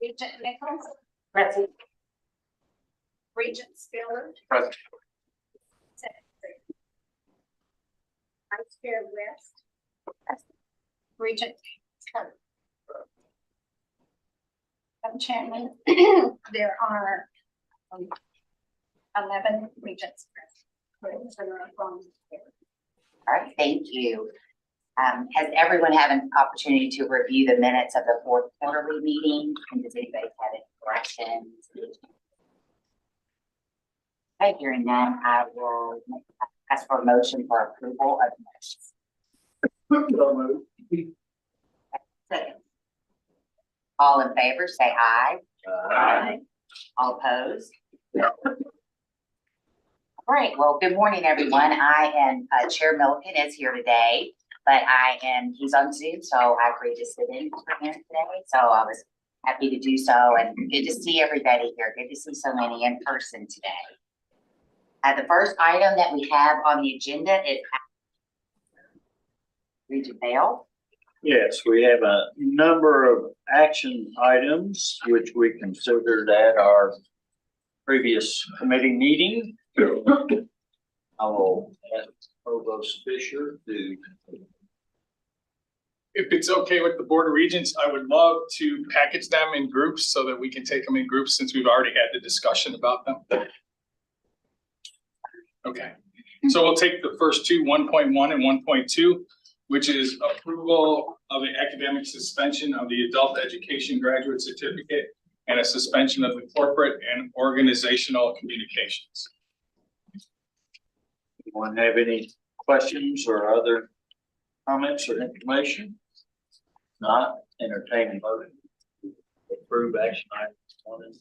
Regent Nichols. Present. Regent Spiller. Present. Vice Chair West. Regent Carter. Chairman, there are 11 regents present. All right, thank you. Has everyone had an opportunity to review the minutes of the fourth quarterly meeting? And does anybody have any questions? Okay, hearing none, I will ask for a motion for approval of minutes. Second. All in favor, say aye. Aye. All opposed? All right, well, good morning, everyone. I am Chair Milliken is here today, but he's on Zoom, so I agreed to sit in for him today. So I was happy to do so, and good to see everybody here. Good to see so many in person today. The first item that we have on the agenda is Regent Bale. Yes, we have a number of action items which we considered at our previous committee meeting. I will ask Provost Fisher to. If it's okay with the Board of Regents, I would love to package them in groups so that we can take them in groups since we've already had the discussion about them. Okay, so we'll take the first two, 1.1 and 1.2, which is approval of the academic suspension of the adult education graduate certificate and a suspension of the corporate and organizational communications. Anyone have any questions or other comments or information? Not entertaining motion. Approve action items 1 and 2.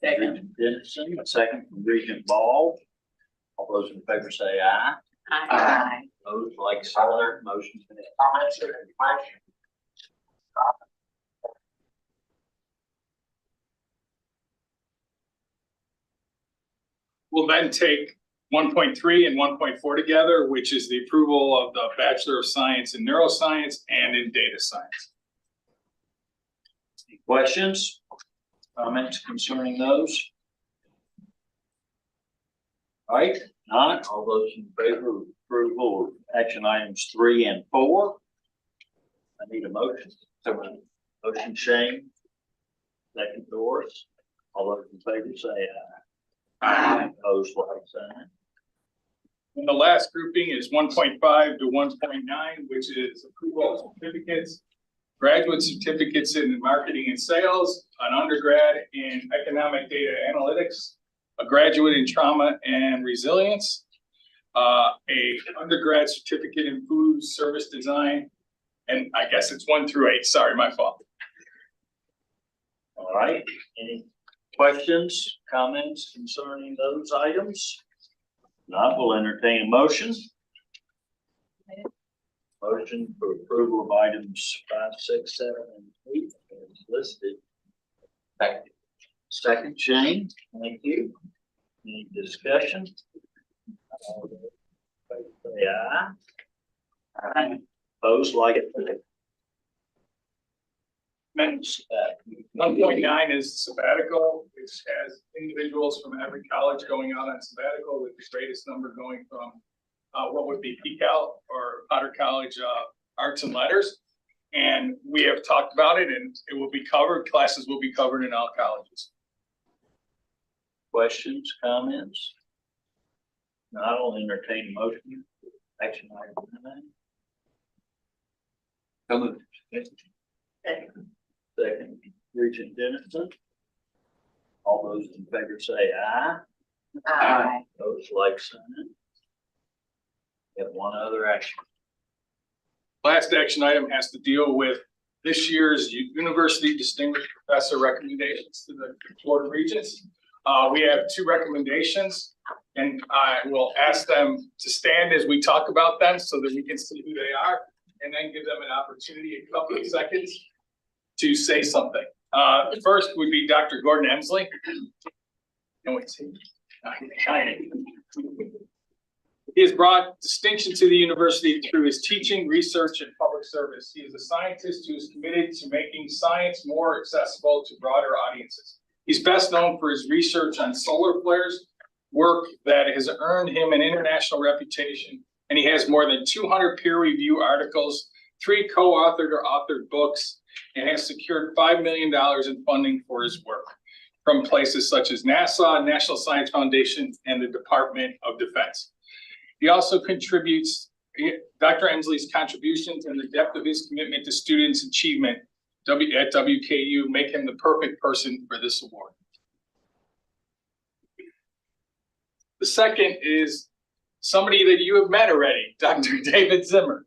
Second. Dennison, a second from Regent Ball. All those in favor say aye. Aye. Those like sign, motion. Comments or information? We'll then take 1.3 and 1.4 together, which is the approval of the Bachelor of Science in Neuroscience and in Data Science. Any questions, comments concerning those? All right, not all those in favor of approval of action items 3 and 4. I need a motion. Motion Shane. Second Doris. All those in favor say aye. Aye. Opposed, like sign. And the last grouping is 1.5 to 1.9, which is approval of certificates, graduate certificates in marketing and sales, an undergrad in economic data analytics, a graduate in trauma and resilience, a undergrad certificate in food service design, and I guess it's 1 through 8. Sorry, my fault. All right, any questions, comments concerning those items? Not, we'll entertain a motion. Motion for approval of items 5, 6, 7, and 8 as listed. Second, Shane, thank you. Any discussion? All those in favor say aye. Aye. Opposed, like it. 1.9 is sabbatical, which has individuals from every college going out on sabbatical, with the greatest number going from what would be PCAL or Potter College Arts and Letters. And we have talked about it, and it will be covered. Classes will be covered in all colleges. Questions, comments? Not only entertain a motion. Action item 9. So moved. Second, Regent Dennison. All those in favor say aye. Aye. Those like sign. Got one other action. Last action item has to deal with this year's University Distinguished Professor recommendations to the Board of Regents. We have 2 recommendations, and I will ask them to stand as we talk about them so that we can see who they are, and then give them an opportunity, a couple of seconds, to say something. The first would be Dr. Gordon Emsley. Can we see? He has brought distinction to the university through his teaching, research, and public service. He is a scientist who is committed to making science more accessible to broader audiences. He's best known for his research on solar flares, work that has earned him an international reputation, and he has more than 200 peer-reviewed articles, 3 co-authored or authored books, and has secured $5 million in funding for his work from places such as NASA, National Science Foundation, and the Department of Defense. He also contributes, Dr. Emsley's contributions and the depth of his commitment to students' achievement at WKU make him the perfect person for this award. The second is somebody that you have met already, Dr. David Zimmer.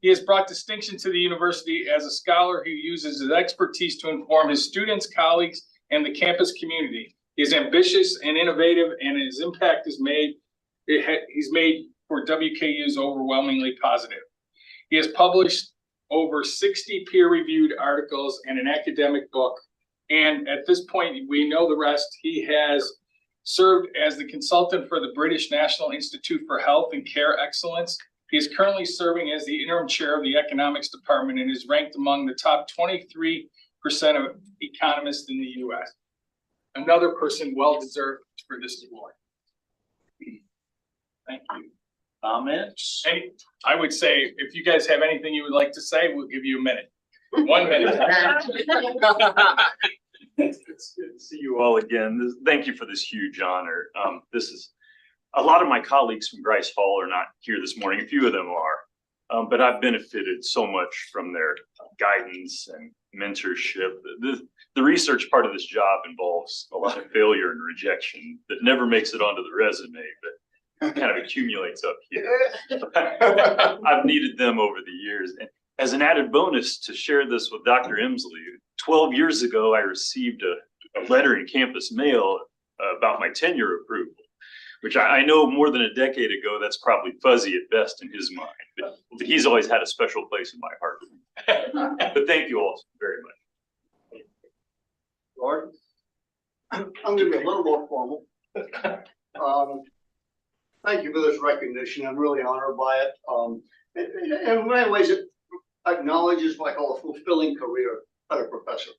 He has brought distinction to the university as a scholar who uses his expertise to inform his students, colleagues, and the campus community. He is ambitious and innovative, and his impact is he's made for WKU is overwhelmingly positive. He has published over 60 peer-reviewed articles and an academic book. And at this point, we know the rest. He has served as the consultant for the British National Institute for Health and Care Excellence. He is currently serving as the interim chair of the economics department and is ranked among the top 23% of economists in the US. Another person well-deserved for this award. Thank you. Comments? I would say, if you guys have anything you would like to say, we'll give you a minute. 1 minute. It's good to see you all again. Thank you for this huge honor. This is a lot of my colleagues from Grice Hall are not here this morning. A few of them are, but I've benefited so much from their guidance and mentorship. The research part of this job involves a lot of failure and rejection that never makes it onto the resume, but kind of accumulates up here. I've needed them over the years. And as an added bonus to share this with Dr. Emsley, 12 years ago, I received a letter in campus mail about my tenure approval, which I know more than a decade ago, that's probably fuzzy at best in his mind, but he's always had a special place in my heart. But thank you all very much. Gordon? I'm going to be a little more formal. Thank you for this recognition. I'm really honored by it. In many ways, it acknowledges what I call a fulfilling career as a professor.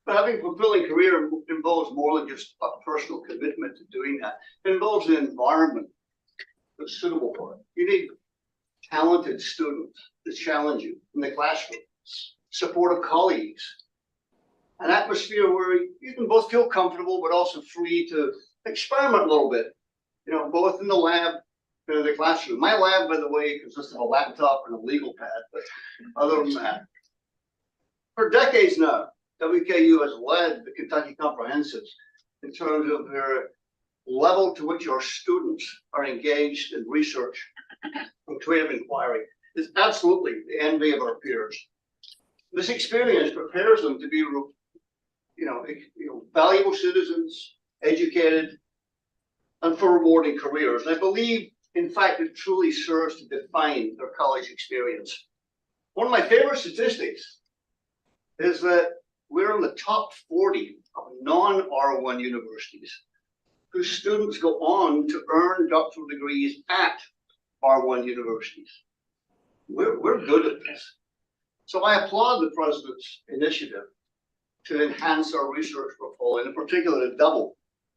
But having a fulfilling career involves more than just a personal commitment to doing that. It involves an environment that's suitable for it. You need talented students to challenge you in the classroom, supportive colleagues, an atmosphere where you can both feel comfortable, but also free to experiment a little bit, you know, both in the lab and in the classroom. My lab, by the way, consists of a laptop and a legal pad, but other than that, for decades now, WKU has led the Kentucky Comprehensives in terms of their level to which our students are engaged in research and creative inquiry. It's absolutely the envy of our peers. This experience prepares them to be, valuable citizens, educated, and for rewarding careers. And I believe, in fact, it truly serves to define their college experience. One of my favorite statistics is that we're in the top 40 of non-R1 universities whose students go on to earn doctoral degrees at R1 universities. We're good at this. So I applaud the president's initiative to enhance our research portfolio, and in particular to double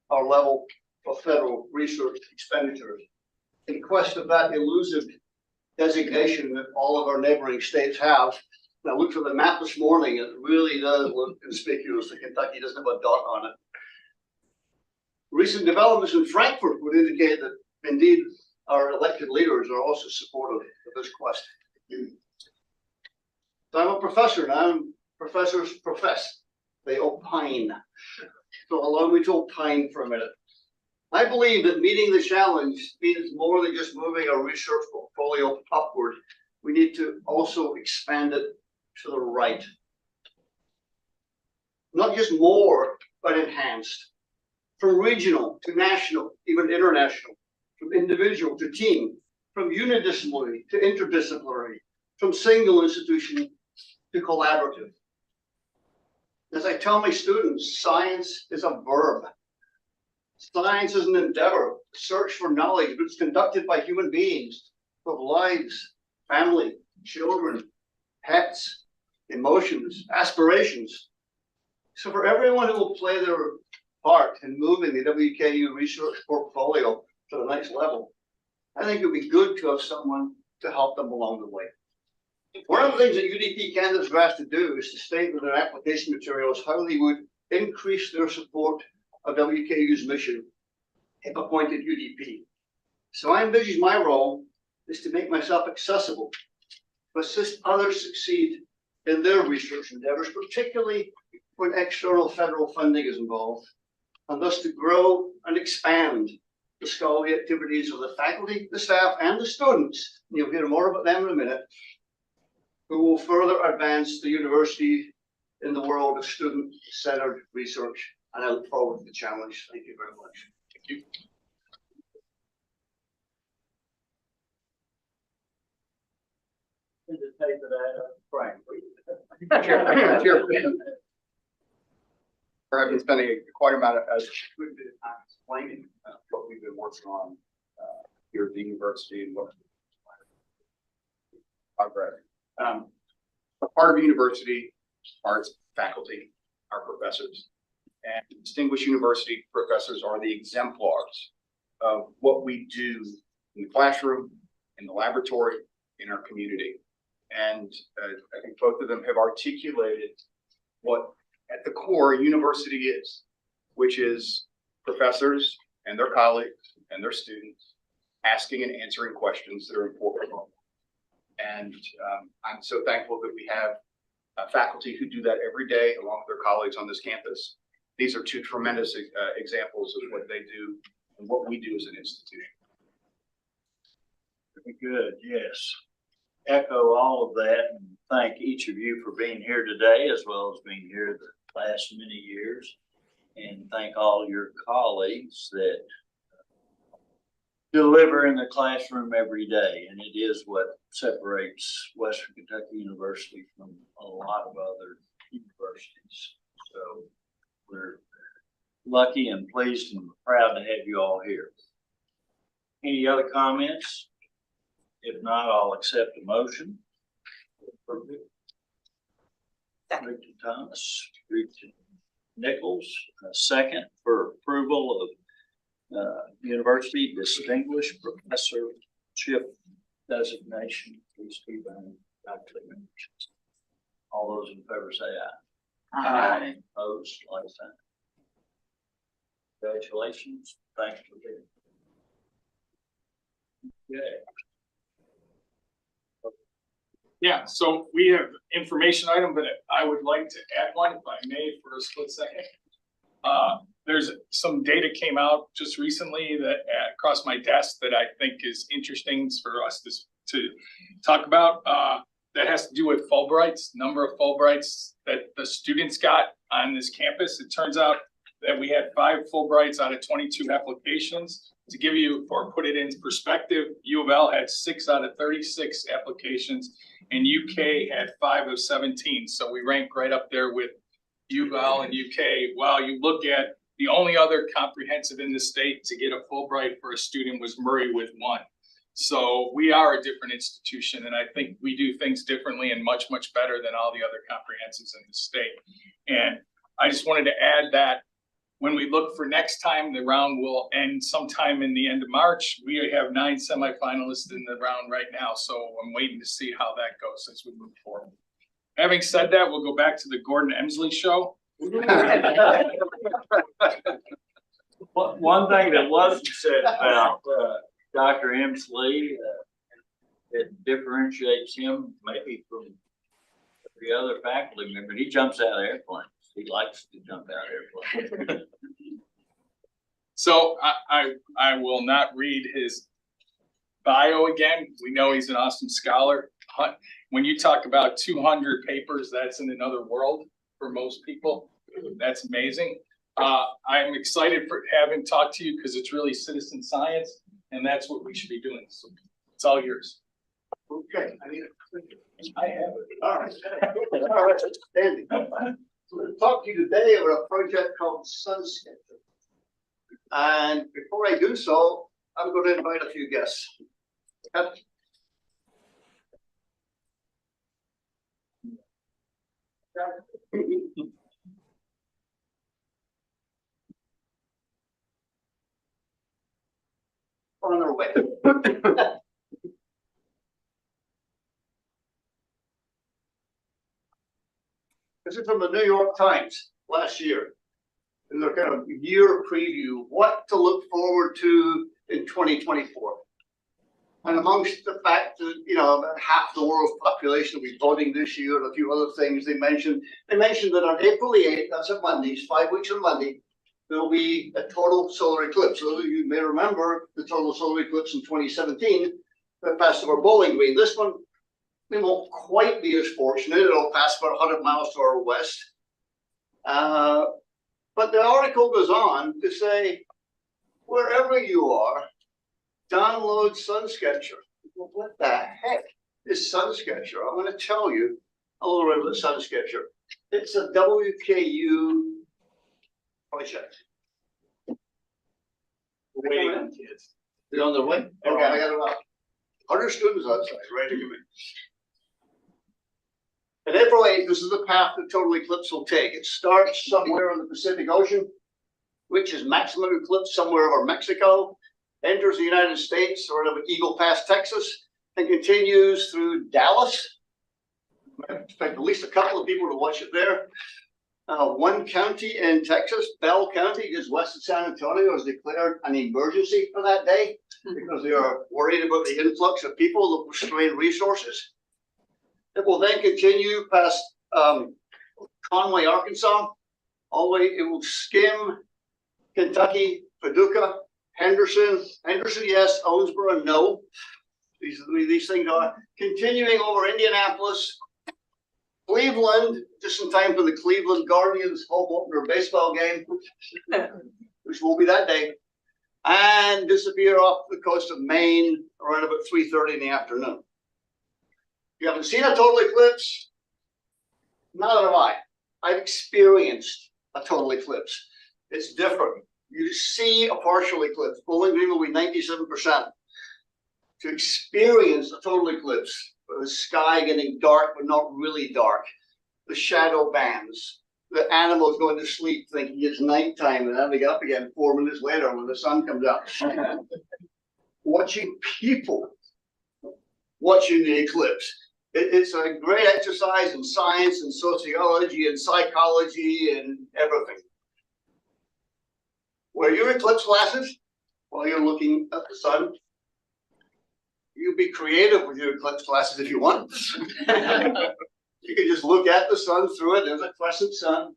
our level of federal research expenditures in quest of that elusive designation that all of our neighboring states have. I looked at the map this morning, and it really does look conspicuous that Kentucky doesn't have a dot on it. Recent developments in Frankfurt would indicate that indeed our elected leaders are also supportive of this quest. So I'm a professor now, and professors profess, they opine. So allow me to opine for a minute. I believe that meeting the challenge means more than just moving our research portfolio upward. We need to also expand it to the right. Not just more, but enhanced. From regional to national, even international. From individual to team. From unidisciplinary to interdisciplinary. From single institution to collaborative. As I tell my students, science is a verb. Science is an endeavor, a search for knowledge, but it's conducted by human beings with lives, family, children, pets, emotions, aspirations. So for everyone who will play their part in moving the WKU research portfolio to the next level, I think it would be good to have someone to help them along the way. One of the things that UDP candidates are asked to do is to state in their application materials how they would increase their support of WKU's mission if appointed UDP. So I envision my role is to make myself accessible, to assist others succeed in their research endeavors, particularly when external federal funding is involved, and thus to grow and expand the scholarly activities of the faculty, the staff, and the students, and you'll hear more about them in a minute, who will further advance the university in the world of student-centered research. And I look forward to the challenge. Thank you very much. Thank you. Frank. I've been spending quite a amount of a good bit of time explaining what we've been working on here at the university and what progress. A part of the university are its faculty, our professors, and distinguished university professors are the exemplars of what we do in the classroom, in the laboratory, in our community. And I think both of them have articulated what at the core a university is, which is professors and their colleagues and their students asking and answering questions that are important. And I'm so thankful that we have faculty who do that every day along with their colleagues on this campus. These are two tremendous examples of what they do and what we do as an institution. Very good, yes. Echo all of that and thank each of you for being here today as well as being here the last many years. And thank all your colleagues that deliver in the classroom every day. And it is what separates Western Kentucky University from a lot of other universities. So we're lucky and pleased and proud to have you all here. Any other comments? If not, I'll accept the motion. Richard Thomas, Richard Nichols, a second for approval of University Distinguished Professorship designation. Please keep on. All those in favor say aye. Aye. Opposed, like sign. Congratulations. Thanks for being here. Okay. Yeah, so we have information item, but I would like to add one, if I may, for a split second. There's some data came out just recently that across my desk that I think is interesting for us to talk about. That has to do with Fulbrights, number of Fulbrights that the students got on this campus. It turns out that we had 5 Fulbrights out of 22 applications. To give you, or put it in perspective, U of L had 6 out of 36 applications, and UK had 5 of 17. So we rank right up there with U of L and UK. While you look at the only other comprehensive in the state to get a Fulbright for a student was Murray with 1. So we are a different institution, and I think we do things differently and much, much better than all the other comprehensives in the state. And I just wanted to add that when we look for next time, the round will end sometime in the end of March. We have 9 semifinalists in the round right now, so I'm waiting to see how that goes as we move forward. Having said that, we'll go back to the Gordon Emsley show. One thing that wasn't said about Dr. Emsley, it differentiates him maybe from the other faculty member. He jumps out of airplanes. He likes to jump out of airplanes. So I will not read his bio again. We know he's an awesome scholar. When you talk about 200 papers, that's in another world for most people. That's amazing. I'm excited for having talked to you because it's really citizen science, and that's what we should be doing. So it's all yours. Okay, I need a. I have it. All right. All right, outstanding. So I'm going to talk to you today about a project called Sun Sketcher. And before I do so, I'm going to invite a few guests. Yep. On their way. This is from the New York Times last year. In their kind of year preview, what to look forward to in 2024. And amongst the fact that, you know, about half the world's population will be voting this year and a few other things they mentioned that on April the 8th, that's a Monday, 5 weeks on Monday, there will be a total solar eclipse. So you may remember the total solar eclipse in 2017 that passed over Bowling Green. This one, we won't quite be as fortunate. It'll pass about 100 miles to our west. But the article goes on to say, wherever you are, download SunSketcher. Well, what the heck is SunSketcher? I'm going to tell you a little bit about SunSketcher. It's a WKU project. Waiting, kids. They're on their way? Okay, I got about 100 students outside, ready to come in. And April 8th, this is the path the total eclipse will take. It starts somewhere in the Pacific Ocean, reaches maximum eclipse somewhere over Mexico, enters the United States or over Eagle Pass, Texas, and continues through Dallas. I expect at least a couple of people to watch it there. One county in Texas, Bell County, just west of San Antonio, has declared an emergency for that day because they are worried about the influx of people that will strain resources. It will then continue past Conway, Arkansas, all the way. It will skim Kentucky, Paducah, Henderson, yes, Owensboro, no. These things are continuing over Indianapolis, Cleveland, just in time for the Cleveland Guardians home opener baseball game, which will be that day, and disappear off the coast of Maine around about 3:30 in the afternoon. If you haven't seen a total eclipse, neither have I. I've experienced a total eclipse. It's different. You see a partial eclipse. Bowling Green will be 97%. To experience a total eclipse, with the sky getting dark but not really dark, the shadow bands, the animals going to sleep thinking it's nighttime and then they get up again 4 minutes later when the sun comes up. Watching people watching the eclipse. It's a great exercise in science and sociology and psychology and everything. Wear your eclipse glasses while you're looking at the sun. You be creative with your eclipse glasses if you want. You can just look at the sun through it. There's a crescent sun.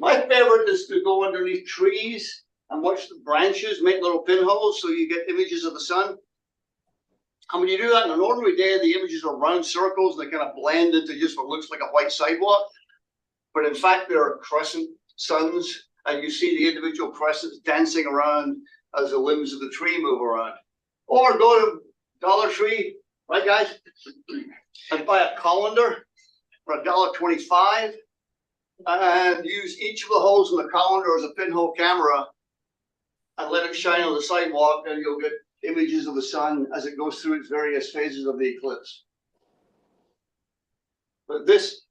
My favorite is to go underneath trees and watch the branches make little pinholes so you get images of the sun. And when you do that on an ordinary day, the images are round circles. They kind of blend into just what looks like a white sidewalk. But in fact, there are crescent suns, and you see the individual crescents dancing around as the limbs of the tree move around. Or go to Dollar Tree, right guys, and buy a colander for $1.25 and use each of the holes in the colander as a pinhole camera and let it shine on the sidewalk, and you'll get images of the sun as it goes through its various phases of the eclipse. But this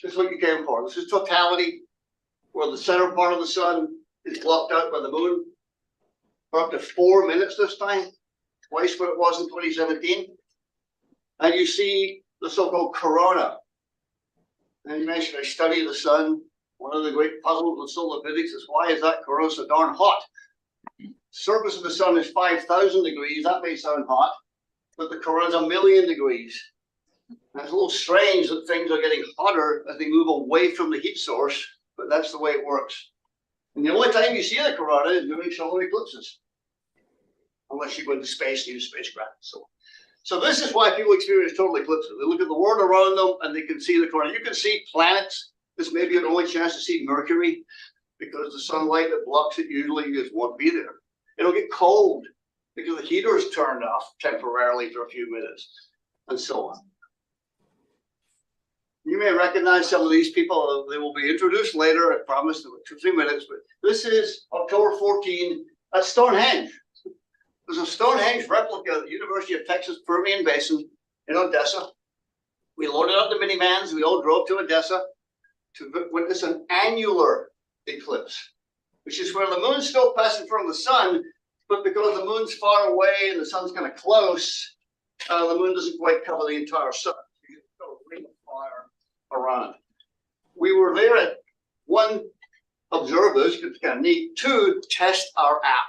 is what you came for. This is totality, where the center part of the sun is blocked out by the moon for up to 4 minutes this time, twice what it was in 2017. And you see the so-called corona. And you mentioned I study the sun. One of the great puzzles with solar physics is why is that corona so darn hot? Surface of the sun is 5,000 degrees. That may sound hot, but the corona is 1,000,000 degrees. And it's a little strange that things are getting hotter as they move away from the heat source, but that's the way it works. And the only time you see the corona is during solar eclipses, unless you go into space and use spacecraft. So this is why people experience total eclipses. They look at the world around them and they can see the corona. You can see planets. This may be your only chance to see Mercury, because the sunlight that blocks it usually just won't be there. It'll get cold because the heater is turned off temporarily for a few minutes, and so on. You may recognize some of these people. They will be introduced later, I promise, in 2 or 3 minutes. But this is October 14, That's Stonehenge. There's a Stonehenge replica at the University of Texas Permian Basin in Odessa. We loaded up the minivans, we all drove to Odessa to witness an annular eclipse, which is where the moon's still passing from the sun, but because the moon's far away and the sun's kind of close, the moon doesn't quite cover the entire sun. You get a ring of fire around. We were there at one, observers, it's kind of neat, two, test our app.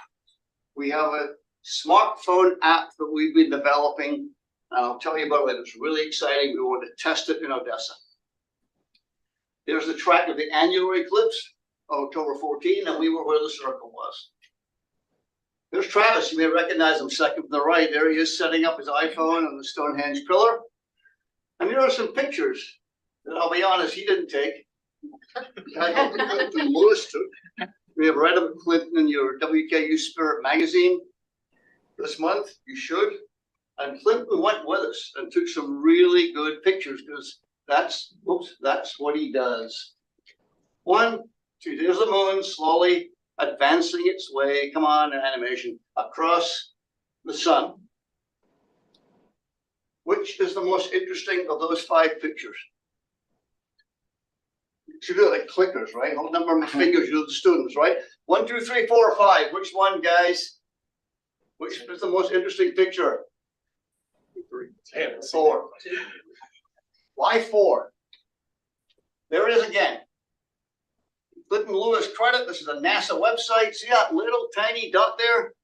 We have a smartphone app that we've been developing. And I'll tell you about it. It's really exciting. We want to test it in Odessa. There's the track of the annular eclipse of October 14, and we were where the circle was. There's Travis. You may recognize him second from the right. There he is setting up his iPhone on the Stonehenge pillar. And here are some pictures that I'll be honest, he didn't take. Lewis took. We have read about Clinton in your WKU Spirit magazine this month. You should. And Clinton went with us and took some really good pictures because that's what he does. 1, 2, there's the moon slowly advancing its way, come on, animation, across the sun. Which is the most interesting of those 5 pictures? You should do it like clickers, right? Whole number of my fingers, you know, the students, right? 1, 2, 3, 4, or 5. Which one, guys? Which is the most interesting picture? 4. Why 4? There it is again. Clinton Lewis credit. This is a NASA website. See that little tiny dot there?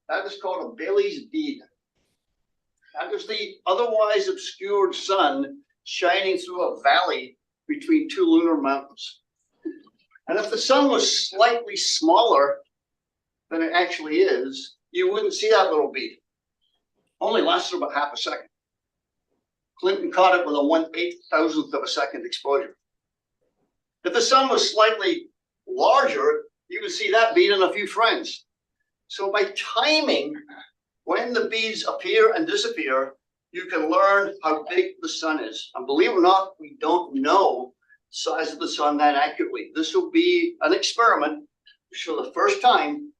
That is called a Bailey's bead. That is the otherwise obscured sun shining through a valley between 2 lunar mountains. And if the sun was slightly smaller than it actually is, you wouldn't see that little bead. Only lasted about half a second. Clinton caught it with a 1/8,000th of a second exposure. If the sun was slightly larger, you would see that bead and a few friends. So by timing when the beads appear and disappear, you can learn how big the sun is. And believe it or not, we don't know the size of the sun that accurately. This will be an experiment. For the first time,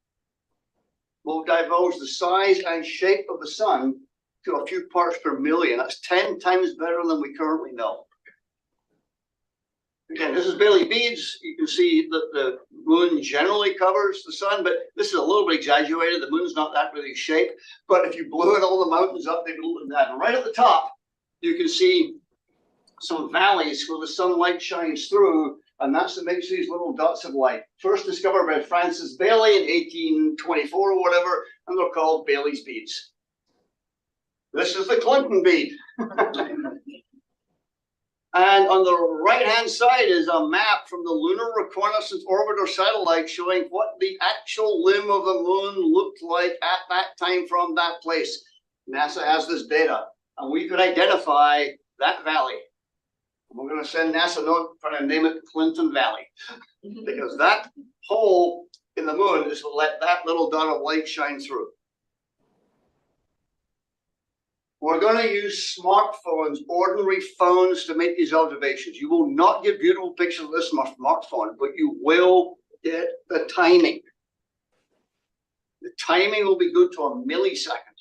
we'll divulge the size and shape of the sun to a few parts per million. That's 10 times better than we currently know. Again, this is Bailey beads. You can see that the moon generally covers the sun, but this is a little bit exaggerated. The moon's not that really shaped. But if you blew it all the mountains up, they'd look like that. And right at the top, you can see some valleys where the sunlight shines through, and that's what makes these little dots of light. First discovered by Francis Bailey in 1824 or whatever, and they're called Bailey's beads. This is the Clinton bead. And on the right-hand side is a map from the Lunar Reconnaissance Orbiter satellite showing what the actual limb of the moon looked like at that time from that place. NASA has this data, and we could identify that valley. We're going to send NASA a note trying to name it Clinton Valley, because that hole in the moon is to let that little dot of light shine through. We're going to use smartphones, ordinary phones, to make these observations. You will not get beautiful pictures of this smartphone, but you will get the timing. The timing will be good to a millisecond,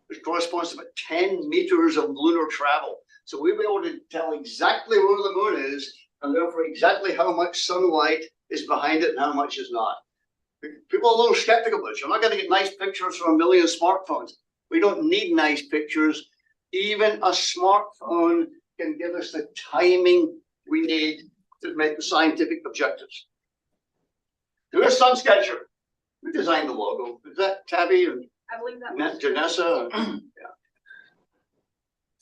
which corresponds to about 10 meters of lunar travel. So we'll be able to tell exactly where the moon is, and therefore exactly how much sunlight is behind it and how much is not. People are a little skeptical about it. You're not going to get nice pictures from a million smartphones. We don't need nice pictures. Even a smartphone can give us the timing we need to make the scientific objectives. Here's a sun sketcher. We designed the logo. Is that Tabby and I believe that was. Janessa? Yeah.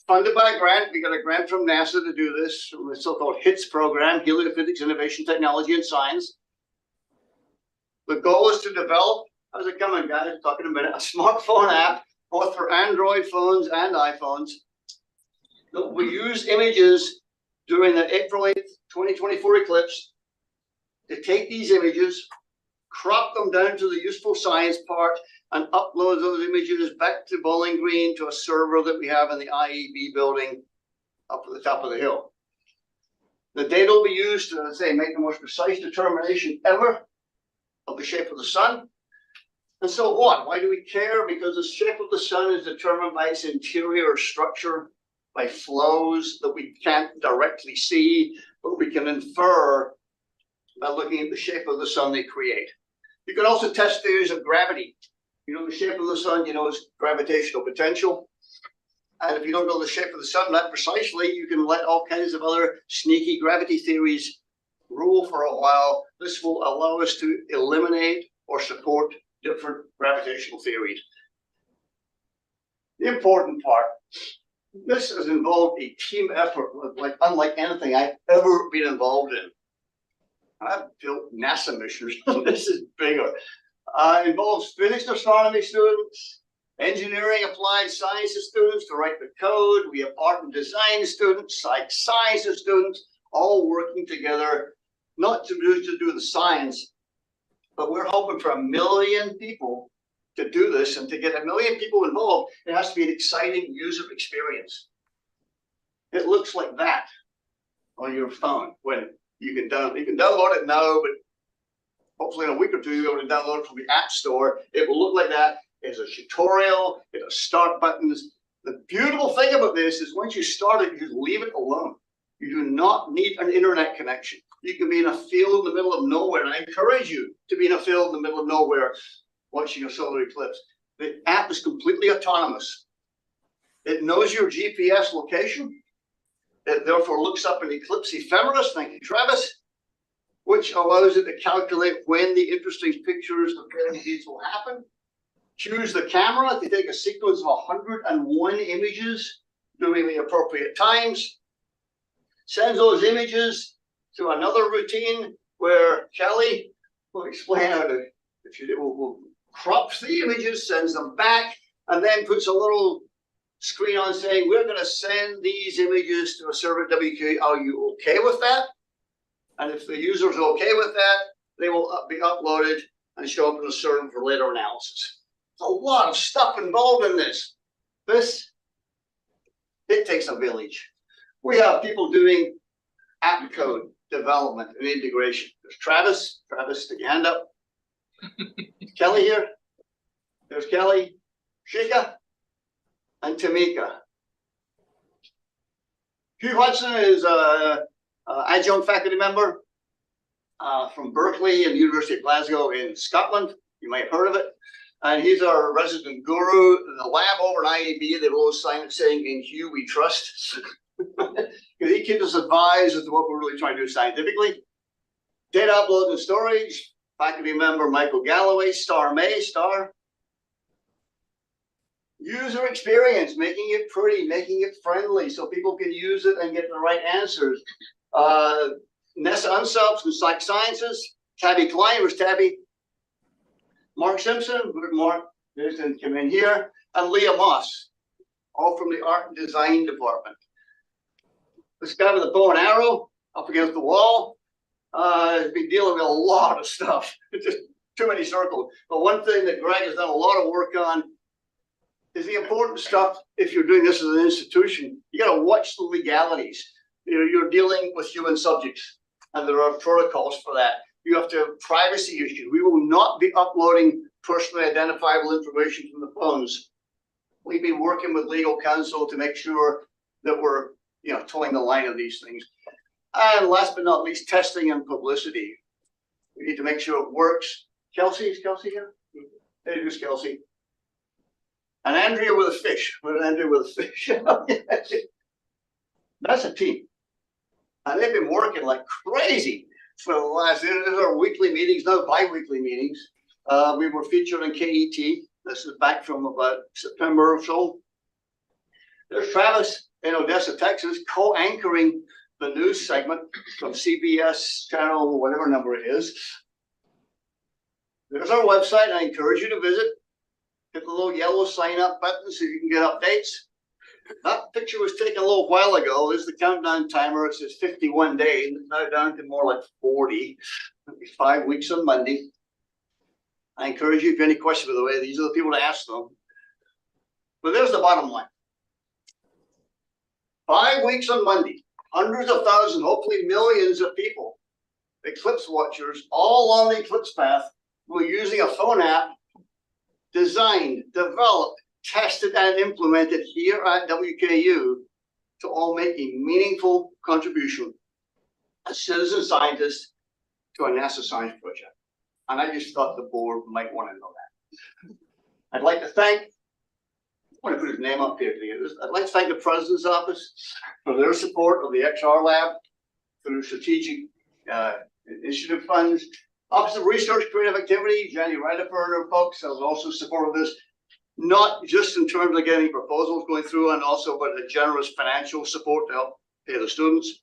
Funded by a grant. We got a grant from NASA to do this, from the so-called HITS program, Heliophysics, Innovation, Technology, and Science. The goal is to develop, how's it coming, guys? Talk in a minute, a smartphone app, both for Android phones and iPhones, that will use images during the April 8th, 2024 eclipse to take these images, crop them down to the useful science part, and upload those images back to Bowling Green to a server that we have in the IEB building up at the top of the hill. The data will be used to, let's say, make the most precise determination ever of the shape of the sun. And so what? Why do we care? Because the shape of the sun is determined by its interior structure, by flows that we can't directly see, but we can infer by looking at the shape of the sun they create. You can also test theories of gravity. You know the shape of the sun, you know its gravitational potential. And if you don't know the shape of the sun that precisely, you can let all kinds of other sneaky gravity theories rule for a while. This will allow us to eliminate or support different gravitational theories. The important part, this has involved a team effort like unlike anything I've ever been involved in. I've built NASA missions. This is bigger. Involves physics and astronomy students, engineering applied sciences students to write the code. We have art and design students, psych sciences students, all working together, not to do the science, but we're hoping for 1 million people to do this, and to get 1 million people involved, it has to be an exciting user experience. It looks like that on your phone when you can download it now, but hopefully in a week or two you'll be able to download it from the App Store. It will look like that. It's a tutorial, it has start buttons. The beautiful thing about this is once you start it, you leave it alone. You do not need an internet connection. You can be in a field in the middle of nowhere, and I encourage you to be in a field in the middle of nowhere watching a solar eclipse. The app is completely autonomous. It knows your GPS location. It therefore looks up an eclipse ephemeris, thank you, Travis, which allows it to calculate when the interesting pictures of these will happen. Choose the camera to take a sequence of 101 images during the appropriate times. Sends those images to another routine where Kelly will explain how to, will crops the images, sends them back, and then puts a little screen on saying, we're going to send these images to a server at WKU. Are you okay with that? And if the user's okay with that, they will be uploaded and show up in the server for later analysis. There's a lot of stuff involved in this. It takes a village. We have people doing app code development and integration. There's Travis. Travis, stick your hand up. Kelly here. There's Kelly, Shika, and Tamika. Hugh Hudson is an adjunct faculty member from Berkeley and the University of Glasgow in Scotland. You might have heard of it. And he's our resident guru. In the lab over in IAB, they will sign it saying, in Hugh we trust. Because he keeps us advised as to what we're really trying to do scientifically. Data upload and storage. Faculty member Michael Galloway, Star May, Star. User experience, making it pretty, making it friendly so people can use it and get the right answers. Nessa Unselfs and Psych Sciences. Tabby Klein, where's Tabby? Mark Simpson, good Mark, didn't come in here. And Leah Moss, all from the art and design department. This guy with a bow and arrow up against the wall has been dealing with a lot of stuff. It's just too many circles. But one thing that Greg has done a lot of work on is the important stuff. If you're doing this as an institution, you got to watch the legalities. You're dealing with human subjects, and there are protocols for that. You have to have privacy issues. We will not be uploading personally identifiable information from the phones. We've been working with legal counsel to make sure that we're, towing the line of these things. And last but not least, testing and publicity. We need to make sure it works. Kelsey, is Kelsey here? There's Kelsey. And Andrea with a fish. Where's Andrea with a fish? That's a team. And they've been working like crazy for the last, these are our weekly meetings, now bi-weekly meetings. We were featured on KET. This is back from about September or so. There's Travis in Odessa, Texas, co-anchoring the news segment from CBS channel, whatever number it is. There's our website. I encourage you to visit. Hit the little yellow sign up button so you can get updates. That picture was taken a little while ago. This is the countdown timer. It says 51 days. It's now down to more like 40. It'll be 5 weeks on Monday. I encourage you, if you have any questions, by the way, these are the people to ask them. But there's the bottom line. 5 weeks on Monday. Hundreds of thousands, hopefully millions of people, eclipse watchers, all on the eclipse path, who are using a phone app designed, developed, tested, and implemented here at WKU to all make a meaningful contribution as citizen scientists to a NASA science project. And I just thought the board might want to know that. I'd like to thank, I want to put his name up here to you. I'd like to thank the President's Office for their support of the XR Lab through strategic initiative funds. Office of Research, Creative Activity, Jenny Redifer and folks have also supported this, not just in terms of getting proposals going through and also but the generous financial support to help pay the students.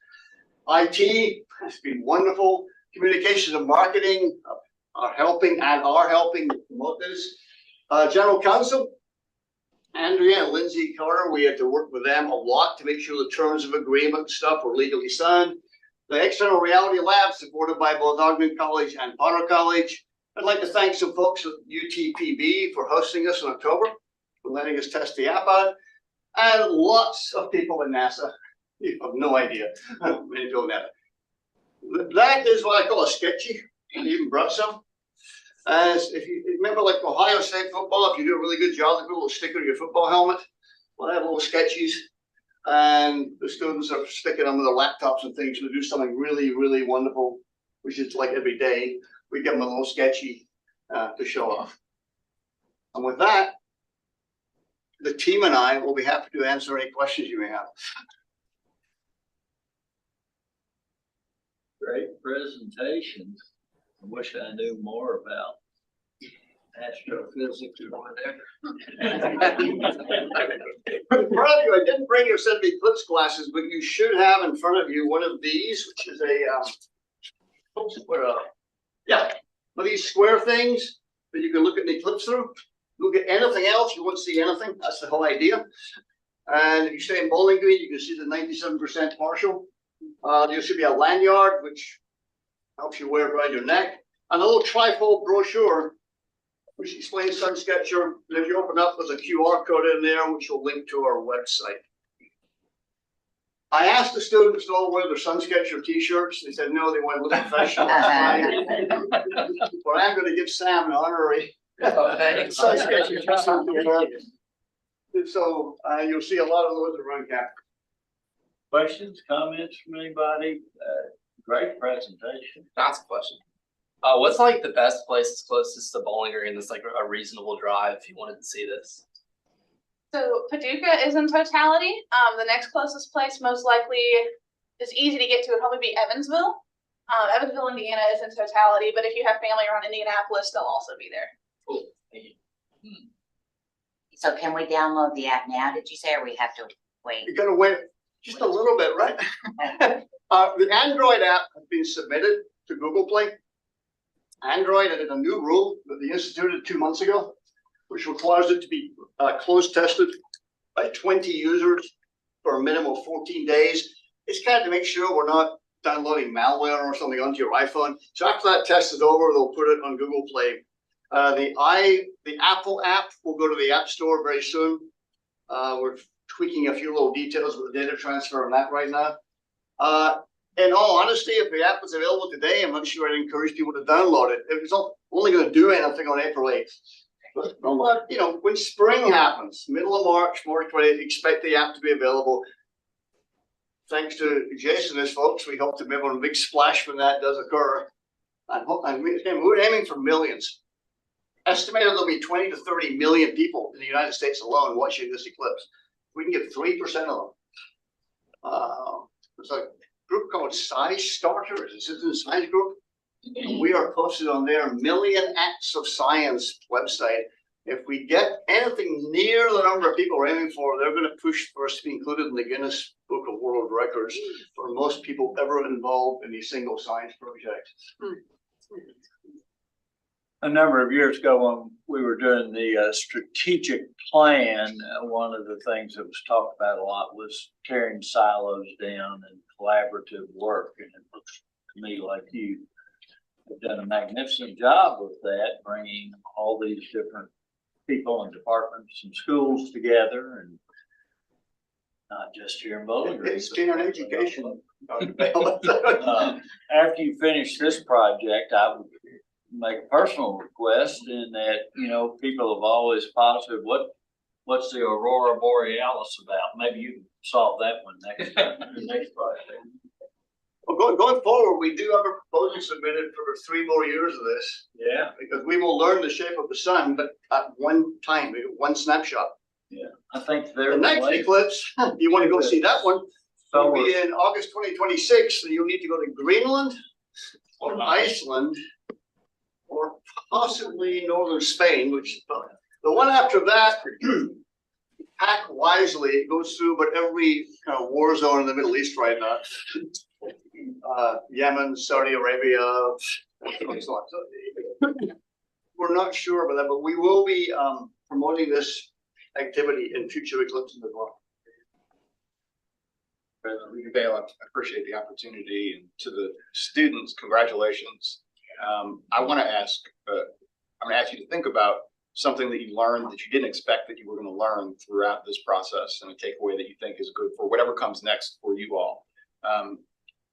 IT has been wonderful. Communications and marketing are helping promote this. General Counsel, Andrea and Lindsay Carter, we had to work with them a lot to make sure the terms of agreement stuff were legally signed. The External Reality Lab, supported by both Ogden College and Potter College. I'd like to thank some folks at UTPB for hosting us in October, for letting us test the app out, and lots of people in NASA. You have no idea how many people in NASA. That is what I call a sketchy. I even brought some. As if you remember, like Ohio State football, if you do a really good job, they put a little sticker on your football helmet. Well, I have little sketchies, and the students are sticking them with their laptops and things to do something really, really wonderful, which is like every day we give them a little sketchy to show off. And with that, the team and I will be happy to answer any questions you may have. Great presentations. I wish I knew more about astrophysics or whatever. I'm proud of you. I didn't bring your set of eclipse glasses, but you should have in front of you one of these, which is one of these square things that you can look at an eclipse through. Look at anything else, you won't see anything. That's the whole idea. And if you stay in Bowling Green, you can see the 97% partial. There should be a lanyard, which helps you wear it around your neck, and a little trifold brochure, which explains SunSketcher. And if you open up, there's a QR code in there, which will link to our website. I asked the students to all wear their SunSketcher t-shirts. They said, no, they want to look professional. But I'm going to give Sam an honorary SunSketcher t-shirt. So you'll see a lot of those around campus. Questions, comments from anybody? Great presentation. That's a question. What's like the best place that's closest to Bowling Green that's like a reasonable drive if you wanted to see this? So Paducah is in totality. The next closest place most likely is easy to get to would probably be Evansville. Evansville, Indiana is in totality, but if you have family around Indianapolis, they'll also be there. Cool. Thank you. So can we download the app now, did you say, or we have to wait? You're gonna wait just a little bit, right? The Android app has been submitted to Google Play. Android added a new rule that they instituted 2 months ago, which requires it to be closed tested by 20 users for a minimum of 14 days. It's kind of to make sure we're not downloading malware or something onto your iPhone. So after that test is over, they'll put it on Google Play. The Apple app will go to the App Store very soon. We're tweaking a few little details with the data transfer on that right now. In all honesty, if the app was available today, I'm not sure I'd encourage people to download it. It's not only going to do anything on April 8th. But you know, when spring happens, middle of March, March 28th, expect the app to be available. Thanks to Jason and his folks, we hope to be able to big splash when that does occur. And we're aiming for millions. Estimated there'll be 20 to 30 million people in the United States alone watching this eclipse. We can get 3% of them. There's a group called Size Starter, it's a citizen science group. We are posted on their Million Acts of Science website. If we get anything near the number of people we're aiming for, they're going to push for us to be included in the Guinness Book of World Records for most people ever involved in a single science project. A number of years ago, when we were doing the strategic plan, one of the things that was talked about a lot was tearing silos down and collaborative work. And it looks to me like you have done a magnificent job with that, bringing all these different people and departments and schools together, and not just here in Bowling Green. It's in education. After you finish this project, I would make a personal request in that, people have always posited, what's the Aurora Borealis about? Maybe you can solve that one next time, next project. Well, going forward, we do have a proposal submitted for 3 more years of this, Yeah. because we will learn the shape of the sun, but at one time, one snapshot. Yeah, I think The they're. next eclipse, you want to go see that one, will So be in August 2026, and you'll need to go to Greenland or Iceland or possibly northern Spain, which the one after that, pack wisely, it goes through but every kind of war zone in the Middle East right now. Yemen, Saudi Arabia, and so on. So, we're not sure about that, but we will be promoting this activity in future eclipses as well. Dale, I appreciate the opportunity, and to the students, congratulations. I want to ask, I'm going to ask you to think about something that you learned that you didn't expect that you were going to learn throughout this process, and a takeaway that you think is good for whatever comes next for you all.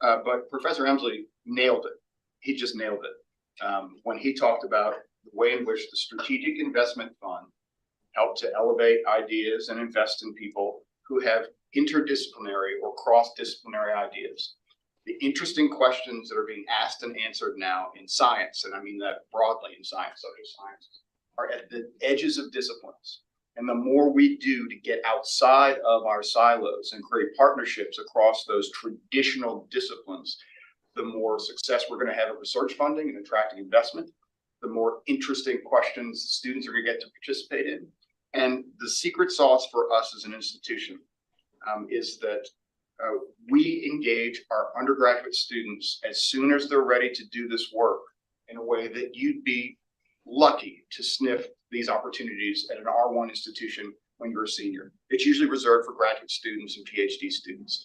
But Professor Emsley nailed it. He just nailed it. When he talked about the way in which the Strategic Investment Fund helped to elevate ideas and invest in people who have interdisciplinary or cross-disciplinary ideas. The interesting questions that are being asked and answered now in science, and I mean that broadly in science, social sciences, are at the edges of disciplines. And the more we do to get outside of our silos and create partnerships across those traditional disciplines, the more success we're going to have at research funding and attracting investment, the more interesting questions students are going to get to participate in. And the secret sauce for us as an institution is that we engage our undergraduate students as soon as they're ready to do this work in a way that you'd be lucky to sniff these opportunities at an R1 institution when you're a senior. It's usually reserved for graduate students and PhD students.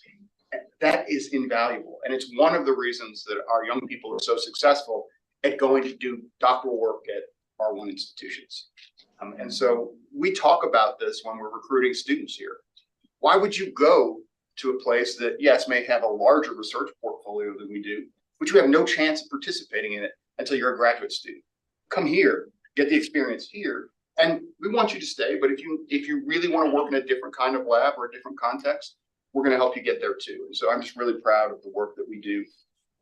That is invaluable. And it's one of the reasons that our young people are so successful at going to do doctoral work at R1 institutions. And so we talk about this when we're recruiting students here. Why would you go to a place that, yes, may have a larger research portfolio than we do, but you have no chance of participating in it until you're a graduate student? Come here, get the experience here, and we want you to stay. But if you really want to work in a different kind of lab or a different context, we're going to help you get there too. And so I'm just really proud of the work that we do,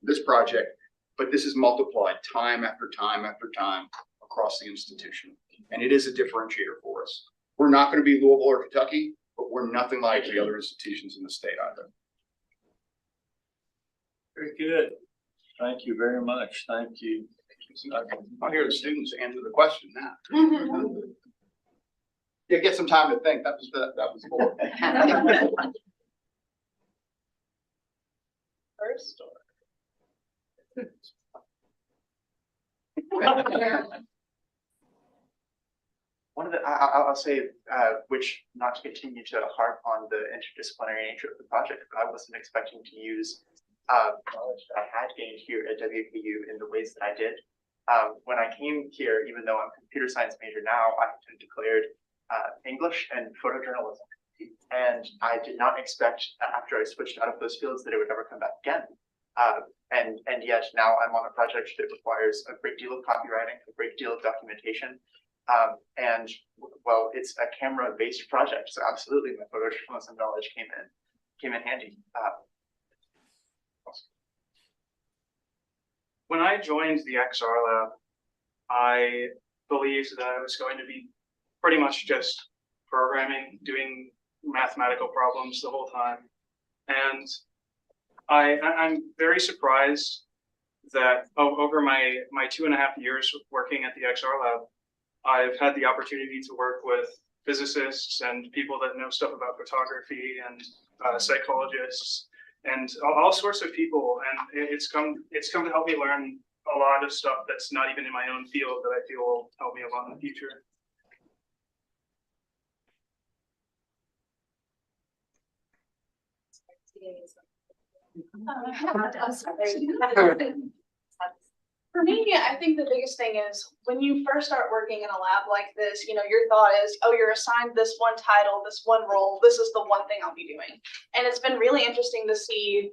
this project, but this is multiplied time after time after time across the institution. And it is a differentiator for us. We're not going to be Louisville or Kentucky, but we're nothing like the other institutions in the state either. Very good. Thank you very much. Thank you. I'll hear the students answer the question now. Yeah, get some time to think. That was cool. First story. One of the, I'll say, which not to continue to harp on the interdisciplinary nature of the project, but I wasn't expecting to use knowledge that I had gained here at WKU in the ways that I did. When I came here, even though I'm a computer science major now, I had declared English and photojournalism. And I did not expect after I switched out of those fields that it would ever come back again. And yet now I'm on a project that requires a great deal of copywriting, a great deal of documentation. And well, it's a camera-based project, so absolutely my photojournalism knowledge came in handy. When I joined the XR lab, I believed that I was going to be pretty much just programming, doing mathematical problems the whole time. And I'm very surprised that over my 2.5 years working at the XR lab, I've had the opportunity to work with physicists and people that know stuff about photography and psychologists and all sorts of people. And it's come to help me learn a lot of stuff that's not even in my own field that I feel will help me a lot in the future. For me, I think the biggest thing is when you first start working in a lab like this, you know, your thought is, oh, you're assigned this one title, this one role, this is the one thing I'll be doing. And it's been really interesting to see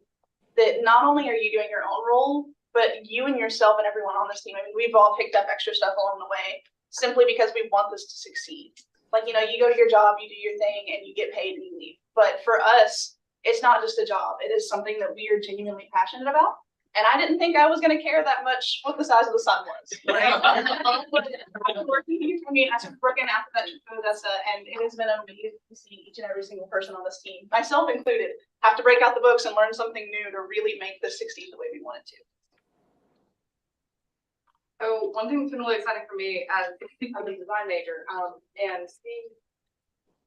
that not only are you doing your own role, but you and yourself and everyone on this team, I mean, we've all picked up extra stuff along the way simply because we want this to succeed. Like, you know, you go to your job, you do your thing, and you get paid and you leave. But for us, it's not just a job. It is something that we are genuinely passionate about. And I didn't think I was going to care that much what the size of the sun was. Right? I've been working here. I mean, I started working after that trip to Odessa, and it has been amazing to see each and every single person on this team, myself included, have to break out the books and learn something new to really make this succeed the way we want it to. So one thing that's been really exciting for me as I'm a design major, and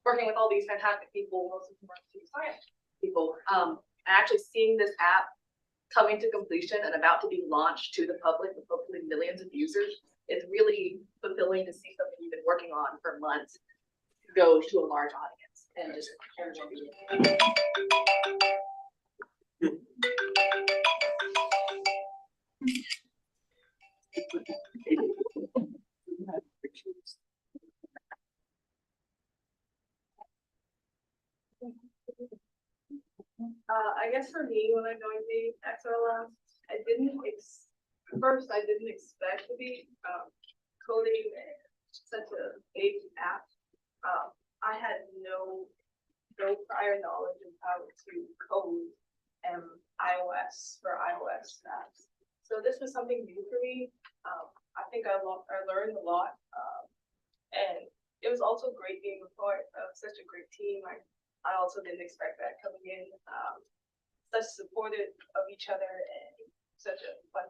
working with all these fantastic people, most of them are computer science people, and actually seeing this app coming to completion and about to be launched to the public with hopefully millions of users is really fulfilling to see something you've been working on for months go to a large audience and just I guess for me, when I joined the XRLab, first I didn't expect to be coding such a big app. I had no prior knowledge of how to code iOS for iOS apps. So this was something new for me. I think I learned a lot, and it was also great being a part of such a great team. I also didn't expect that coming in, such supportive of each other and such a fun.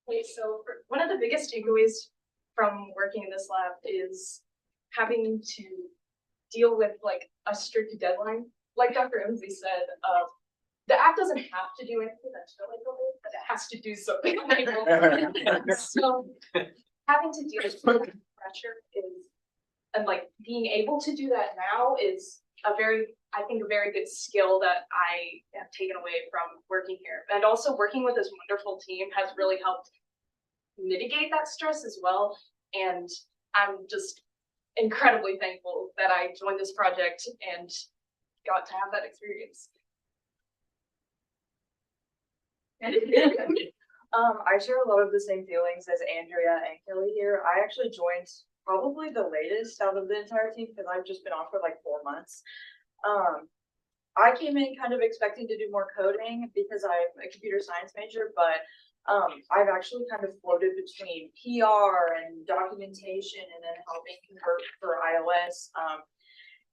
Okay, so one of the biggest takeaways from working in this lab is having to deal with like a strict deadline. Like Dr. Emsley said, the app doesn't have to do anything that's really good, but it has to do something. So having to deal with that pressure and like being able to do that now is I think a very good skill that I have taken away from working here. And also working with this wonderful team has really helped mitigate that stress as well. And I'm just incredibly thankful that I joined this project and got to have that experience. I share a lot of the same feelings as Andrea and Kelly here. I actually joined probably the latest out of the entire team because I've just been on for like 4 months. I came in kind of expecting to do more coding because I'm a computer science major, but I've actually kind of floated between PR and documentation and then helping convert for iOS.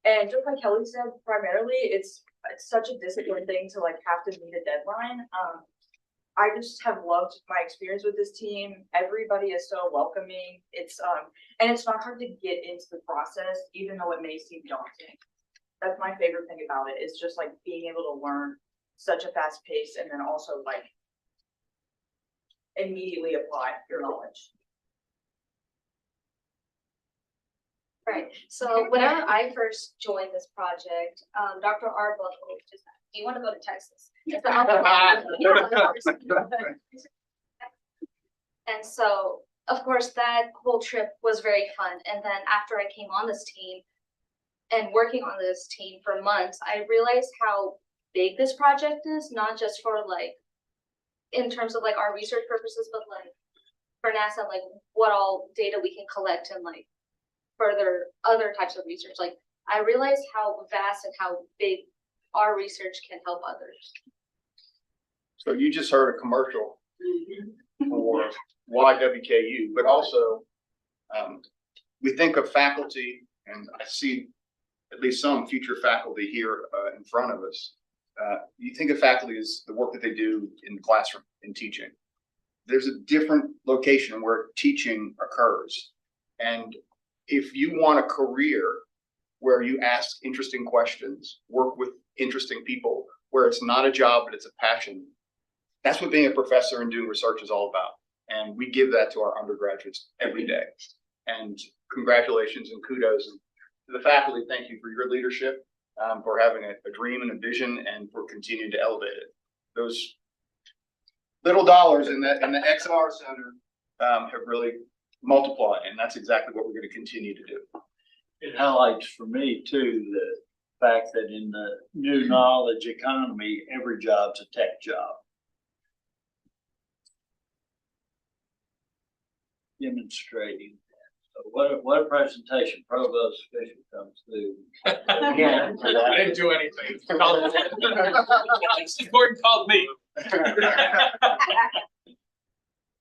And just like Kelly said, primarily it's such a disciplined thing to like have to meet a deadline. I just have loved my experience with this team. Everybody is so welcoming. It's and it's not hard to get into the process, even though it may seem daunting. That's my favorite thing about it, is just like being able to learn such a fast pace and then also like immediately apply your knowledge. Right. So whenever I first joined this project, Dr. Arbuckle just asked, do you want to go to Texas? And so, of course, that whole trip was very fun. And then after I came on this team and working on this team for months, I realized how big this project is, not just for like, in terms of like our research purposes, but like for NASA, like what all data we can collect and like further other types of research. Like I realized how vast and how big our research can help others. So you just heard a commercial for WKU, but also we think of faculty, and I see at least some future faculty here in front of us. You think of faculty as the work that they do in the classroom, in teaching. There's a different location where teaching occurs. And if you want a career where you ask interesting questions, work with interesting people, where it's not a job, but it's a passion, that's what being a professor and doing research is all about. And we give that to our undergraduates every day. And congratulations and kudos to the faculty. Thank you for your leadership, for having a dream and a vision, and for continuing to elevate it. Those little dollars in the XR Center have really multiplied, and that's exactly what we're going to continue to do. It highlights for me too the fact that in the new knowledge economy, every job's a tech job. demonstrating. So what a presentation, Provost official comes through. I didn't do anything. Gordon called me.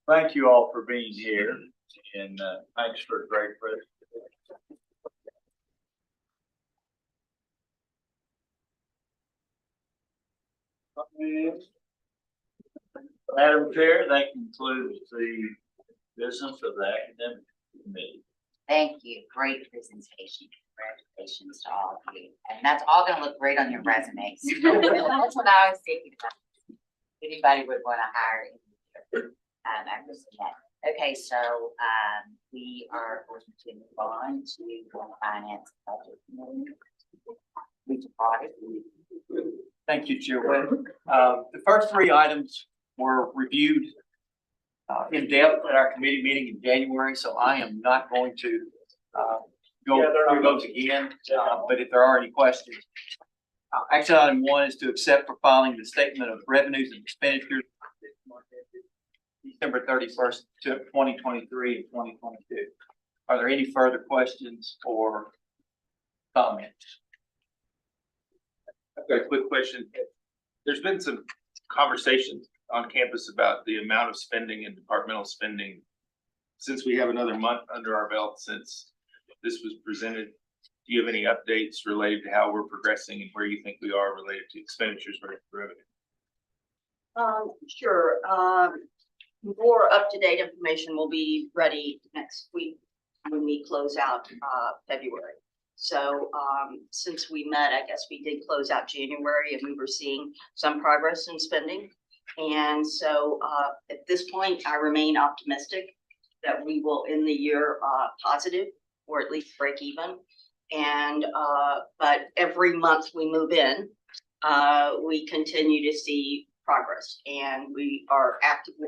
Thank you all for being here, and thanks for a great presentation. Madam Chair, that concludes the business of the academic committee. Thank you. Great presentation. Congratulations to all of you. And that's all gonna look great on your resumes. That's what I was thinking about. Anybody would want to hire you. After seeing that. Okay, so, we are going to move on to finance budget committee. Which audit. Thank you, Chairwoman. The first three items were reviewed in depth at our committee meeting in January, so I am not going to go through those again, but if there are any questions. Action item one is to accept for filing the statement of revenues and expenditures December 31st, 2023 and 2022. Are there any further questions or comments? I've got a quick question. There's been some conversations on campus about the amount of spending and departmental spending since we have another month under our belt since this was presented. Do you have any updates related to how we're progressing and where you think we are related to expenditures versus revenue? Sure. More up-to-date information will be ready next week when we close out February. So since we met, I guess we did close out January and we were seeing some progress in spending. And so at this point, I remain optimistic that we will end the year positive or at least break even. And but every month we move in, we continue to see progress, and we are actively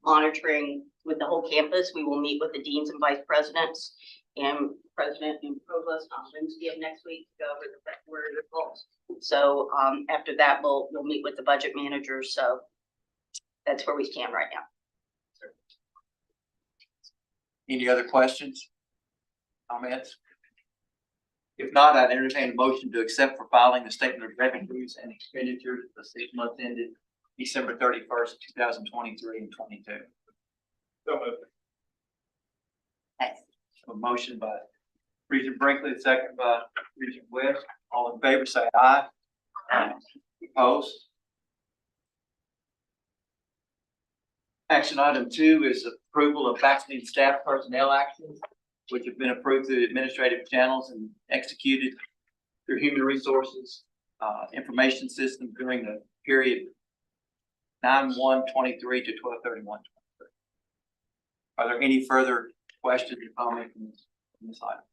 monitoring with the whole campus. We will meet with the deans and vice presidents and president and provost on Wednesday of next week to go over the February results. So after that, we'll meet with the budget managers. So that's where we stand right now. Any other questions? Comments? If not, I'd entertain a motion to accept for filing the statement of revenues and expenditures for 6 months ended December 31st, 2023 and 22. So moved. Thanks. A motion by Regent Brinkley, a second by Regent West. All in favor, say aye. Aye. Opposed? Action item 2 is approval of faculty and staff personnel actions, which have been approved through administrative channels and executed through human resources information system during the period 9/1/23 to 12/31/23. Are there any further questions or comments from this item?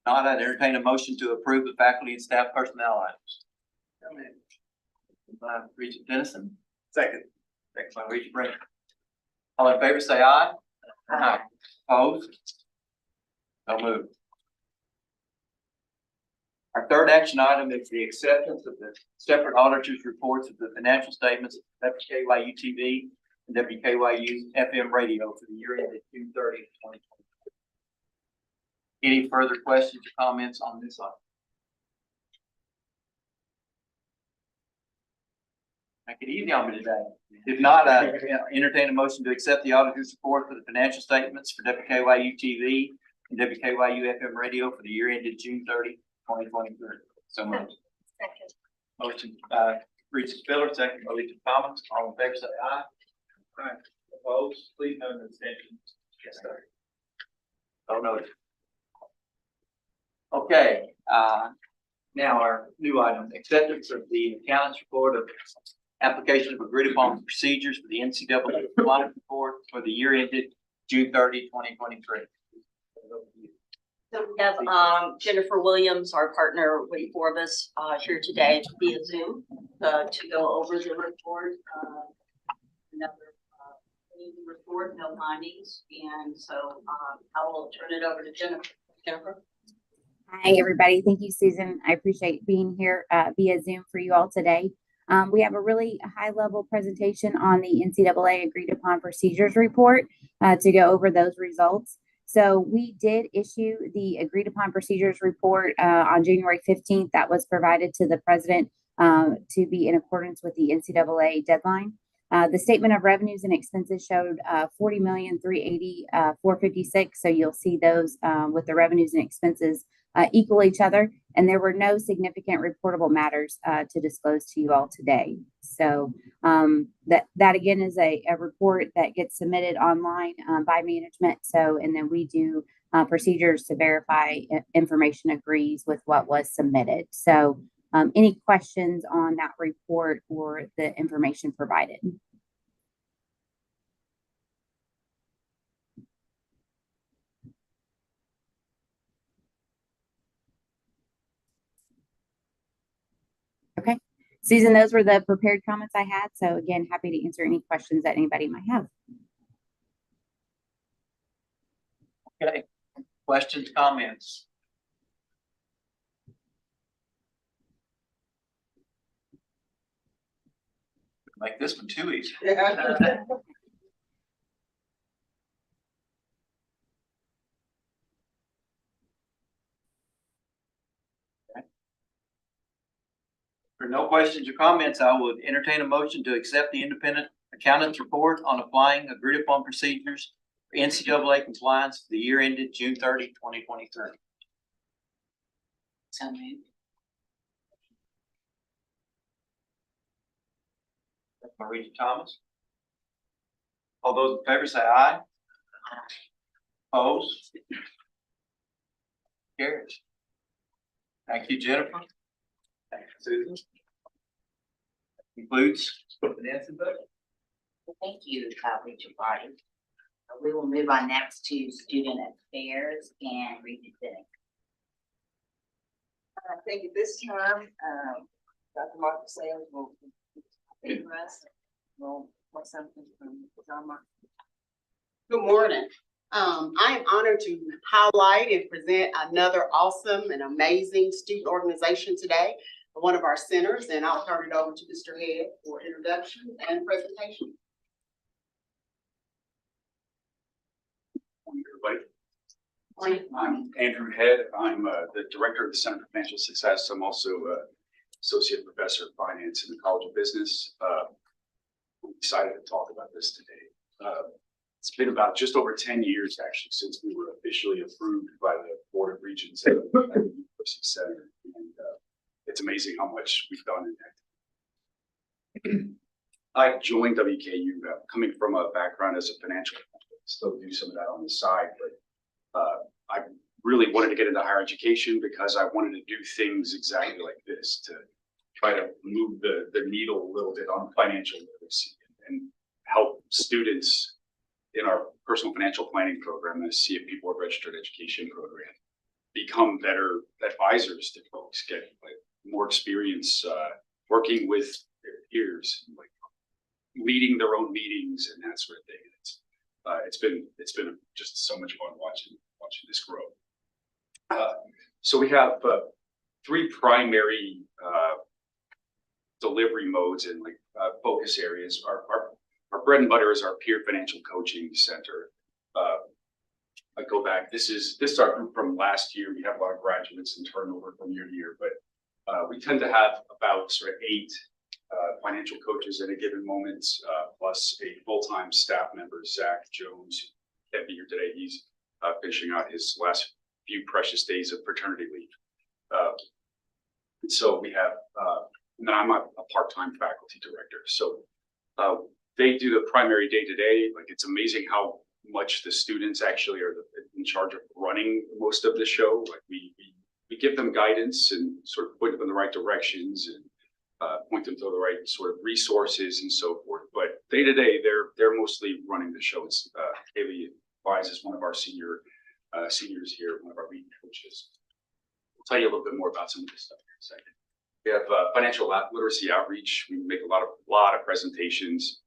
Not, I'd entertain a motion to approve the faculty and staff personnel items. By Regent Dennison. Second. Second by Regent Brinkley. All in favor, say aye. Aye. Opposed? So moved. Our third action item is the acceptance of the separate auditors' reports of the financial statements of WKYU TV and WKYU FM radio for the year ended June 30, 2020. Any further questions or comments on this item? Make it easy on me today. If not, I entertain a motion to accept the auditor's report for the financial statements for WKYU TV and WKYU FM radio for the year ended June 30, 2023. So moved. Second. Motion by Regent Spiller, second by Regent Thomas. All in favor, say aye. Aye. Opposed? Please note an abstention. Yes, sir. Oh, no. Okay, now our new item, acceptance of the accountant's report of application of agreed upon procedures for the NCAA compliance report for the year ended June 30, 2023. So we have Jennifer Williams, our partner with Forbes, here today via Zoom to go over the report. Another report, no findings, and so I will turn it over to Jennifer. Jennifer. Hi, everybody. Thank you, Susan. I appreciate being here via Zoom for you all today. We have a really high level presentation on the NCAA agreed upon procedures report to go over those results. So we did issue the agreed upon procedures report on January 15th. That was provided to the president to be in accordance with the NCAA deadline. The statement of revenues and expenses showed 40,380,456. So you'll see those with the revenues and expenses equal each other, and there were no significant reportable matters to disclose to you all today. So that again is a report that gets submitted online by management. So, and then we do procedures to verify information agrees with what was submitted. So any questions on that report or the information provided? Okay, Susan, those were the prepared comments I had. So again, happy to answer any questions that anybody might have. Okay, questions, comments? Make this one too easy. For no questions or comments, I would entertain a motion to accept the independent accountant's report on applying agreed upon procedures for NCAA compliance for the year ended June 30, 2023. So moved. Marie Thomas. All those in favor say aye. Opposed? Carries. Thank you, Jennifer. Thank you, Susan. Concludes the finance and budget. Thank you, Regent Body. We will move on next to student affairs and Regents. I think at this time, Dr. Martha Sales will address, will want something from John Mark. Good morning. I am honored to highlight and present another awesome and amazing student organization today, one of our centers, and I'll turn it over to Mr. Head for introduction and presentation. Morning, everybody. I'm Andrew Head. I'm the director of the Center for Financial Success. I'm also associate professor of finance in the College of Business. I'm excited to talk about this today. It's been about just over 10 years actually since we were officially approved by the Board of Regents at the University Center. And it's amazing how much we've done in that. I joined WKU coming from a background as a financial analyst. Still do some of that on the side, but I really wanted to get into higher education because I wanted to do things exactly like this to try to move the needle a little bit on financial literacy and help students in our personal financial planning program, the CFP Board Registered Education program, become better advisors to folks, get like more experience working with their peers, like leading their own meetings and that sort of thing. It's been just so much fun watching this grow. So we have three primary delivery modes and like focus areas. Our bread and butter is our peer financial coaching center. I go back. This is our group from last year. We have a lot of graduates and turnover from year to year, but we tend to have about sort of 8 financial coaches at a given moment, plus a full-time staff member, Zach Jones, who can't be here today. He's finishing out his last few precious days of paternity leave. And so we have, and I'm a part-time faculty director. So they do the primary day-to-day. Like, it's amazing how much the students actually are in charge of running most of the show. Like we give them guidance and sort of point them in the right directions and point them to the right sort of resources and so forth. But day to day, they're mostly running the show. It's Haley Wise is one of our seniors here, one of our lead coaches. We'll tell you a little bit more about some of this stuff in a second. We have financial literacy outreach. We make a lot of presentations.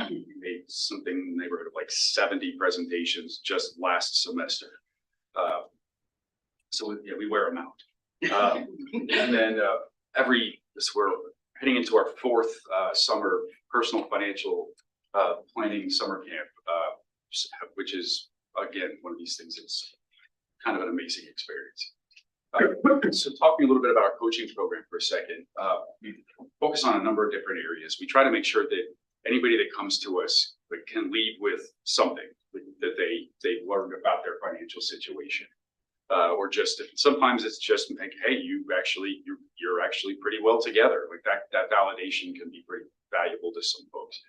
We made something in the neighborhood of like 70 presentations just last semester. So yeah, we wear them out. And then heading into our fourth summer personal financial planning summer camp, which is, again, one of these things that's kind of an amazing experience. So talking a little bit about our coaching program for a second, we focus on a number of different areas. We try to make sure that anybody that comes to us can leave with something that they learned about their financial situation. Or just sometimes it's just like, hey, you're actually pretty well together. Like that validation can be pretty valuable to some folks.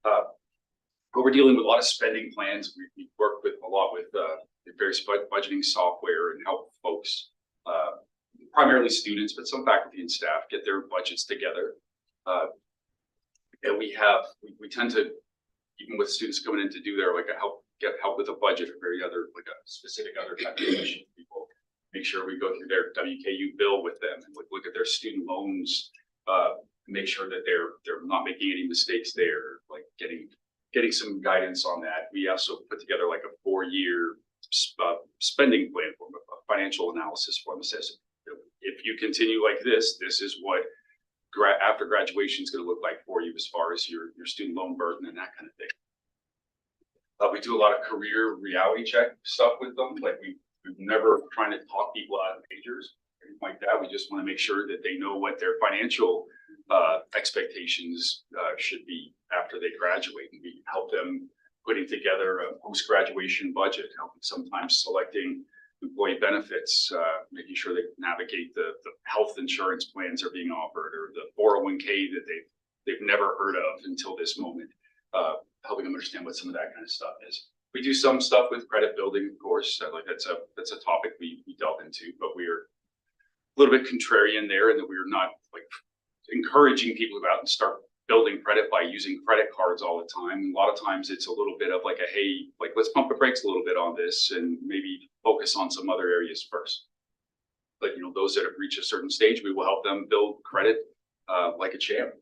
But we're dealing with a lot of spending plans. We work with a lot with various budgeting software and help folks, primarily students, but some faculty and staff get their budgets together. And we tend to, even with students coming in to do their get help with a budget or a specific other type of issue. People make sure we go through their WKU bill with them and look at their student loans, make sure that they're not making any mistakes there, like getting some guidance on that. We also put together like a 4-year spending plan form, a financial analysis form that says, if you continue like this is what after graduation is going to look like for you as far as your student loan burden and that kind of thing. We do a lot of career reality check stuff with them. Like we're never trying to talk people out of majors, anything like that. We just want to make sure that they know what their financial expectations should be after they graduate, and we help them putting together a post-graduation budget, helping sometimes selecting employee benefits, making sure they navigate the health insurance plans are being offered, or the 401k that they've never heard of until this moment, helping them understand what some of that kind of stuff is. We do some stuff with credit building, of course, like that's a topic we delve into, but we're a little bit contrarian there, and that we're not like encouraging people to go out and start building credit by using credit cards all the time. A lot of times it's a little bit of like a, hey, like let's pump the brakes a little bit on this and maybe focus on some other areas first. But those that have reached a certain stage, we will help them build credit like a champ.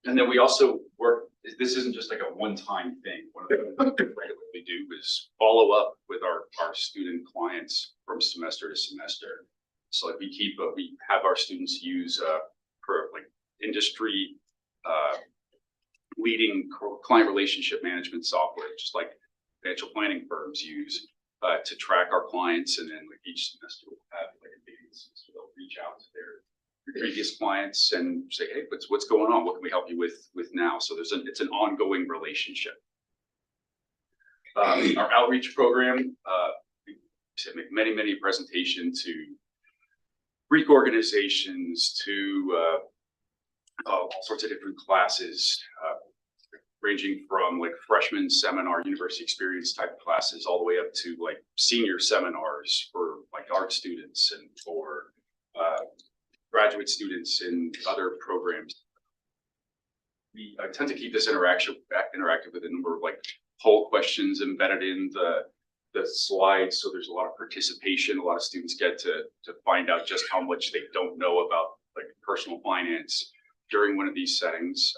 And then we also work, this isn't just like a one-time thing. One of the things we do is follow up with our student clients from semester to semester. So like we have our students use for like industry leading client relationship management software, just like financial planning firms use to track our clients. And then like each semester we'll have like a meeting, so they'll reach out to their previous clients and say, hey, what's going on? What can we help you with now? So it's an ongoing relationship. Our outreach program, we make many presentations to Greek organizations, to all sorts of different classes, ranging from like freshman seminar, university experience type classes, all the way up to like senior seminars for like art students and for graduate students in other programs. We tend to keep this interactive with a number of like poll questions embedded in the slides, so there's a lot of participation. A lot of students get to find out just how much they don't know about like personal finance during one of these settings.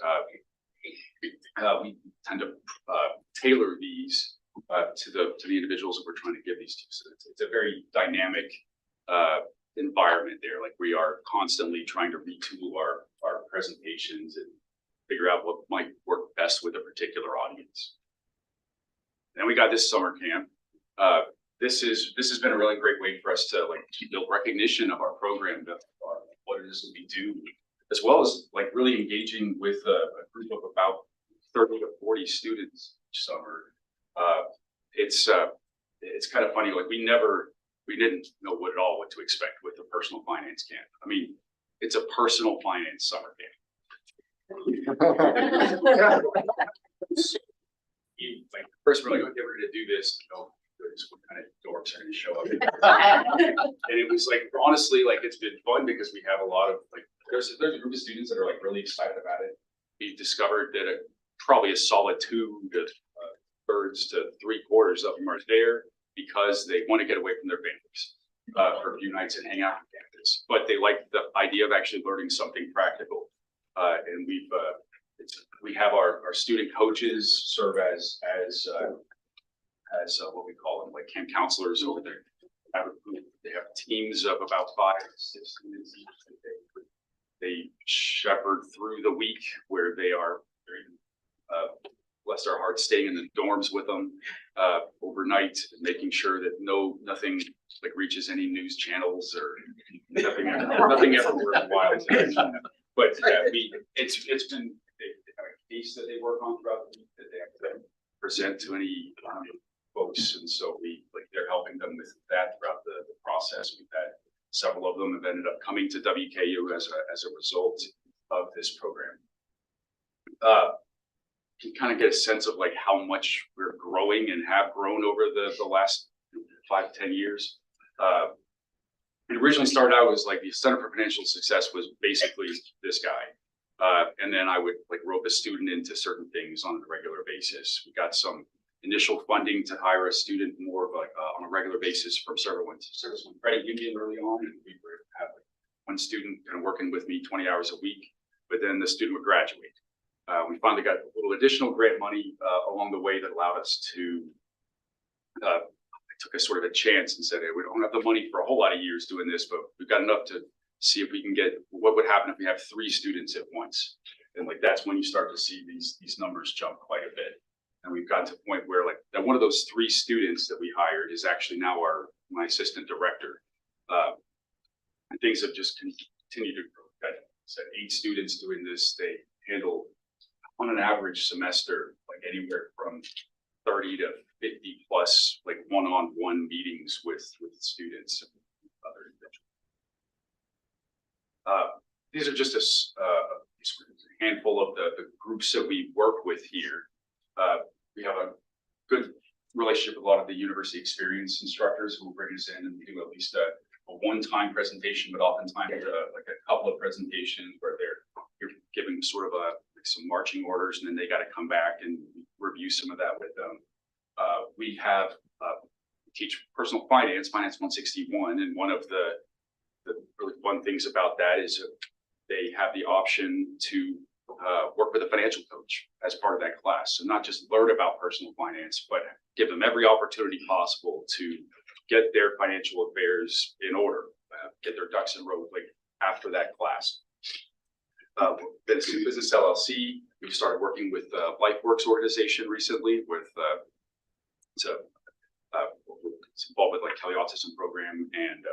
We tend to tailor these to the individuals that we're trying to give these to. So it's a very dynamic environment there. Like we are constantly trying to retool our presentations and figure out what might work best with a particular audience. Then we got this summer camp. This has been a really great way for us to like build recognition of our program, of what it is that we do, as well as like really engaging with a group of about 30 to 40 students each summer. It's kind of funny, like we didn't know at all what to expect with a personal finance camp. I mean, it's a personal finance summer camp. Like first we're like, okay, we're gonna do this, what kind of dorks are gonna show up? And it was like, honestly, like it's been fun because we have a lot of like, there's a group of students that are like really excited about it. We've discovered that probably a solid 2/3 to 3/4 of them are there because they want to get away from their families for a few nights and hang out on campus. But they like the idea of actually learning something practical. And we have our student coaches serve as what we call them, like camp counselors over there. They have teams of about 5 to 6 students each. They shepherd through the week where they are, bless their hearts, staying in the dorms with them overnight, making sure that nothing like reaches any news channels or nothing ever worthwhile. But it's been a case that they work on throughout the week that they have to present to any folks, and so they're helping them with that throughout the process. We've had several of them have ended up coming to WKU as a result of this program. You kind of get a sense of like how much we're growing and have grown over the last 5 to 10 years. It originally started out as like the Center for Financial Success was basically this guy. And then I would like rope a student into certain things on a regular basis. We got some initial funding to hire a student more of like on a regular basis from Service One Credit Union early on. And we would have like one student kind of working with me 20 hours a week, but then the student would graduate. We finally got a little additional grant money along the way that allowed us to, took a sort of a chance and said, hey, we don't have the money for a whole lot of years doing this, but we've got enough to see if we can get, what would happen if we have 3 students at once. And like, that's when you start to see these numbers jump quite a bit. And we've gotten to the point where like that one of those 3 students that we hired is actually now my assistant director. And things have just continued to grow. Got 8 students doing this. They handle on an average semester, like anywhere from 30 to 50 plus like one-on-one meetings with students and other individuals. These are just a handful of the groups that we work with here. We have a good relationship with a lot of the university experience instructors who will bring us in, and we do at least a one-time presentation, but oftentimes like a couple of presentations where you're giving sort of some marching orders, and then they got to come back and review some of that with them. We have teach personal finance 161, and one of the really fun things about that is they have the option to work with a financial coach as part of that class. So not just learn about personal finance, but give them every opportunity possible to get their financial affairs in order, get their ducks in a row like after that class. Business LLC, we've started working with LifeWorks organization recently with it's involved with like teleautism program and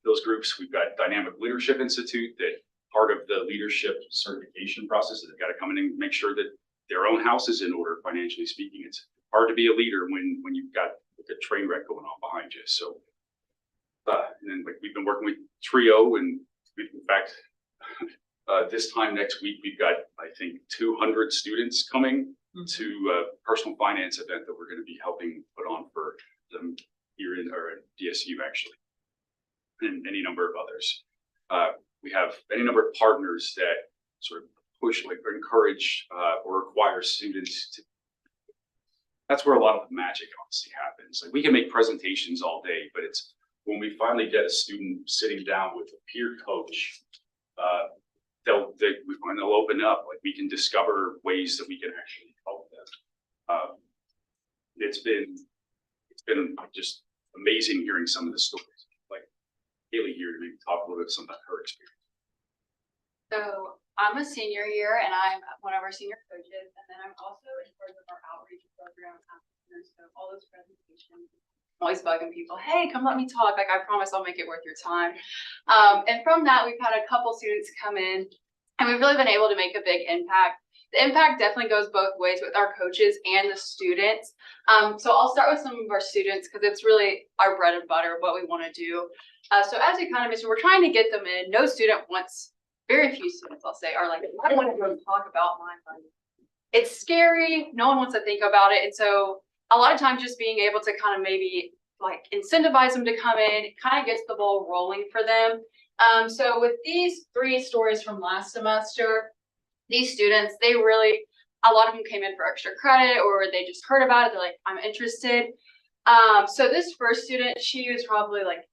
those groups. We've got Dynamic Leadership Institute, that part of the leadership certification process, they've got to come in and make sure that their own house is in order, financially speaking. It's hard to be a leader when you've got like a train wreck going on behind you. So, and then like we've been working with Trio, and we've, in fact, this time next week, we've got, I think, 200 students coming to a personal finance event that we're going to be helping put on for them here at DSU, actually, and any number of others. We have any number of partners that sort of push, like, or encourage or require students to. That's where a lot of the magic honestly happens. Like, we can make presentations all day, but it's when we finally get a student sitting down with a peer coach, they'll open up. Like, we can discover ways that we can actually help them. It's been just amazing hearing some of the stories. Like Haley here to maybe talk a little bit about her experience. So I'm a senior here, and I'm one of our senior coaches, and then I'm also in charge of our outreach program. So all those presentations, I'm always bugging people, hey, come let me talk. Like, I promise I'll make it worth your time. And from that, we've had a couple students come in, and we've really been able to make a big impact. The impact definitely goes both ways with our coaches and the students. So I'll start with some of our students because it's really our bread and butter, what we want to do. So as we kind of mentioned, we're trying to get them in. No student wants, very few students, I'll say, are like, I don't want to go talk about my money. It's scary. No one wants to think about it. And so a lot of times just being able to kind of maybe like incentivize them to come in, it kind of gets the ball rolling for them. So with these 3 stories from last semester, these students, they really, a lot of them came in for extra credit, or they just heard about it. They're like, I'm interested. So this first student, she was probably like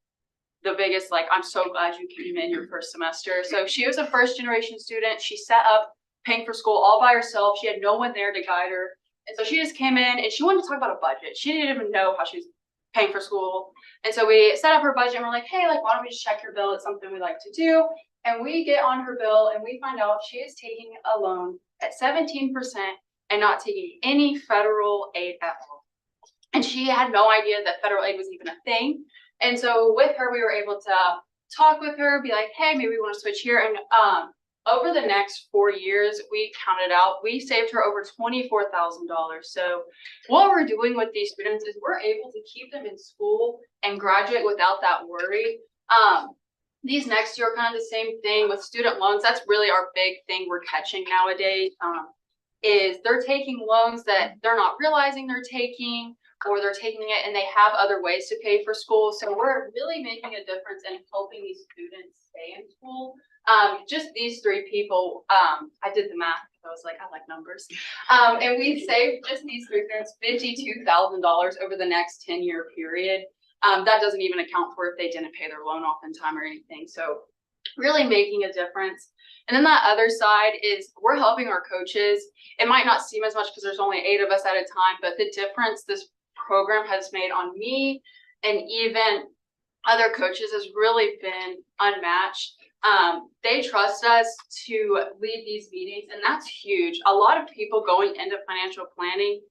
the biggest, like, I'm so glad you came in your first semester. So she was a first generation student. She set up paying for school all by herself. She had no one there to guide her. And so she just came in and she wanted to talk about a budget. She didn't even know how she was paying for school. And so we set up her budget and we're like, hey, like, why don't we just check your bill? It's something we like to do. And we get on her bill and we find out she is taking a loan at 17% and not taking any federal aid at all. And she had no idea that federal aid was even a thing. And so with her, we were able to talk with her, be like, hey, maybe we want to switch here. And over the next 4 years, we counted out, we saved her over $24,000. So what we're doing with these students is we're able to keep them in school and graduate without that worry. These next year are kind of the same thing with student loans. That's really our big thing we're catching nowadays, is they're taking loans that they're not realizing they're taking, or they're taking it and they have other ways to pay for school. So we're really making a difference in helping these students stay in school. Just these 3 people, I did the math. I was like, I like numbers. And we've saved just these 3 students $52,000 over the next 10-year period. That doesn't even account for if they didn't pay their loan off in time or anything. So really making a difference. And then that other side is we're helping our coaches. It might not seem as much because there's only 8 of us at a time, but the difference this program has made on me and even other coaches has really been unmatched. They trust us to lead these meetings, and that's huge. A lot of people going into financial planning,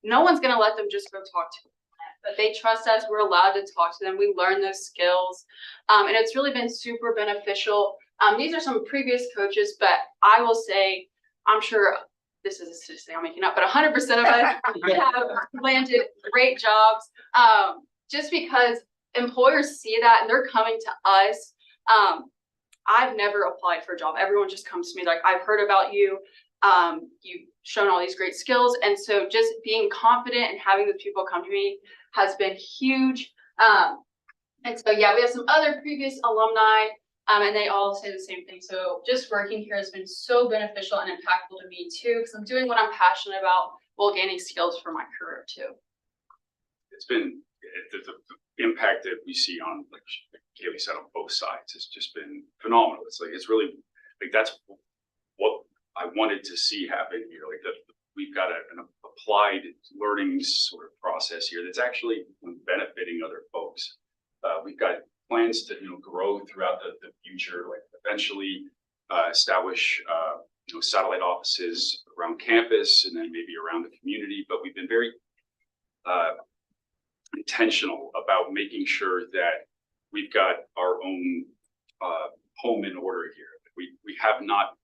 no one's going to let them just go talk to them, but they trust us. We're allowed to talk to them. We learn those skills, and it's really been super beneficial. These are some previous coaches, but I will say, I'm sure this is a statistic I'm making up, but 100% of us have landed great jobs, just because employers see that and they're coming to us. I've never applied for a job. Everyone just comes to me like, I've heard about you. You've shown all these great skills. And so just being confident and having those people come to me has been huge. And so, yeah, we have some other previous alumni, and they all say the same thing. So just working here has been so beneficial and impactful to me too, because I'm doing what I'm passionate about while gaining skills for my career too. It's been the impact that we see on, like Kaylee said, on both sides has just been phenomenal. It's like, it's really like, that's what I wanted to see happen here. Like we've got an applied learning sort of process here that's actually benefiting other folks. We've got plans to, grow throughout the future, like eventually establish, satellite offices around campus and then maybe around the community. But we've been very intentional about making sure that we've got our own home in order here. We have not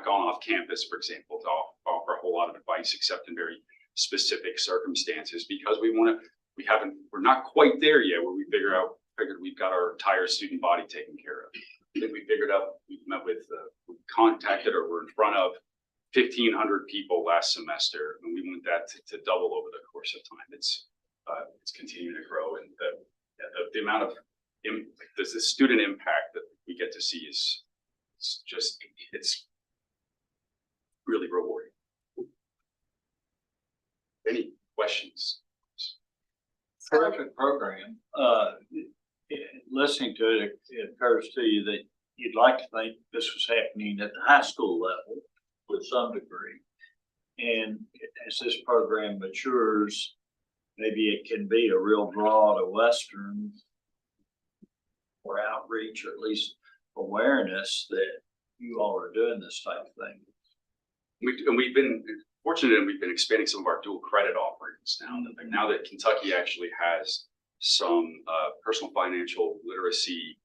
gone off campus, for example, to offer a whole lot of advice, except in very specific circumstances, because we're not quite there yet where we figured we've got our entire student body taken care of. I think we contacted or we're in front of 1,500 people last semester, and we want that to double over the course of time. It's continuing to grow, and the amount of the student impact that we get to see is it's really rewarding. Any questions? Terrific program. Listening to it, it occurs to you that you'd like to think this was happening at the high school level with some degree. And as this program matures, maybe it can be a real draw to Western or outreach, or at least awareness that you all are doing this type of thing. We've been fortunate, and we've been expanding some of our dual credit offerings now. Now that Kentucky actually has some personal financial literacy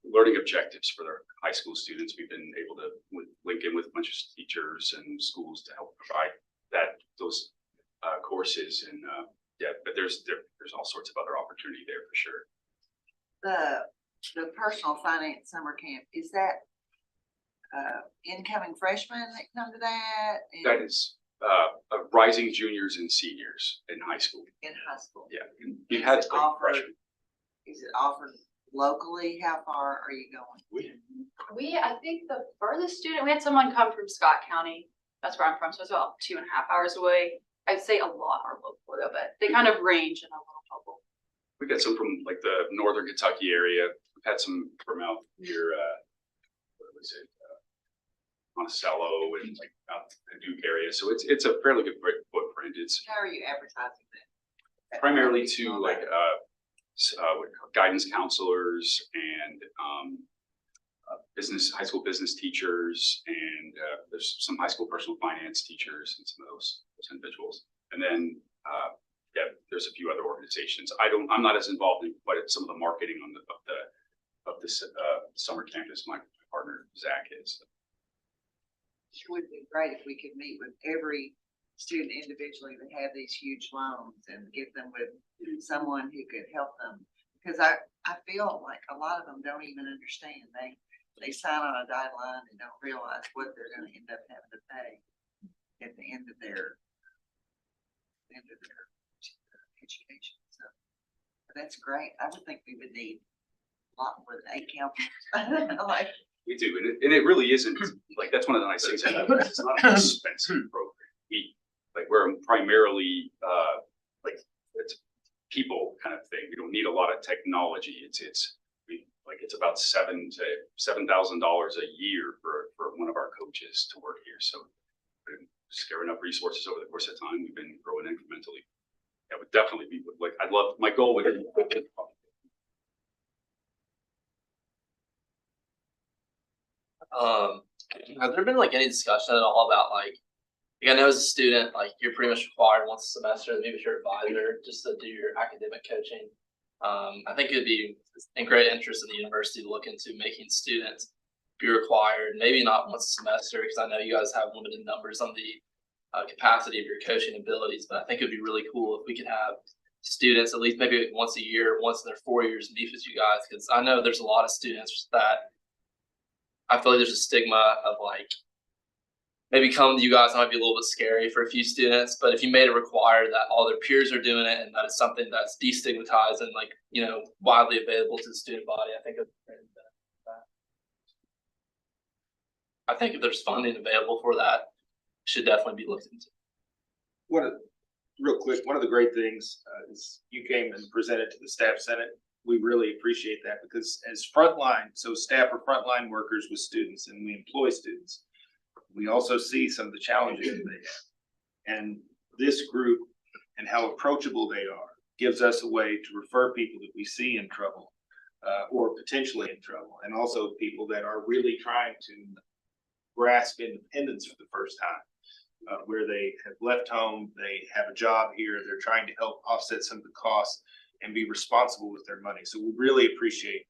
learning objectives for their high school students, we've been able to link in with a bunch of teachers and schools to help provide those courses. And but there's all sorts of other opportunity there for sure. The personal finance summer camp, is that incoming freshmen that come to that? That is rising juniors and seniors in high school. In high school. Yeah, you had freshmen. Is it offered locally? How far are you going? I think the furthest student, we had someone come from Scott County. That's where I'm from, so it's about 2.5 hours away. I'd say a lot are local though, but they kind of range in a little bubble. We got some from like the northern Kentucky area. We've had some from out here, what was it, Monticello and like out the Duke area. So it's a fairly good footprint. How are you advertising that? Primarily to like guidance counselors and high school business teachers, and there's some high school personal finance teachers and some of those individuals. And then, yeah, there's a few other organizations. I'm not as involved in quite some of the marketing of this summer campus. My partner Zach is. It would be great if we could meet with every student individually that have these huge loans and get them with someone who could help them. Because I feel like a lot of them don't even understand. They sign on a dotted line and don't realize what they're going to end up having to pay at the end of their education. So that's great. I would think we would need a lot more than 8 counselors. Like, We do, and it really isn't, like, that's one of the nice things about it. It's not an expensive program. We're primarily, it's people kind of thing. We don't need a lot of technology. It's about $7,000 to $7,000 a year for one of our coaches to work here. So scaring up resources over the course of time, we've been growing incrementally. That would definitely be my goal would be. Has there been any discussion at all about I know as a student, you're pretty much required once a semester to meet with your advisor just to do your academic coaching. I think it'd be in great interest of the university to look into making students be required, maybe not once a semester, because I know you guys have limited numbers on the capacity of your coaching abilities, but I think it'd be really cool if we could have students at least maybe once a year, once in their 4 years, meet with you guys, because I know there's a lot of students that I feel like there's a stigma of maybe coming to you guys might be a little bit scary for a few students, but if you made it required that all their peers are doing it and that it's something that's destigmatized and widely available to the student body, I think I think if there's funding available for that, it should definitely be looked into. Real quick, one of the great things is you came and presented to the staff senate. We really appreciate that because as frontline, so staff are frontline workers with students and we employ students. We also see some of the challenges that they have. And this group and how approachable they are gives us a way to refer people that we see in trouble or potentially in trouble. And also people that are really trying to grasp independence for the first time, where they have left home, they have a job here, they're trying to help offset some of the costs and be responsible with their money. So we really appreciate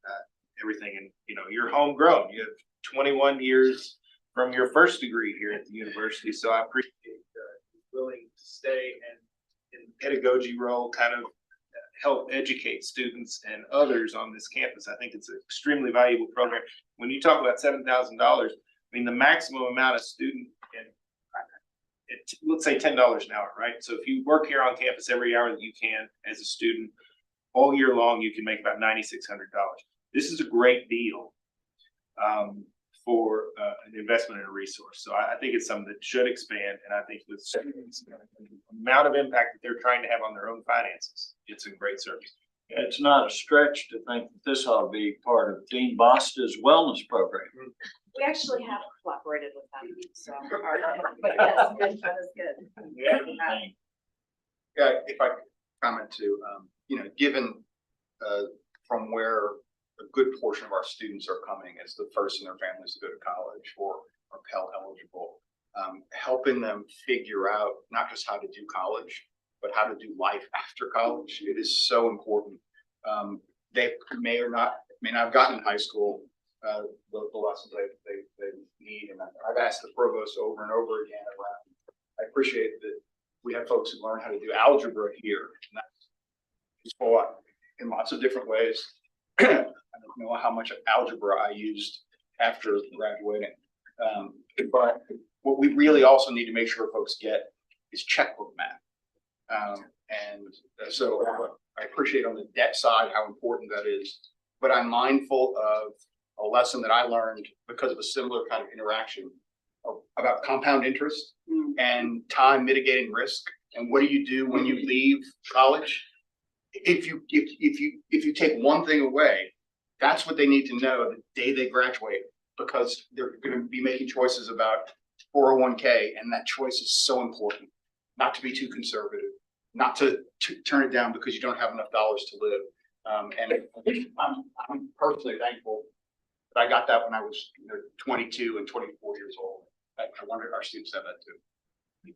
everything. And, you're homegrown. You have 21 years from your first degree here at the university. So I appreciate willing to stay and in the pedagogy role, kind of help educate students and others on this campus. I think it's an extremely valuable program. When you talk about $7,000, I mean, the maximum amount of student can, let's say $10 an hour, right? So if you work here on campus every hour that you can as a student, all year long, you can make about $9,600. This is a great deal for an investment in a resource. So I think it's something that should expand. And I think with the amount of impact that they're trying to have on their own finances, it's a great service. It's not a stretch to think that this ought to be part of Dean Basta's wellness program. We actually have collaborated with them, so. But yes, that is good. Yeah, if I could comment too, given from where a good portion of our students are coming as the first in their families to go to college or are Pell eligible, helping them figure out not just how to do college, but how to do life after college. It is so important. They may not have gotten in high school the lessons they need. And I've asked the provost over and over again around. I appreciate that we have folks who learn how to do algebra here. And that's taught in lots of different ways. I don't know how much algebra I used after graduating. But what we really also need to make sure folks get is checkbook math. So I appreciate on the debt side how important that is, but I'm mindful of a lesson that I learned because of a similar kind of interaction about compound interest and time mitigating risk. And what do you do when you leave college? If you take one thing away, that's what they need to know the day they graduate, because they're going to be making choices about 401k, and that choice is so important. Not to be too conservative, not to turn it down because you don't have enough dollars to live. And I'm personally thankful But I got that when I was 22 and 24 years old. I wonder if our students have that too.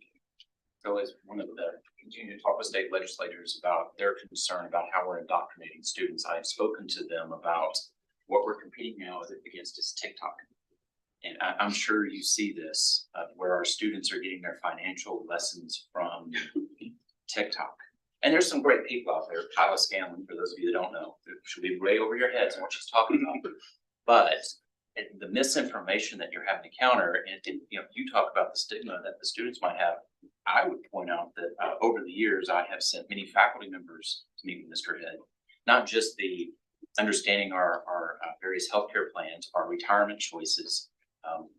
So as one of the continue to talk with state legislators about their concern about how we're indoctrinating students, I've spoken to them about what we're competing now against is TikTok. And I'm sure you see this, where our students are getting their financial lessons from TikTok. And there's some great people out there. Kyla Scanlon, for those of you that don't know, she'll be way over your heads on what she's talking about. But the misinformation that you're having to counter, and you talk about the stigma that the students might have. I would point out that over the years, I have sent many faculty members to meet with Mr. Head, not just the understanding our various healthcare plans, our retirement choices.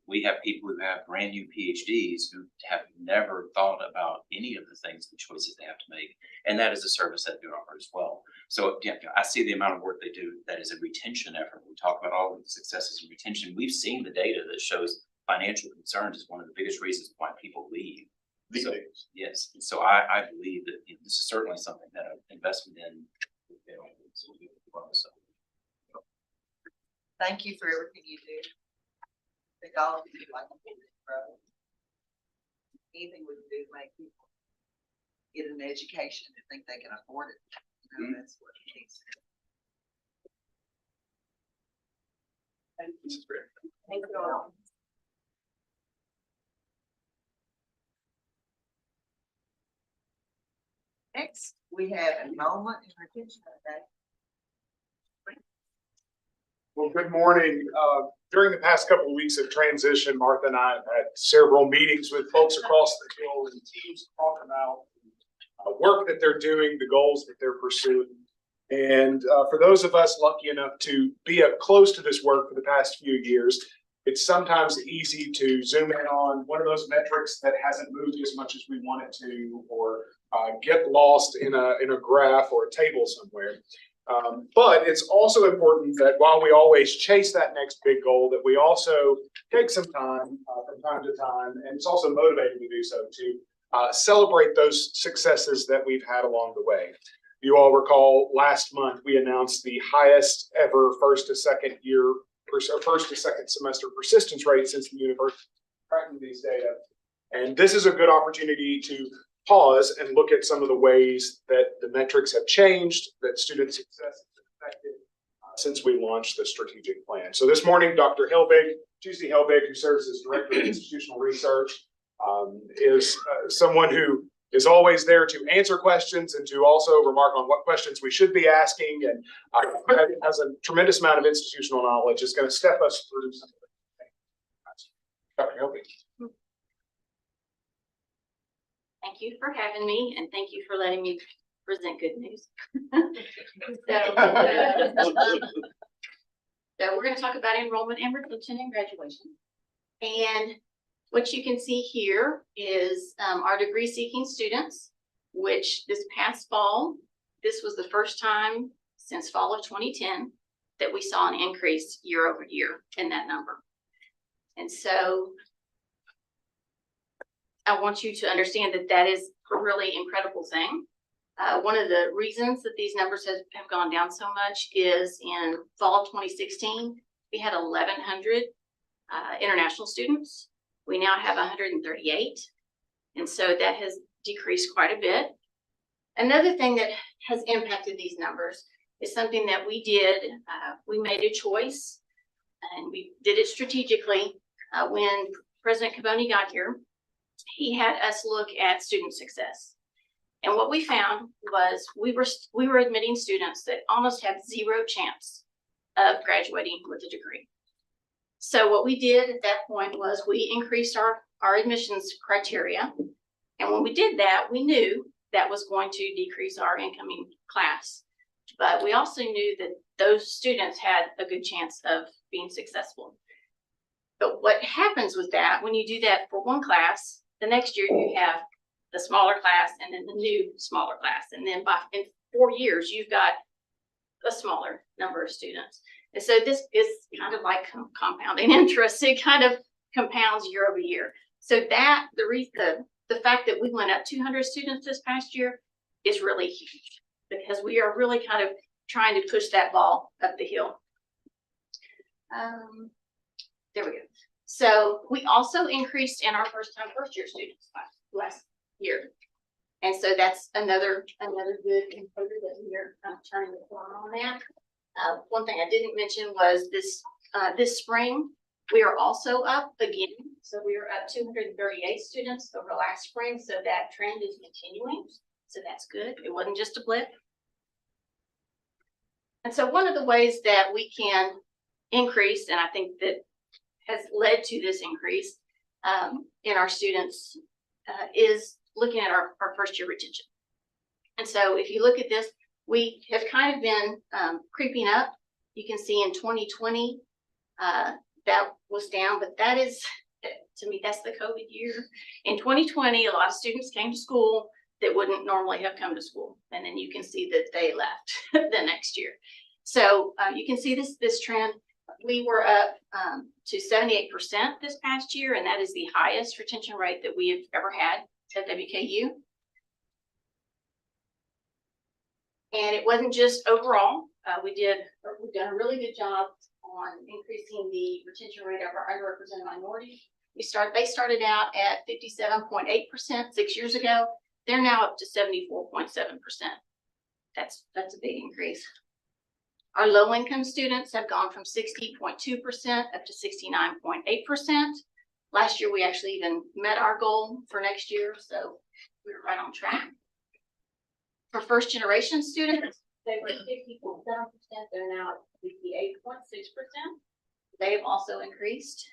We have people who have brand new PhDs who have never thought about any of the things, the choices they have to make. And that is a service that we offer as well. So yeah, I see the amount of work they do. That is a retention effort. We talk about all of the successes in retention. We've seen the data that shows financial concerns is one of the biggest reasons why people leave. So, yes, and so I believe that this is certainly something that an investment in. So. Thank you for everything you do. I think all of you do like a big brother. Anything we can do to make people get an education and think they can afford it. That's what it needs. Thank you. Thank you all. Next, we have enrollment and retention update. Well, good morning. During the past couple of weeks of transition, Martha and I have had several meetings with folks across the hill and teams to talk about work that they're doing, the goals that they're pursuing. And for those of us lucky enough to be up close to this work for the past few years, it's sometimes easy to zoom in on one of those metrics that hasn't moved as much as we want it to, or get lost in a graph or a table somewhere. But it's also important that while we always chase that next big goal, that we also take some time from time to time, and it's also motivating to do so, to celebrate those successes that we've had along the way. You all recall last month we announced the highest ever first to second semester persistence rate since the university tracking these data. And this is a good opportunity to pause and look at some of the ways that the metrics have changed, that student success has affected since we launched the strategic plan. So this morning, Dr. Helbig, Tuesday Helbig, who serves as Director of Institutional Research, is someone who is always there to answer questions and to also remark on what questions we should be asking, and has a tremendous amount of institutional knowledge, is going to step us through some of the things. Dr. Helbig. Thank you for having me, and thank you for letting me present good news. So we're going to talk about enrollment and retention and graduation. And what you can see here is our degree-seeking students, which this past fall, this was the first time since fall of 2010 that we saw an increase year over year in that number. And so I want you to understand that that is a really incredible thing. One of the reasons that these numbers have gone down so much is in fall of 2016, we had 1,100 international students. We now have 138. And so that has decreased quite a bit. Another thing that has impacted these numbers is something that we did. We made a choice, and we did it strategically. When President Caboni got here, he had us look at student success. And what we found was we were admitting students that almost have zero chance of graduating with a degree. So what we did at that point was we increased our admissions criteria. And when we did that, we knew that was going to decrease our incoming class. But we also knew that those students had a good chance of being successful. But what happens with that, when you do that for one class, the next year you have the smaller class and then the new smaller class. And then in 4 years, you've got a smaller number of students. And so this is kind of like compounding interest. It kind of compounds year over year. So that the fact that we went up 200 students this past year is really huge, because we are really kind of trying to push that ball up the hill. There we go. So we also increased in our first year students last year. And so that's another good component that we are turning the corner on that. One thing I didn't mention was this spring, we are also up again. So we are up 238 students over last spring. So that trend is continuing. So that's good. It wasn't just a blip. And so one of the ways that we can increase, and I think that has led to this increase in our students is looking at our first year retention. And so if you look at this, we have kind of been creeping up. You can see in 2020, that was down, but that is, to me, that's the COVID year. In 2020, a lot of students came to school that wouldn't normally have come to school. And then you can see that they left the next year. So you can see this trend. We were up to 78% this past year, and that is the highest retention rate that we have ever had at WKU. And it wasn't just overall. We've done a really good job on increasing the retention rate of our underrepresented minorities. They started out at 57.8% 6 years ago. They're now up to 74.7%. That's a big increase. Our low-income students have gone from 60.2% up to 69.8%. Last year, we actually even met our goal for next year, so we were right on track. For first-generation students, they were at 60.7%. They're now at 58.6%. They have also increased.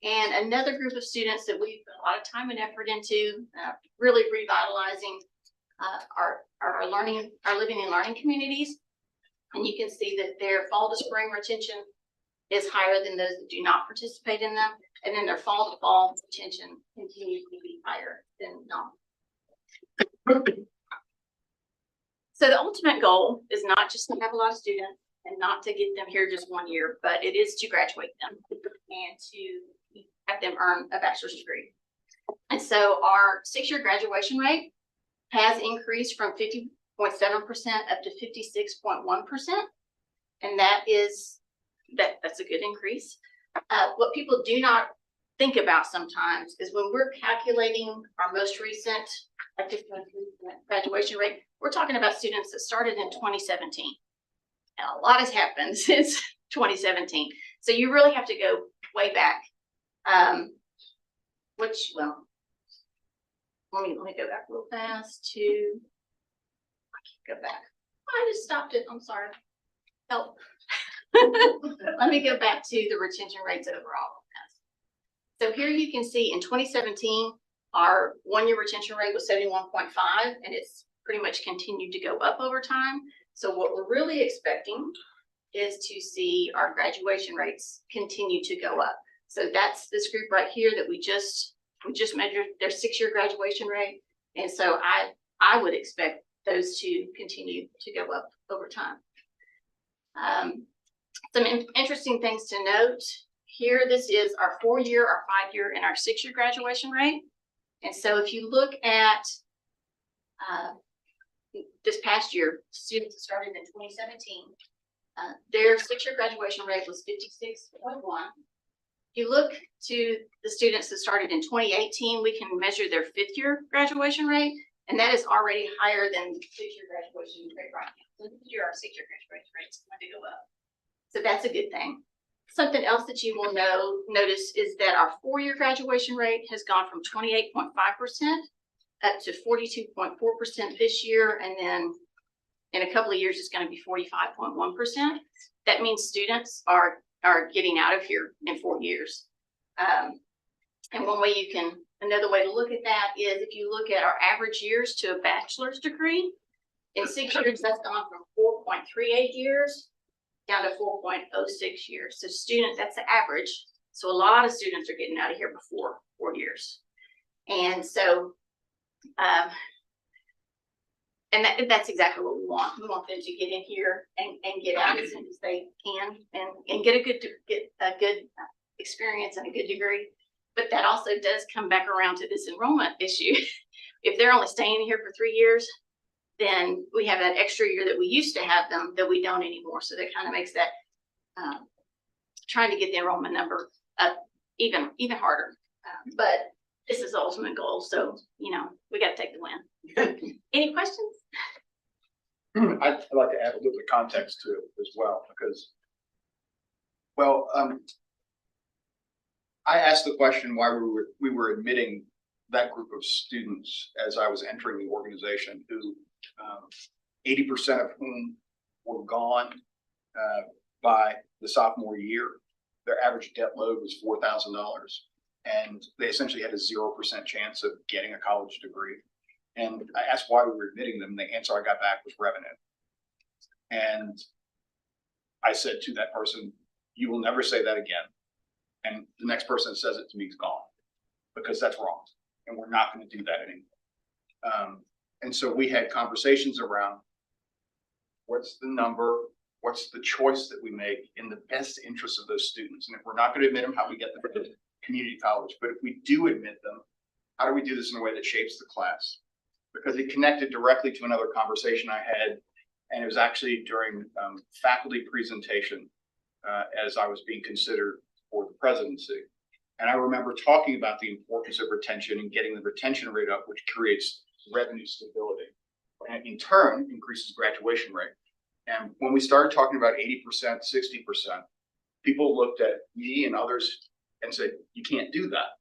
And another group of students that we've put a lot of time and effort into, really revitalizing our living and learning communities. And you can see that their fall to spring retention is higher than those that do not participate in them. And then their fall to fall retention continues to be higher than non. So the ultimate goal is not just to have a lot of students and not to get them here just 1 year, but it is to graduate them and to have them earn a bachelor's degree. And so our 6-year graduation rate has increased from 50.7% up to 56.1%. And that's a good increase. What people do not think about sometimes is when we're calculating our most recent graduation rate, we're talking about students that started in 2017. And a lot has happened since 2017. So you really have to go way back. Let me go back real fast to, go back. I just stopped it. I'm sorry. Help. Let me go back to the retention rates overall. So here you can see in 2017, our 1-year retention rate was 71.5, and it's pretty much continued to go up over time. So what we're really expecting is to see our graduation rates continue to go up. So that's this group right here that we just measured their 6-year graduation rate. And so I would expect those to continue to go up over time. Some interesting things to note here. This is our 4-year, our 5-year, and our 6-year graduation rate. And so if you look at this past year, students that started in 2017, their 6-year graduation rate was 56.1. If you look to the students that started in 2018, we can measure their 5th-year graduation rate, and that is already higher than the 6-year graduation rate right now. So this year, our 6-year graduation rate is going to go up. So that's a good thing. Something else that you will notice is that our 4-year graduation rate has gone from 28.5% up to 42.4% this year. And then in a couple of years, it's going to be 45.1%. That means students are getting out of here in 4 years. And another way to look at that is if you look at our average years to a bachelor's degree, in 6 years, that's gone from 4.38 years down to 4.06 years. So that's the average. So a lot of students are getting out of here before 4 years. And so, that's exactly what we want. We want them to get in here and get out as soon as they can and get a good experience and a good degree. But that also does come back around to this enrollment issue. If they're only staying here for 3 years, then we have that extra year that we used to have them that we don't anymore. So that kind of makes that trying to get the enrollment number up even harder. But this is the ultimate goal, so, you know, we gotta take the win. Any questions? I'd like to add a little bit of context to it as well, because, well, I asked the question why we were admitting that group of students as I was entering the organization, who 80% of whom were gone by the sophomore year. Their average debt load was $4,000, and they essentially had a 0% chance of getting a college degree. And I asked why we were admitting them. The answer I got back was revenue. And I said to that person, "You will never say that again." And the next person that says it to me is gone, because that's wrong. And we're not going to do that anymore. And so we had conversations around what's the number, what's the choice that we make in the best interest of those students. And if we're not going to admit them, how do we get them to community college? But if we do admit them, how do we do this in a way that shapes the class? Because it connected directly to another conversation I had, and it was actually during faculty presentation as I was being considered for the presidency. And I remember talking about the importance of retention and getting the retention rate up, which creates revenue stability, and in turn increases graduation rate. And when we started talking about 80%, 60%, people looked at me and others and said, "You can't do that."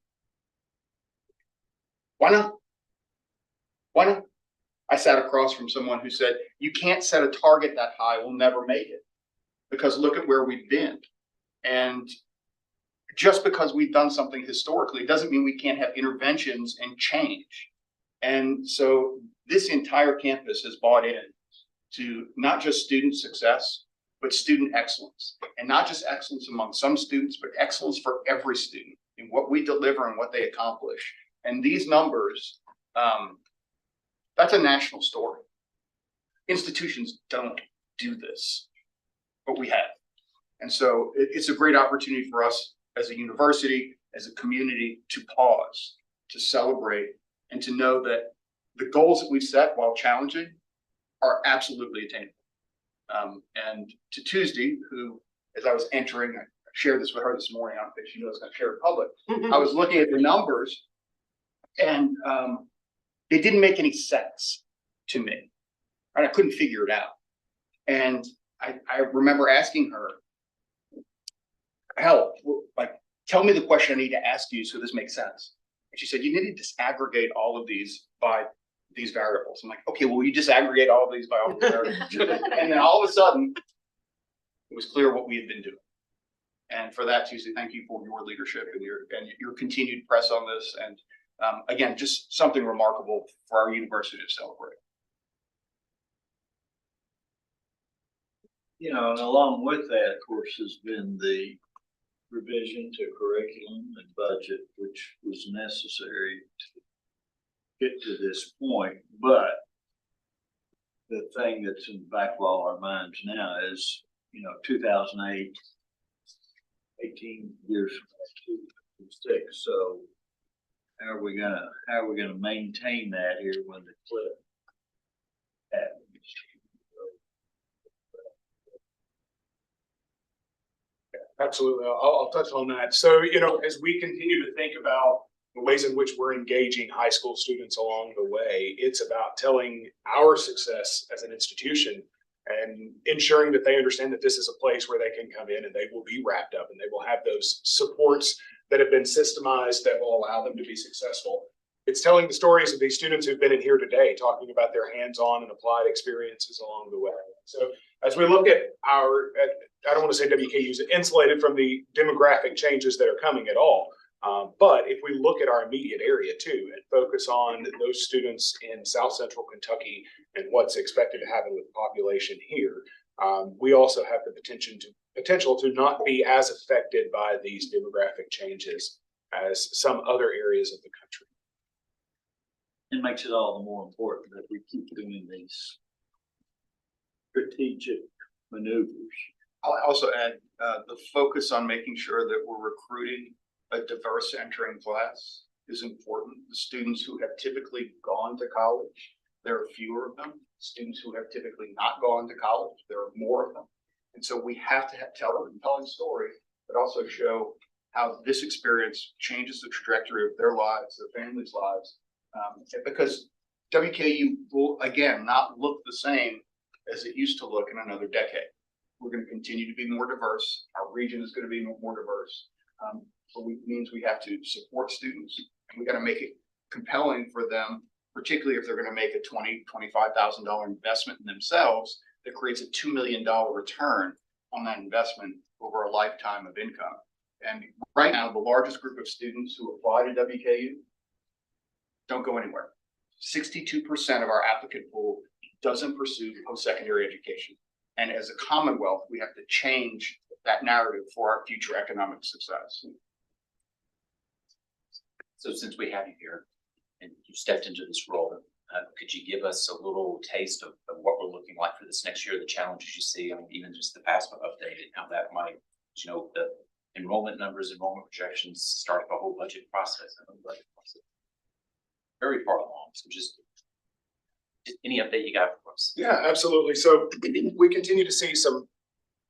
Why not? Why not? I sat across from someone who said, "You can't set a target that high, we'll never make it. Because look at where we've been." And just because we've done something historically doesn't mean we can't have interventions and change. And so this entire campus has bought in to not just student success, but student excellence. And not just excellence among some students, but excellence for every student in what we deliver and what they accomplish. And these numbers, that's a national story. Institutions don't do this, but we have. And so it's a great opportunity for us as a university, as a community, to pause, to celebrate, and to know that the goals that we've set, while challenging, are absolutely attainable. And to Tuesday, who, as I was entering, I shared this with her this morning, I don't think she knows I'm going to share it in public. I was looking at the numbers, and it didn't make any sense to me. And I couldn't figure it out. And I remember asking her, "Help, like, tell me the question I need to ask you so this makes sense." And she said, "You need to disaggregate all of these by these variables." I'm like, "Okay, well, you disaggregate all of these by all the variables." And then all of a sudden, it was clear what we had been doing. And for that, Tuesday, thank you for your leadership and your continued press on this. And again, just something remarkable for our university to celebrate. You know, and along with that, of course, has been the revision to curriculum and budget, which was necessary to get to this point. But the thing that's in the back of all our minds now is, you know, 2008, 18 years from now, 2006. So how are we gonna maintain that here when the clip happens? Absolutely. I'll touch on that. So, you know, as we continue to think about the ways in which we're engaging high school students along the way, it's about telling our success as an institution and ensuring that they understand that this is a place where they can come in and they will be wrapped up and they will have those supports that have been systemized that will allow them to be successful. It's telling the stories of these students who've been in here today, talking about their hands-on and applied experiences along the way. So as we look at I don't want to say WKU is insulated from the demographic changes that are coming at all. But if we look at our immediate area too, and focus on those students in South Central Kentucky and what's expected to happen with the population here, we also have the potential to not be as affected by these demographic changes as some other areas of the country. It makes it all the more important that we keep doing these strategic maneuvers. I'll also add the focus on making sure that we're recruiting a diverse entering class is important. The students who have typically gone to college, there are fewer of them. Students who have typically not gone to college, there are more of them. And so we have to tell a compelling story but also show how this experience changes the trajectory of their lives, their families' lives. Because WKU will, again, not look the same as it used to look in another decade. We're going to continue to be more diverse. Our region is going to be more diverse. So it means we have to support students, and we got to make it compelling for them, particularly if they're going to make a $25,000 investment in themselves that creates a $2 million return on that investment over a lifetime of income. And right now, the largest group of students who apply to WKU don't go anywhere. 62% of our applicant pool doesn't pursue post-secondary education. And as a Commonwealth, we have to change that narrative for our future economic success. So since we have you here and you stepped into this role, could you give us a little taste of what we're looking like for this next year, the challenges you see, I mean, even just the FAFSA update and how that might, you know, the enrollment numbers, enrollment projections, start the whole budget process. Very far along, so just any update you got for us? Yeah, absolutely. So we continue to see some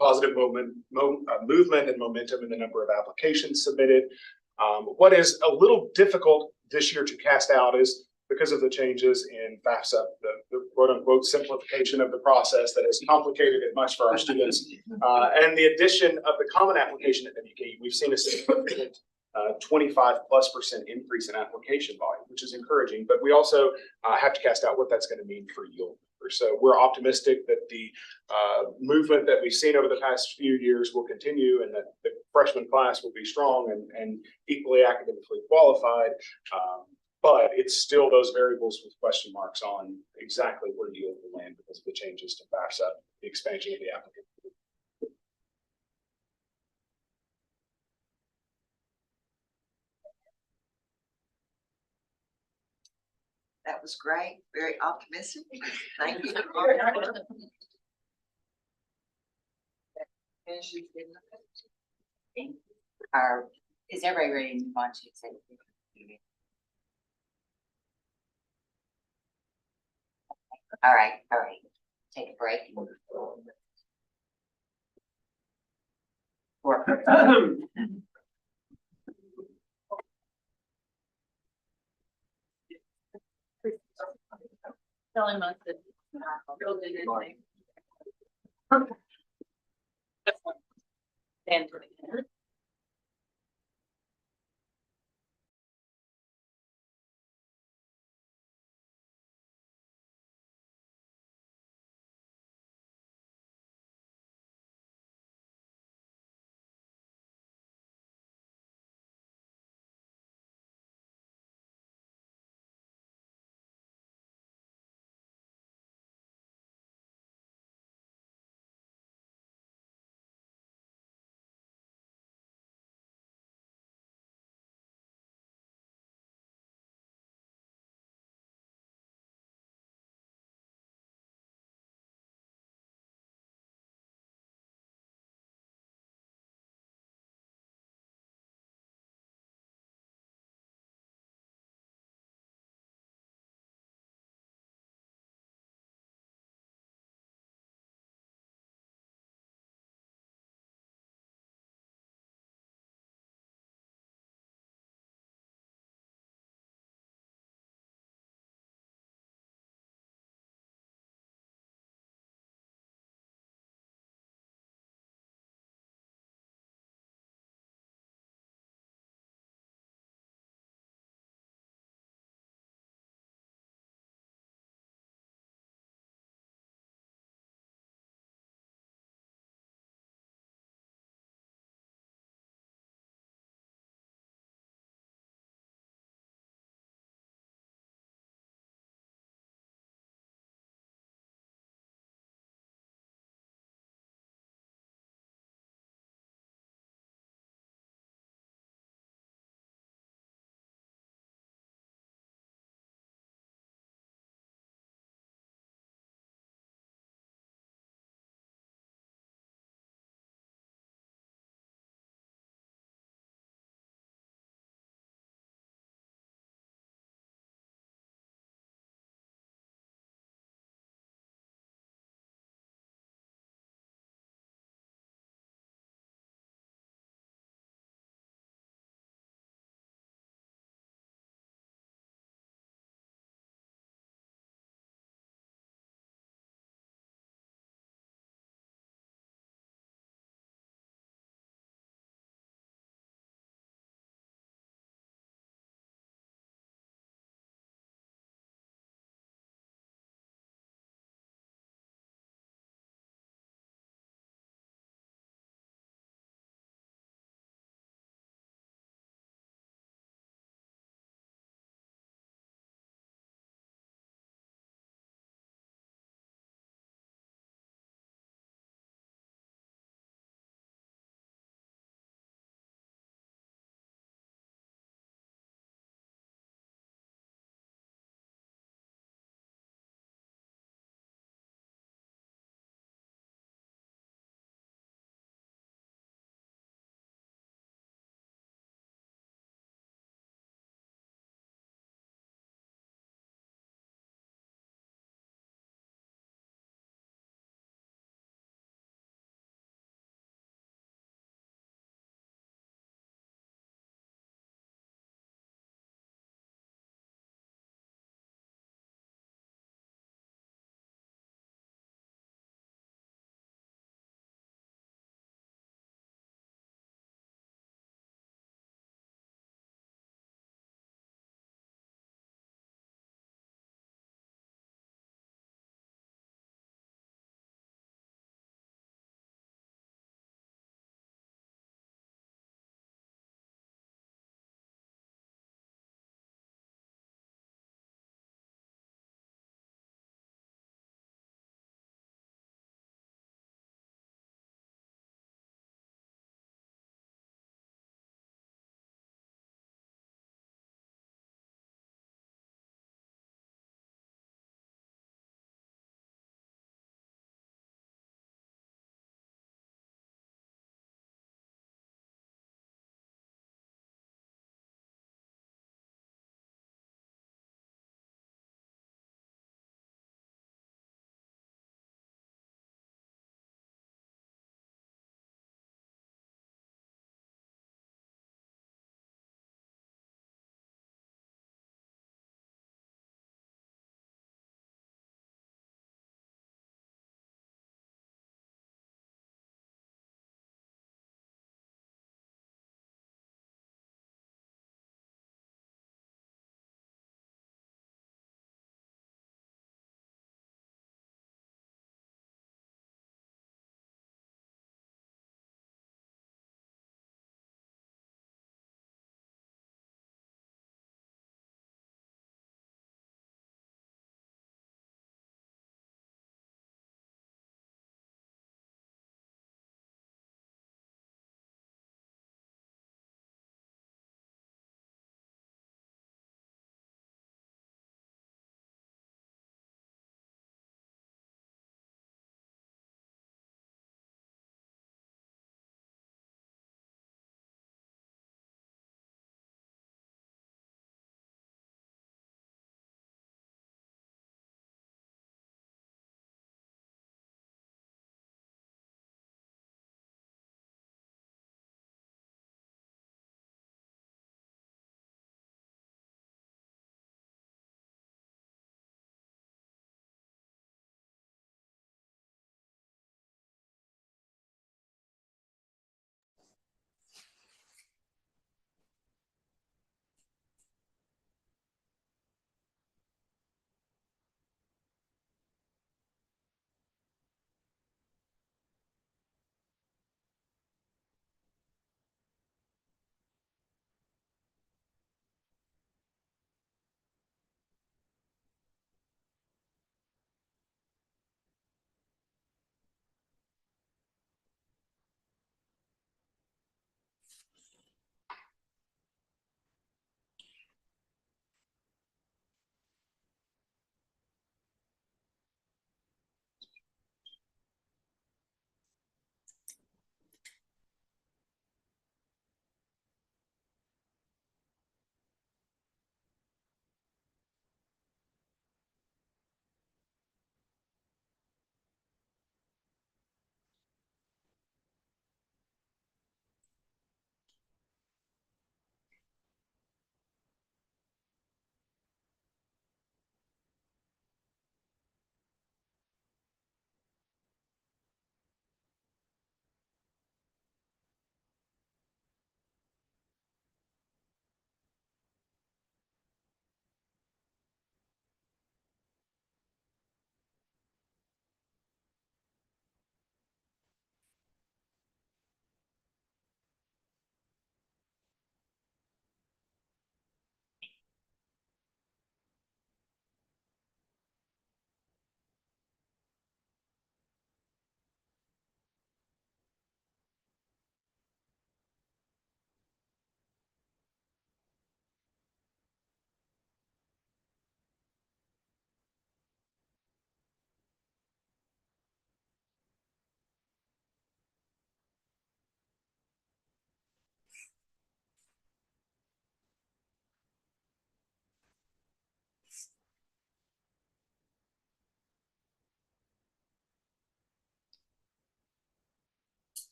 positive movement and momentum in the number of applications submitted. What is a little difficult this year to cast out is because of the changes in FAFSA, the quote unquote simplification of the process that has complicated it much for our students. And the addition of the common application at WKU, we've seen a significant 25+% increase in application volume, which is encouraging, but we also have to cast out what that's going to mean for yield. So we're optimistic that the movement that we've seen over the past few years will continue, and that the freshman class will be strong and equally academically qualified. But it's still those variables with question marks on exactly where yield will land because of the changes to FAFSA, the expansion of the applicant. That was great, very optimistic. Thank you. Is everybody ready to move on to executive? All right, take a break. Telling us that. Stand.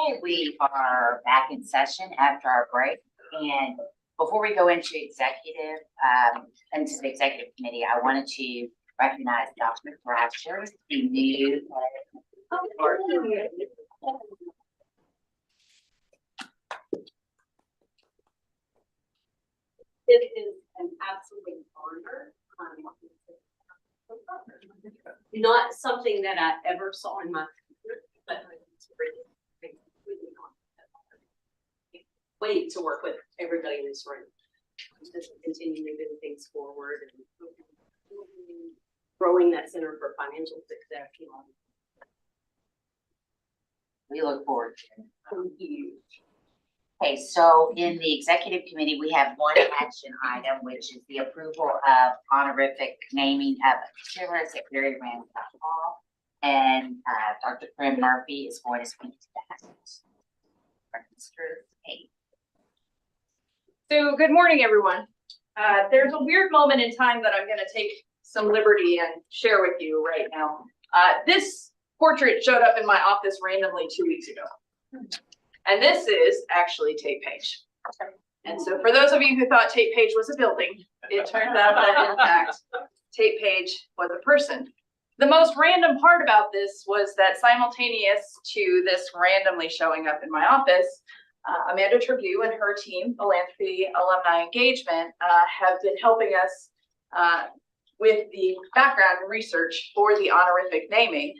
Okay, we are back in session after our break, and before we go into into the executive committee, I wanted to recognize Dr. Thrasher, the new It is an absolute honor. Not something that I ever saw in my career, but it's really wait to work with everybody in this room. Just continue to move things forward and growing that Center for Financial Success. We look forward to it. Thank you. Okay, so in the executive committee, we have one action item, which is the approval of honorific naming of terrorists at Gary Ramsdale Hall. And Dr. Prim Murphy is going to speak to that. Mr. Kate. So good morning, everyone. There's a weird moment in time that I'm going to take some liberty and share with you right now. This portrait showed up in my office randomly 2 weeks ago. And this is actually Tate Page. And so for those of you who thought Tate Page was a building, it turns out that in fact, Tate Page was a person. The most random part about this was that simultaneous to this randomly showing up in my office, Amanda Tribune and her team, Philanthropy Alumni Engagement, have been helping us with the background research for the honorific naming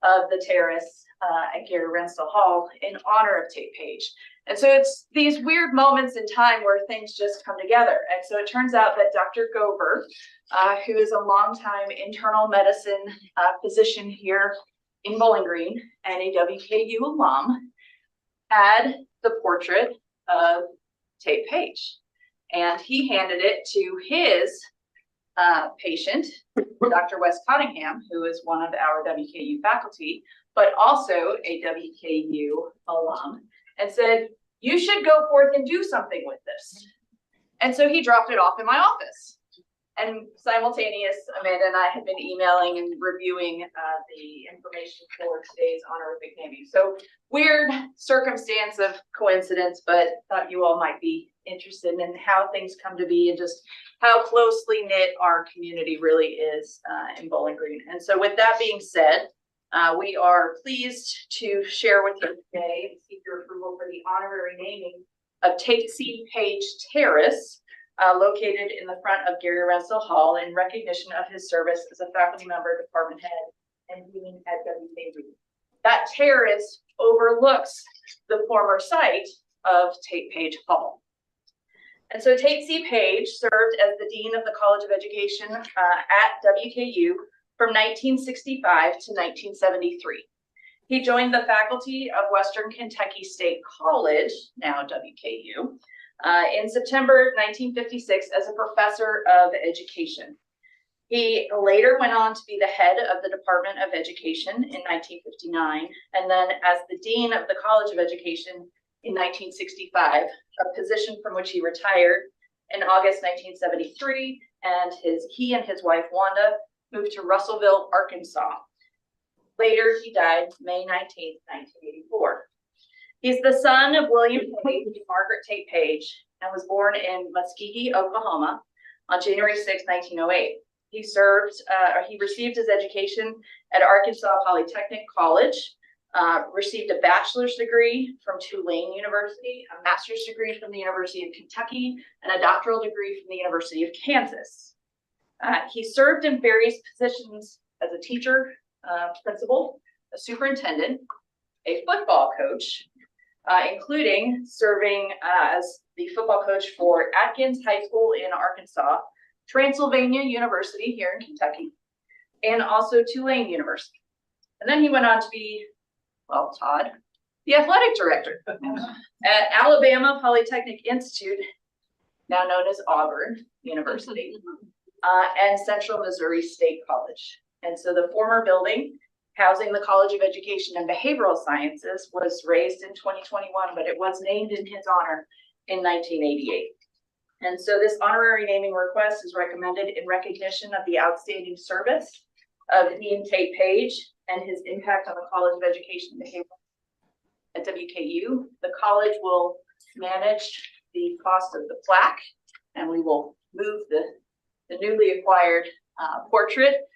of the terrace at Gary Ramsdale Hall in honor of Tate Page. And so it's these weird moments in time where things just come together. And so it turns out that Dr. Gover, who is a longtime internal medicine physician here in Bowling Green and a WKU alum, had the portrait of Tate Page. And he handed it to his patient, Dr. Wes Cottingham, who is one of our WKU faculty, but also a WKU alum, and said, you should go forth and do something with this. And so he dropped it off in my office. And simultaneous, Amanda and I had been emailing and reviewing the information for today's honorific naming. So weird circumstance of coincidence, but thought you all might be interested in how things come to be and just how closely knit our community really is in Bowling Green. And so with that being said, we are pleased to share with you today and seek your approval for the honorary naming of Tate C. Page Terrace, located in the front of Gary Ramsdale Hall in recognition of his service as a faculty member, department head, and dean at WKU. That terrace overlooks the former site of Tate Page Hall. And so Tate C. Page served as the dean of the College of Education at WKU from 1965 to 1973. He joined the faculty of Western Kentucky State College, now WKU, in September 1956 as a professor of education. He later went on to be the head of the Department of Education in 1959, and then as the dean of the College of Education in 1965, a position from which he retired in August 1973, and he and his wife Wanda moved to Russellville, Arkansas. Later, he died May 19th, 1984. He's the son of William Page and Margaret Tate Page, and was born in Muskogee, Oklahoma on January 6, 1908. He received his education at Arkansas Polytechnic College, received a bachelor's degree from Tulane University, a master's degree from the University of Kentucky, and a doctoral degree from the University of Kansas. He served in various positions as a teacher, principal, a superintendent, a football coach, including serving as the football coach for Atkins High School in Arkansas, Transylvania University here in Kentucky, and also Tulane University. And then he went on to be, well, Todd, the athletic director at Alabama Polytechnic Institute, now known as Auburn University, and Central Missouri State College. And so the former building housing the College of Education and Behavioral Sciences was raised in 2021, but it was named in his honor in 1988. And so this honorary naming request is recommended in recognition of the outstanding service of Dean Tate Page and his impact on the College of Education and Behavioral. at WKU. The college will manage the cost of the plaque, and we will move the newly acquired portrait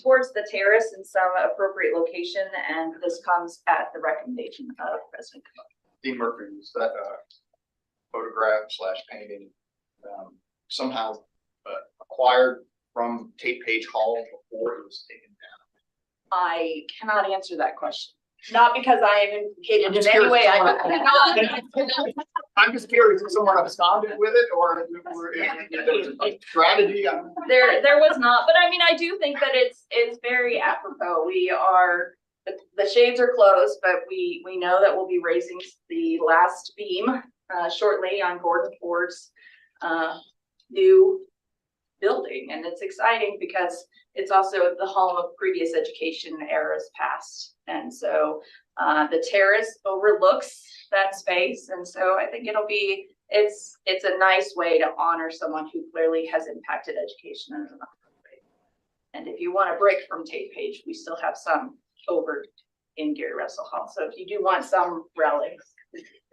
towards the terrace in some appropriate location, and this comes at the recommendation of President Koch. Dean Murphy, was that photograph / painting somehow acquired from Tate Page Hall before it was taken down? I cannot answer that question. Not because I am implicated I'm in just any way. curious. I'm just curious if someone absconded with it or if there was a strategy. There was not, but I mean, I do think that it's very apropos. The shades are closed, but we know that we'll be raising the last beam shortly on Gordon Ford's new building, and it's exciting because it's also the home of previous education eras past, and so the terrace overlooks that space, and so I think it's a nice way to honor someone who clearly has impacted education in a number of ways. And if you want a break from Tate Page, we still have some over in Gary Russell Hall, so if you do want some relics,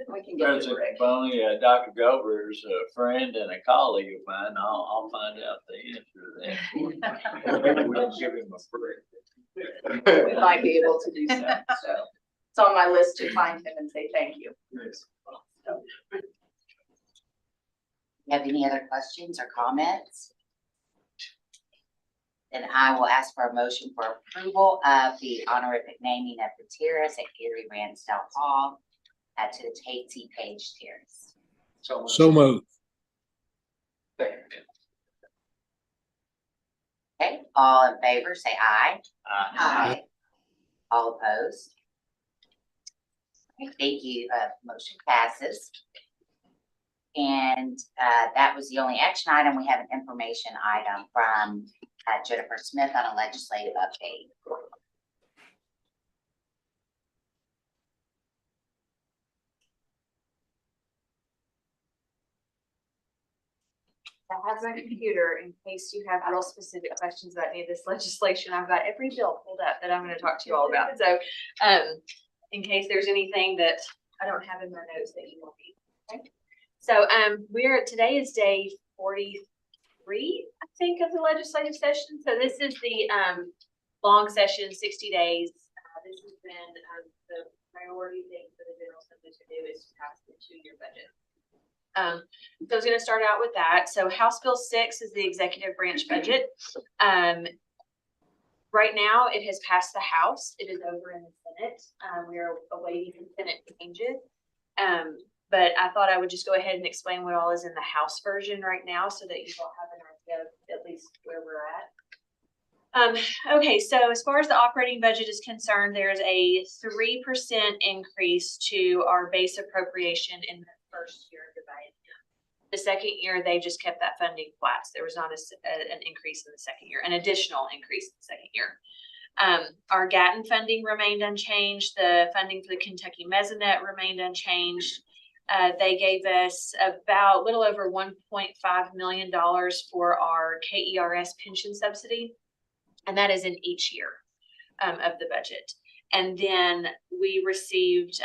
we can get you a break. Bonnie, Dr. Gover is a friend and a colleague of mine. I'll find out the answer to that. Maybe we'll give him a break. We might be able to do so. So it's on my list to find him and say thank you. So, Have any other questions or comments? Then I will ask for a motion for approval of the honorific naming of the terrace at Gary Ransdell Hall to the Tate C. Page Terrace. So moved. Okay, all in favor, say aye. Aye. All opposed? Okay, thank you. Motion passes. And that was the only action item. We have an information item from Jennifer Smith on a legislative update. I have my computer in case you have real specific questions about any of this legislation. I've got every bill pulled up that I'm going to talk to you all about. So, in case there's anything that I don't have in my notes that you will need. Okay. So, today is day 43, I think, of the legislative session. So this is the long session, 60 days. This has been the priority thing for the General Assembly to do is to pass the 2-year budget. So I was going to start out with that. So House Bill 6 is the executive branch budget. Right now, it has passed the House. It is over in the Senate. We are awaiting the Senate changes. But I thought I would just go ahead and explain what all is in the House version right now so that you all have an idea of at least where we're at. Okay, so as far as the operating budget is concerned, there's a 3% increase to our base appropriation in the first year of the biennium. The second year, they just kept that funding flat. So there was not an increase in the second year, an additional increase in the second year. Our Gatton funding remained unchanged. The funding for the Kentucky Mesonet remained unchanged. They gave us about a little over $1.5 million for our KERS pension subsidy, and that is in each year of the budget. And then we received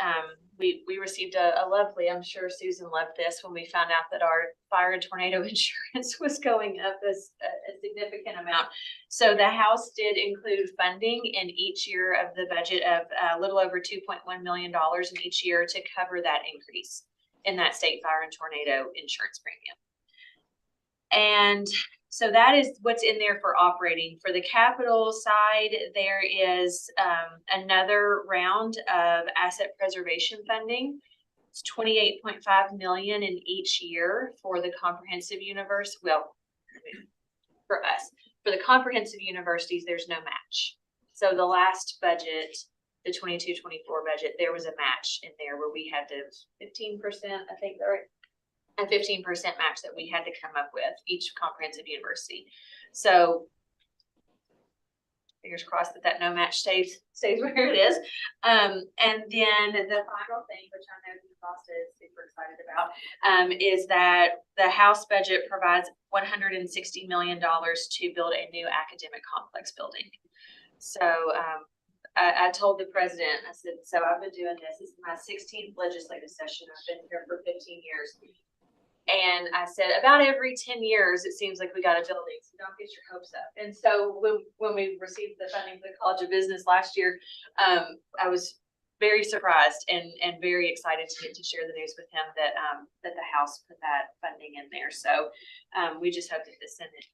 we received a lovely, I'm sure Susan loved this, when we found out that our fire and tornado insurance was going up as a significant amount. So the House did include funding in each year of the budget of a little over $2.1 million in each year to cover that increase in that state fire and tornado insurance premium. And so that is what's in there for operating. For the capital side, there is another round of asset preservation funding. It's $28.5 million in each year for the comprehensive universe. Well, for us, for the comprehensive universities, there's no match. So the last budget, the 22-24 budget, there was a match in there where we had to 15%, I think, a 15% match that we had to come up with each comprehensive university. So fingers crossed that no match stays where it is. And then the final thing, which I know the boss is super excited about, is that the House budget provides $160 million to build a new academic complex building. So I told the president, I said, so I've been doing this. This is my 16th legislative session. I've been here for 15 years. And I said, about every 10 years, it seems like we got a building, so don't get your hopes up. And so when we received the funding for the College of Business last year, I was very surprised and very excited to get to share the news with him that that the House put that funding in there. So we just hope that the Senate.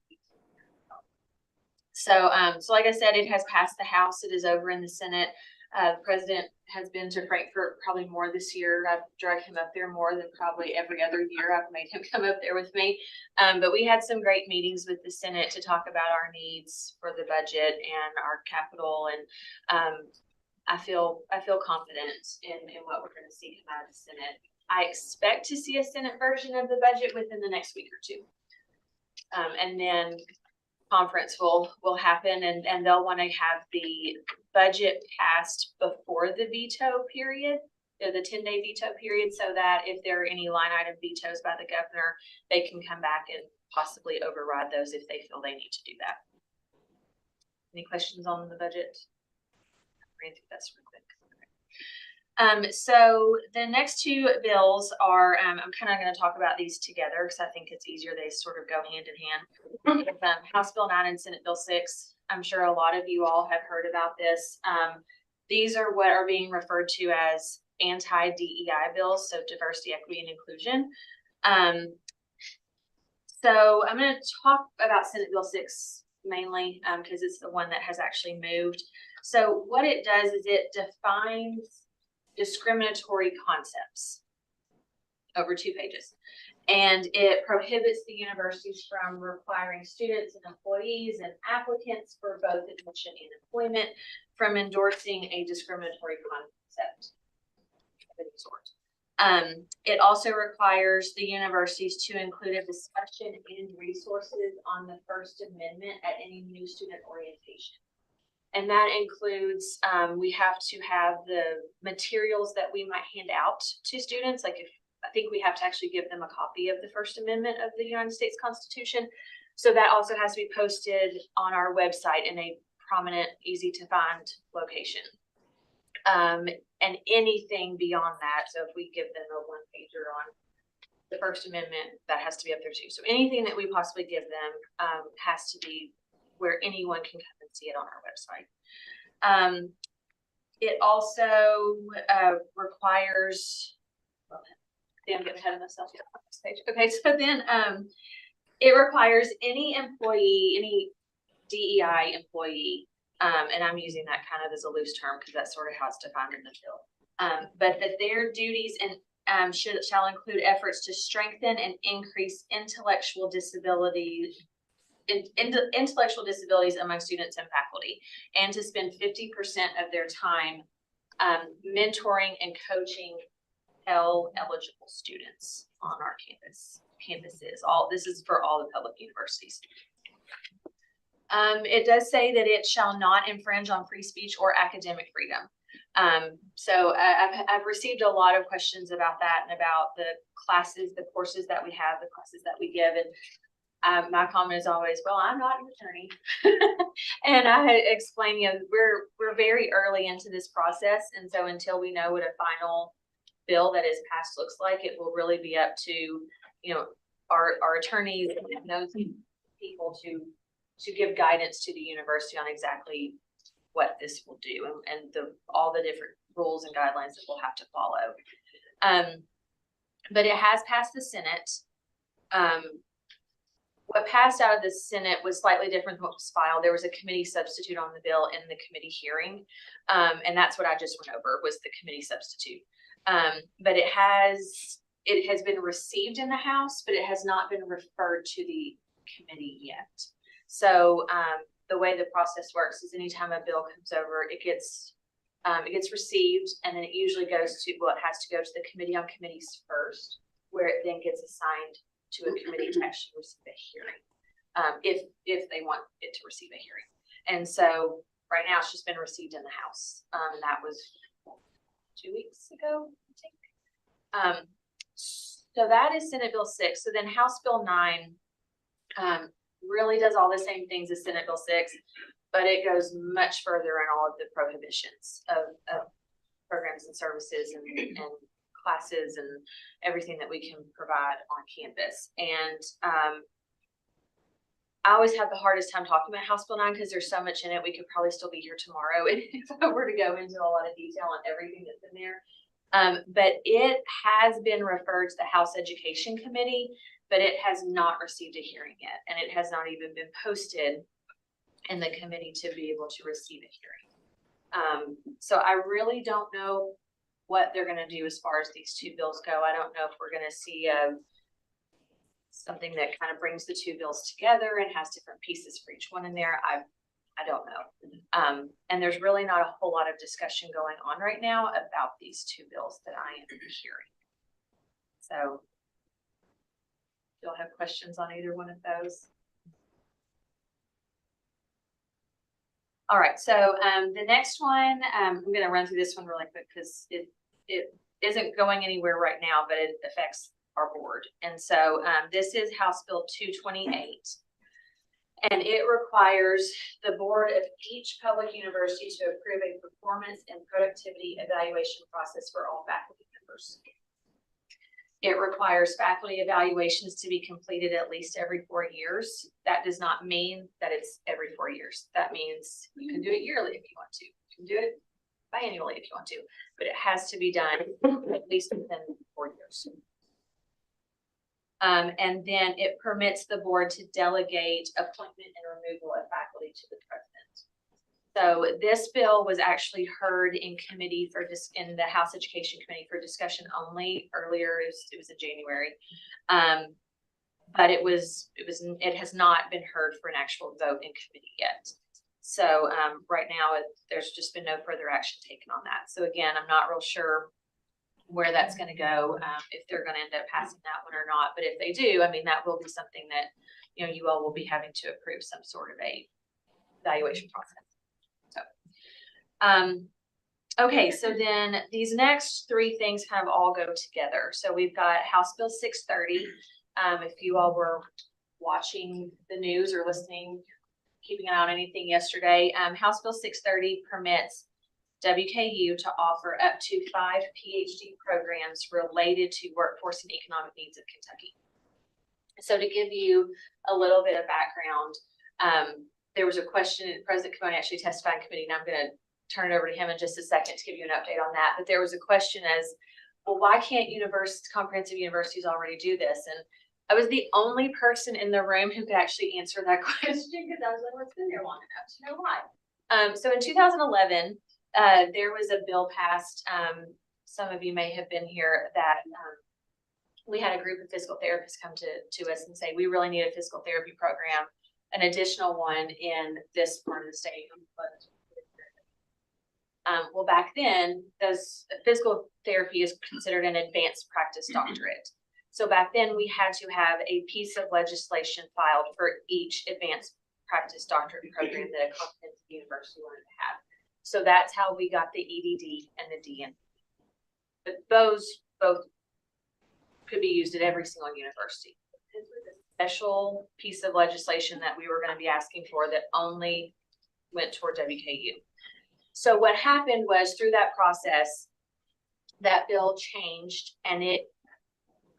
So like I said, it has passed the House. It is over in the Senate. The president has been to Frankfurt probably more this year. I've dragged him up there more than probably every other year. I've made him come up there with me. But we had some great meetings with the Senate to talk about our needs for the budget and our capital. And I feel confident in what we're going to see come out of the Senate. I expect to see a Senate version of the budget within the next week or two. And then conference will happen and they'll want to have the budget passed before the veto period, the 10-day veto period, so that if there are any line item vetoes by the governor, they can come back and possibly override those if they feel they need to do that. Any questions on the budget? I think that's real quick. So the next two bills are, I'm kind of going to talk about these together because I think it's easier. They sort of go hand in hand. House Bill 9 and Senate Bill 6. I'm sure a lot of you all have heard about this. These are what are being referred to as anti-DEI bills, so diversity, equity, and inclusion. So I'm going to talk about Senate Bill 6 mainly because it's the one that has actually moved. So what it does is it defines discriminatory concepts over 2 pages. And it prohibits the universities from requiring students and employees and applicants for both admission and employment from endorsing a discriminatory concept of any sort. It also requires the universities to include a discussion and resources on the First Amendment at any new student orientation. And that includes, we have to have the materials that we might hand out to students. Like I think we have to actually give them a copy of the First Amendment of the United States Constitution. So that also has to be posted on our website in a prominent, easy to find location. And anything beyond that. So if we give them a 1-pager on the First Amendment, that has to be up there too. So anything that we possibly give them has to be where anyone can come and see it on our website. It also requires, I'm getting ahead of myself here on this page. Okay, so then it requires any employee, any DEI employee, and I'm using that kind of as a loose term because that's sort of how it's defined in the bill, but that their duties and shall include efforts to strengthen and increase intellectual disabilities among students and faculty, and to spend 50% of their time mentoring and coaching Pell-eligible students on our campuses. This is for all the public universities. It does say that it shall not infringe on free speech or academic freedom. So I've received a lot of questions about that and about the classes, the courses that we have, the classes that we give, and my comment is always, well, I'm not an attorney. And I explain, we're very early into this process. And so until we know what a final bill that is passed looks like, it will really be up to, our attorneys and those people to give guidance to the university on exactly what this will do and all the different rules and guidelines that we'll have to follow. But it has passed the Senate. What passed out of the Senate was slightly different than what was filed. There was a committee substitute on the bill in the committee hearing. And that's what I just went over, was the committee substitute. But it has been received in the House, but it has not been referred to the committee yet. So the way the process works is anytime a bill comes over, it gets received, and then it usually goes to, it has to go to the Committee on Committees first, where it then gets assigned to a committee to actually receive a hearing, if they want it to receive a hearing. And so right now it's just been received in the House, and that was 2 weeks ago, I think. So that is Senate Bill 6. So then House Bill 9 really does all the same things as Senate Bill 6. but it goes much further in all of the prohibitions of programs and services and classes and everything that we can provide on campus. And I always have the hardest time talking about House Bill 9 because there's so much in it. We could probably still be here tomorrow if I were to go into a lot of detail on everything that's in there. But it has been referred to the House Education Committee, but it has not received a hearing yet. And it has not even been posted in the committee to be able to receive a hearing. So I really don't know what they're going to do as far as these two bills go. I don't know if we're going to see something that kind of brings the two bills together and has different pieces for each one in there. I don't know. And there's really not a whole lot of discussion going on right now about these two bills that I am hearing. So do y'all have questions on either one of those? All right, so the next one, I'm going to run through this one really quick because it isn't going anywhere right now, but it affects our board. And so this is House Bill 228. And it requires the board of each public university to approve a performance and productivity evaluation process for all faculty members. It requires faculty evaluations to be completed at least every 4 years. That does not mean that it's every 4 years. That means you can do it yearly if you want to. You can do it biannually if you want to, but it has to be done at least within 4 years. And then it permits the board to delegate appointment and removal of faculty to the president. So this bill was actually heard in committee in the House Education Committee for discussion only earlier. It was in January, but it has not been heard for an actual vote in committee yet. So right now there's just been no further action taken on that. So again, I'm not real sure where that's going to go, if they're going to end up passing that one or not. But if they do, I mean, that will be something that, you all will be having to approve some sort of a evaluation process. So, okay, so then these next three things kind of all go together. So we've got House Bill 630. If you all were watching the news or listening, keeping an eye on anything yesterday, House Bill 630 permits WKU to offer up to 5 PhD programs related to workforce and economic needs of Kentucky. So to give you a little bit of background, there was a question, President Camone actually testified in committee, and I'm going to turn it over to him in just a second to give you an update on that. But there was a question as, well, why can't comprehensive universities already do this? And I was the only person in the room who could actually answer that question because I was like, well, it's been there long enough to know why. So in 2011, there was a bill passed, some of you may have been here, that we had a group of physical therapists come to us and say, we really need a physical therapy program, an additional one in this part of the state. Well, back then, physical therapy is considered an advanced practice doctorate. So back then we had to have a piece of legislation filed for each advanced practice doctorate program that a comprehensive university wanted to have. So that's how we got the EDD and the DN. But those both could be used at every single university. This was a special piece of legislation that we were going to be asking for that only went toward WKU. So what happened was, through that process, that bill changed and it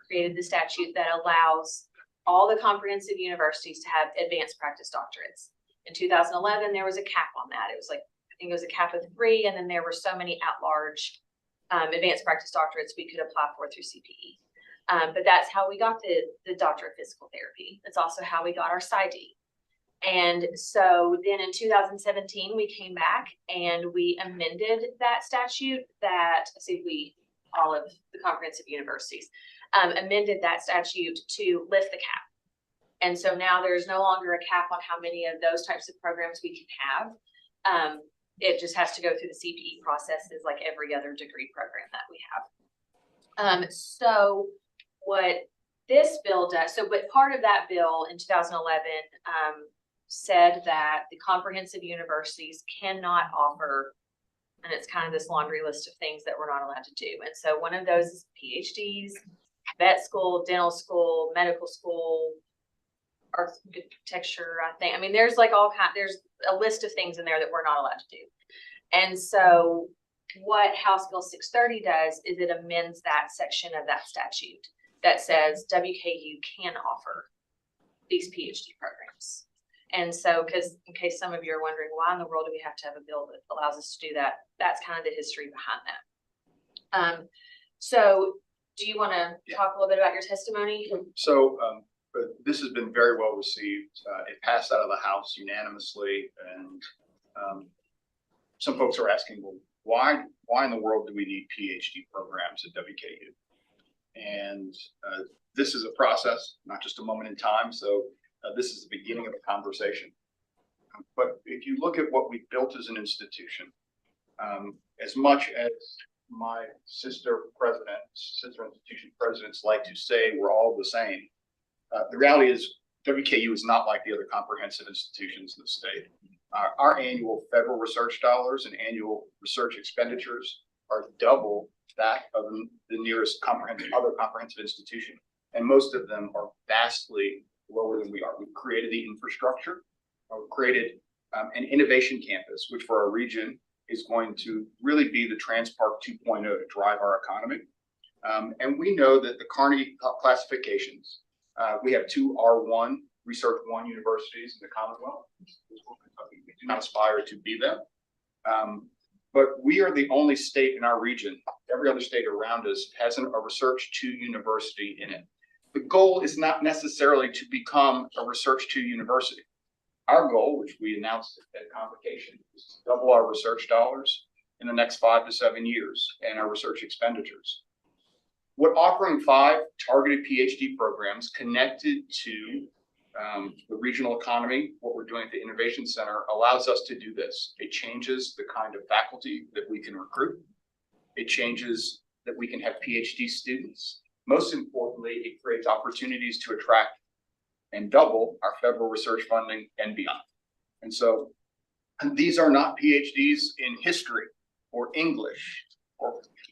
created the statute that allows all the comprehensive universities to have advanced practice doctorates. In 2011, there was a cap on that. It was like, I think it was a cap of 3, and then there were so many at-large advanced practice doctorates we could apply for through CPE. But that's how we got the doctorate of physical therapy. That's also how we got our PsyD. And so then in 2017, we came back and we amended that statute all of the comprehensive universities, amended that statute to lift the cap. And so now there's no longer a cap on how many of those types of programs we can have. It just has to go through the CPE processes like every other degree program that we have. So what this bill does, but part of that bill in 2011 said that the comprehensive universities cannot offer, and it's kind of this laundry list of things that we're not allowed to do. And so one of those is PhDs, vet school, dental school, medical school, architecture, I think. I mean, there's like there's a list of things in there that we're not allowed to do. And so what House Bill 630 does is it amends that section of that statute that says WKU can offer these PhD programs. And so, because in case some of you are wondering, why in the world do we have to have a bill that allows us to do that? That's kind of the history behind that. So do you want to talk a little bit about your testimony? So, but this has been very well received. It passed out of the House unanimously, and some folks are asking, well, why in the world do we need PhD programs at WKU? And this is a process, not just a moment in time. So this is the beginning of a conversation. But if you look at what we built as an institution, as much as my sister institution presidents like to say we're all the same, the reality is WKU is not like the other comprehensive institutions in the state. Our annual federal research dollars and annual research expenditures are double that of the nearest other comprehensive institution. And most of them are vastly lower than we are. We've created the infrastructure, we've created an innovation campus, which for our region is going to really be the Transpark 2.0 to drive our economy. And we know that the Carnegie classifications, we have 2 R1, Research 1 universities in the Commonwealth. We do not aspire to be them. But we are the only state in our region. Every other state around us has a Research 2 university in it. The goal is not necessarily to become a Research 2 university. Our goal, which we announced at convocation, is to double our research dollars in the next 5 to 7 years and our research expenditures. What offering 5 targeted PhD programs connected to the regional economy, what we're doing at the Innovation Center, allows us to do this. It changes the kind of faculty that we can recruit. It changes that we can have PhD students. Most importantly, it creates opportunities to attract and double our federal research funding and beyond. And so these are not PhDs in history or English.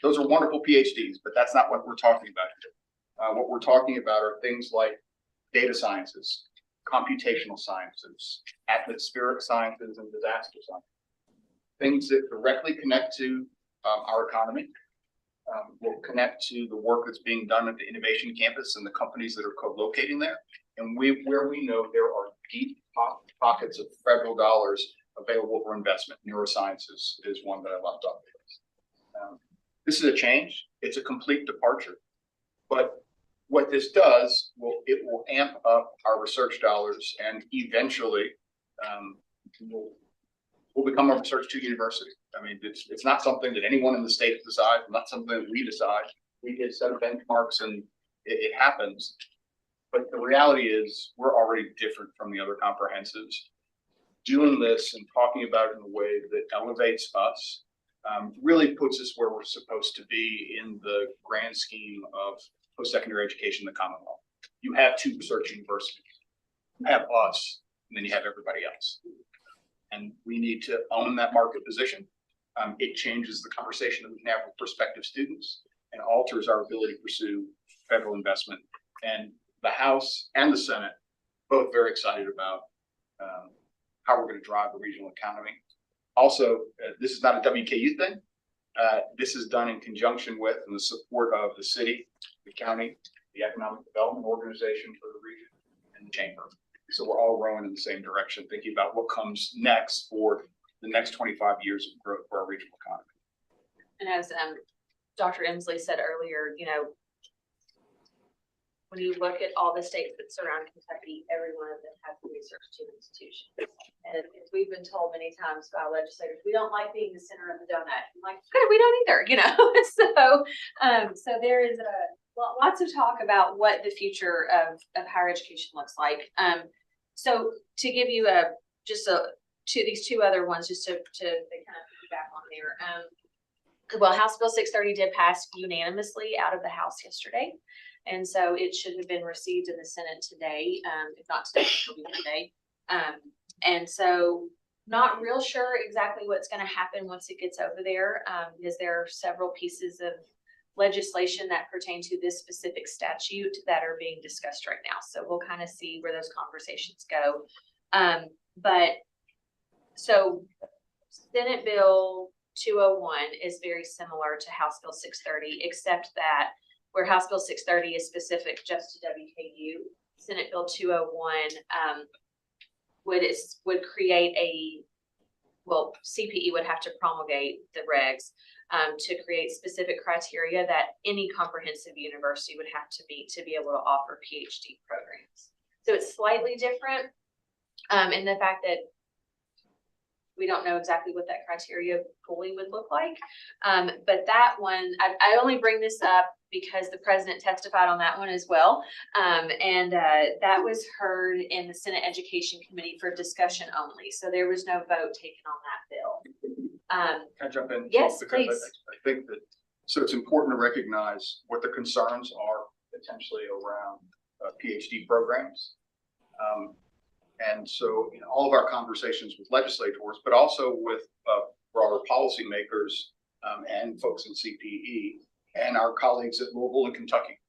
Those are wonderful PhDs, but that's not what we're talking about here. What we're talking about are things like data sciences, computational sciences, atmospheric sciences, and disaster science. Things that directly connect to our economy, will connect to the work that's being done at the Innovation Campus and the companies that are co-locating there. And where we know there are deep pockets of federal dollars available for investment. Neurosciences is one that I left off. This is a change. It's a complete departure. But what this does, it will amp up our research dollars, and eventually we'll become a Research 2 university. I mean, it's not something that anyone in the state decides, not something that we decide. We get set of benchmarks and it happens. But the reality is we're already different from the other comprehensives. Doing this and talking about it in a way that elevates us really puts us where we're supposed to be in the grand scheme of post-secondary education in the Commonwealth. You have 2 research universities. You have us, and then you have everybody else. And we need to own that market position. It changes the conversation that we can have with prospective students and alters our ability to pursue federal investment. And the House and the Senate, both very excited about how we're going to drive the regional economy. Also, this is not a WKU thing. This is done in conjunction with and the support of the city, the county, the Economic Development Organization for the region, and the chamber. So we're all rowing in the same direction, thinking about what comes next for the next 25 years of growth for our regional economy. And as Dr. Emsley said earlier, you know, when you look at all the states that surround Kentucky, every one of them has a Research 2 institution. And as we've been told many times by legislators, we don't like being the center of the donut. I'm like, good, we don't either, you know. So there is lots of talk about what the future of higher education looks like. So to give you these 2 other ones, just to kind of piggyback on there. Well, House Bill 630 did pass unanimously out of the House yesterday. And so it should have been received in the Senate today. If not today, it'll be today. And so not real sure exactly what's going to happen once it gets over there, because there are several pieces of legislation that pertain to this specific statute that are being discussed right now. So we'll kind of see where those conversations go. But So Senate Bill 201 is very similar to House Bill 630, except that where House Bill 630 is specific just to WKU, Senate Bill 201 would create CPE would have to promulgate the regs to create specific criteria that any comprehensive university would have to meet to be able to offer PhD programs. So it's slightly different in the fact that we don't know exactly what that criteria fully would look like. But that one, I only bring this up because the president testified on that one as well. That was heard in the Senate Education Committee for discussion only. So there was no vote taken on that bill. Can I jump in? Yes, Because please. I think that, so it's important to recognize what the concerns are potentially around PhD programs. And so in all of our conversations with legislators, but also with broader policymakers and folks in CPE and our colleagues at Louisville and Kentucky,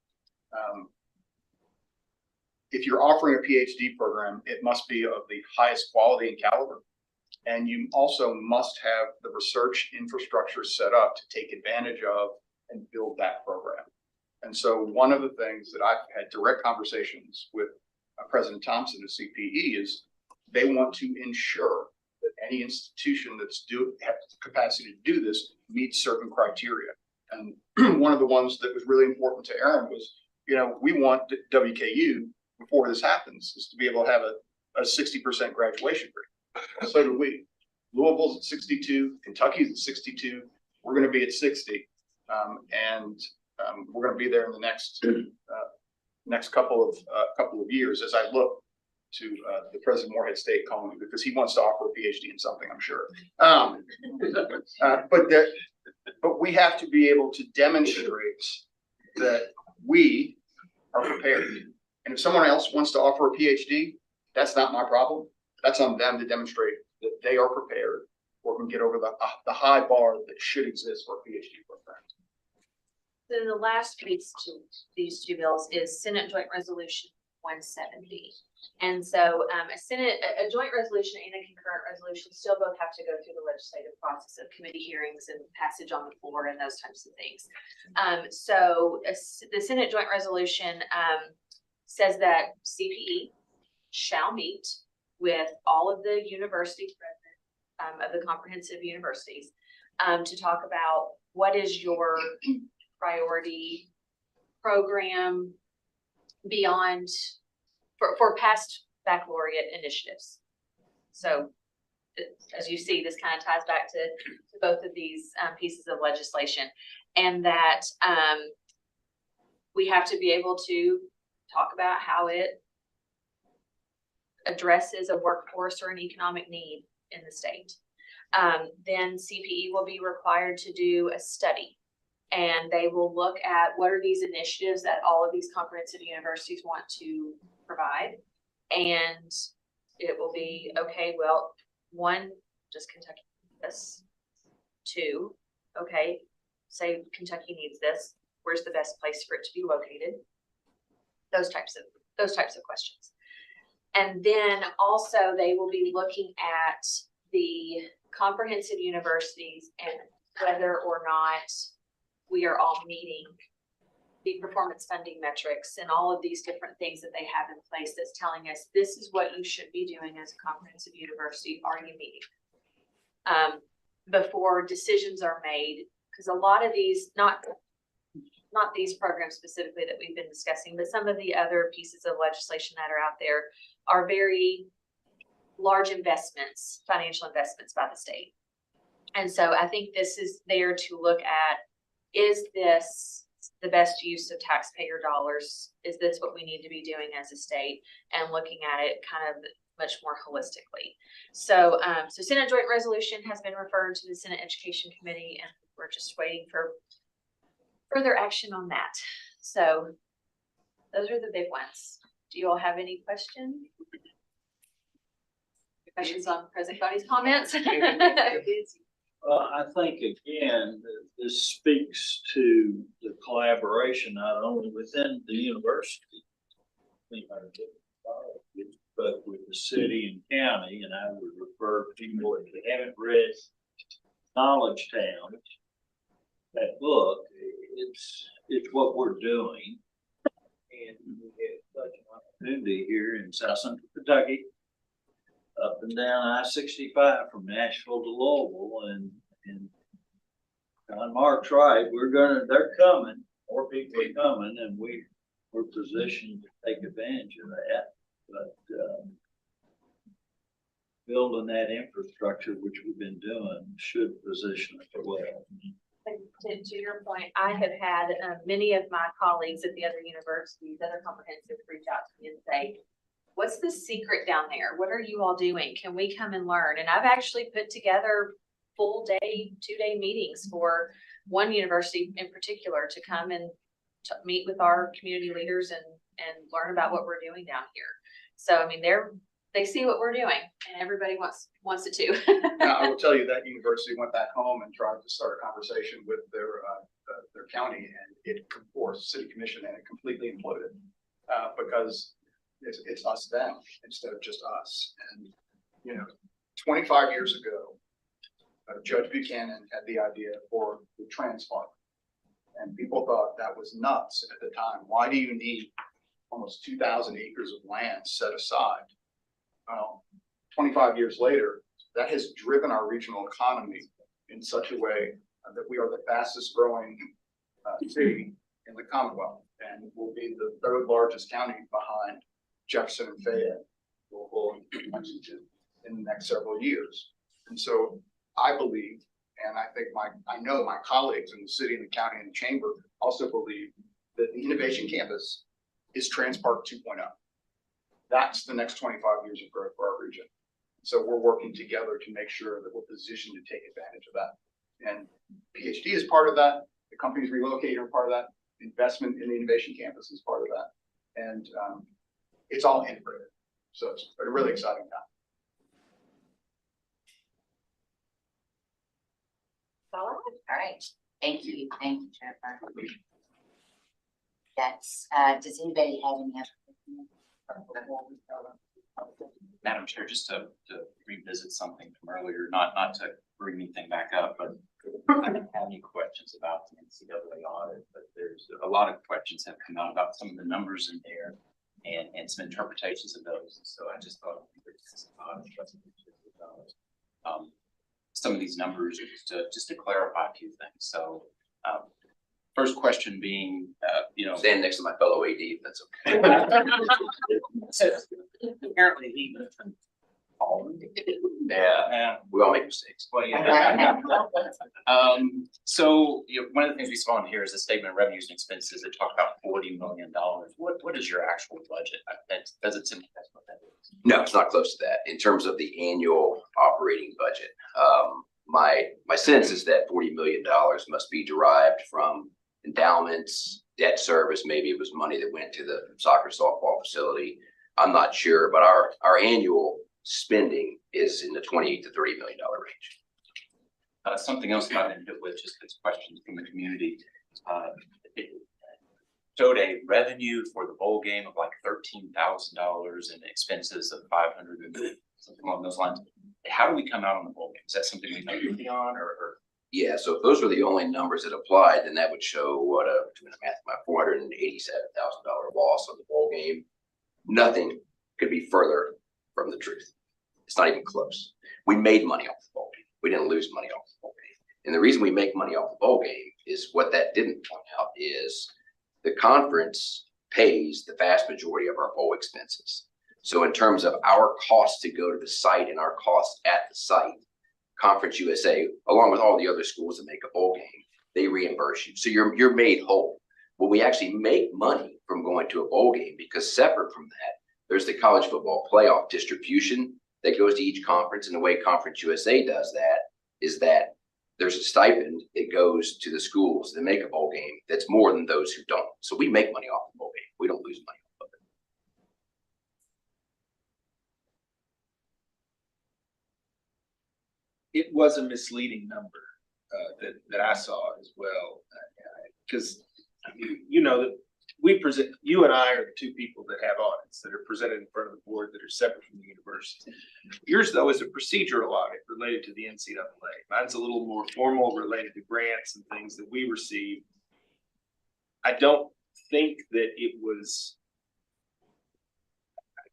if you're offering a PhD program, it must be of the highest quality and caliber. And you also must have the research infrastructure set up to take advantage of and build that program. And so one of the things that I've had direct conversations with President Thompson of CPE is they want to ensure that any institution that's has the capacity to do this meets certain criteria. And one of the ones that was really important to Aaron was, we want WKU before this happens is to be able to have a 60% graduation rate. So do we. Louisville's at 62, Kentucky's at 62. We're going to be at 60, and we're going to be there in the next couple of years. As I look to the President Morehead State calling me because he wants to offer a PhD in something, I'm sure. But we have to be able to demonstrate that we are prepared. And if someone else wants to offer a PhD, that's not my problem. That's on them to demonstrate that they are prepared or can get over the high bar that should exist for a PhD program. Then the last piece to these two bills is Senate Joint Resolution 170. And so a joint resolution and a concurrent resolution still both have to go through the legislative process of committee hearings and passage on the floor and those types of things. The Senate Joint Resolution says that CPE shall meet with all of the university presidents of the comprehensive universities to talk about what is your priority program beyond for past baccalaureate initiatives. So as you see, this kind of ties back to both of these pieces of legislation, and that we have to be able to talk about how it addresses a workforce or an economic need in the state. Then CPE will be required to do a study, and they will look at what are these initiatives that all of these comprehensive universities want to provide. And it will be, okay, well, one, does Kentucky need this? Two, okay, say Kentucky needs this, where's the best place for it to be located? Those types of questions. And then also they will be looking at the comprehensive universities and whether or not we are all meeting the performance funding metrics and all of these different things that they have in place that's telling us this is what you should be doing as a comprehensive university. Are you meeting? Before decisions are made, because a lot of these, not these programs specifically that we've been discussing, but some of the other pieces of legislation that are out there are very large investments, financial investments by the state. And so I think this is there to look at, is this the best use of taxpayer dollars? Is this what we need to be doing as a state? And looking at it kind of much more holistically. So, Senate Joint Resolution has been referred to the Senate Education Committee, and we're just waiting for further action on that. So those are the big ones. Do you all have any questions? Questions on President Body's comments? Well, I think again, this speaks to the collaboration not only within the university, but with the city and county, and I would for people if they haven't read Knowledge Town, that book, it's what we're doing. And we have such an opportunity here in South Central Kentucky, up and down I-65 from Nashville to Louisville, and John Mark's right, they're coming, more people are coming, and we're positioned to take advantage of that. But building that infrastructure, which we've been doing, should position us well. To your point, I have had many of my colleagues at the other universities, other comprehensives, reach out to me and say, what's the secret down there? What are you all doing? Can we come and learn? And I've actually put together full day, 2-day meetings for one university in particular to come and to meet with our community leaders and learn about what we're doing down here. So, I mean, they see what we're doing and everybody wants it too. Now, I will tell you that university went back home and tried to start a conversation with their county and city commission, and it completely imploded because it's us them instead of just us. And 25 years ago, Judge Buchanan had the idea for the trans farm, and people thought that was nuts at the time. Why do you need almost 2,000 acres of land set aside? Well, 25 years later, that has driven our regional economy in such a way that we are the fastest growing city in the Commonwealth, and will be the 3rd largest county behind Jefferson and Fayette, Louisville, and Lexington in the next several years. And so I believe, and I know my colleagues in the city and the county and the chamber also believe, that the Innovation Campus is Transpark 2.0. That's the next 25 years of growth for our region. So we're working together to make sure that we're positioned to take advantage of that. And PhD is part of that. The companies relocating are part of that. Investment in the Innovation Campus is part of that. And it's all integrated. So it's a really exciting time. All right. Thank you. Thank you, Jennifer. That's, does anybody have any other? Madam Chair, just to revisit something from earlier, not to bring anything back up, but I didn't have any questions about the NCAA audit, but there's a lot of questions have come out about some of the numbers in there and some interpretations of those. So I just thought some of these numbers just to clarify a few things. So first question being, stand next to my fellow AD, if that's okay. Apparently he yeah, we all make mistakes. Well, yeah. So one of the things we saw in here is the statement of revenues and expenses that talk about $40 million. What is your actual budget? That doesn't seem like that's what that is. No, it's not close to that. In terms of the annual operating budget, my sense is that $40 million must be derived from endowments, debt service. Maybe it was money that went to the soccer softball facility. I'm not sure, but our annual spending is in the $28 to $30 million range. Something else about it, which is this question from the community. It showed a revenue for the bowl game of like $13,000 and expenses of $500, something along those lines. How do we come out on the bowl game? Is that something we agree on, or? Yeah, so if those were the only numbers that applied, then that would show what doing the math, about $487,000 loss on the bowl game. Nothing could be further from the truth. It's not even close. We made money off the bowl game. We didn't lose money off the bowl game. And the reason we make money off the bowl game is what that didn't point out is the conference pays the vast majority of our bowl expenses. So in terms of our costs to go to the site and our costs at the site, Conference USA, along with all the other schools that make a bowl game, they reimburse you. So you're made whole. Well, we actually make money from going to a bowl game because separate from that, there's the college football playoff distribution that goes to each conference. And the way Conference USA does that is that there's a stipend that goes to the schools that make a bowl game that's more than those who don't. So we make money off the bowl game. We don't lose money off of it. It was a misleading number that I saw as well, because we present, you and I are the two people that have audits that are presented in front of the board that are separate from the university. Yours though is a procedural audit related to the NCAA. Mine's a little more formal, related to grants and things that we receive. I don't think that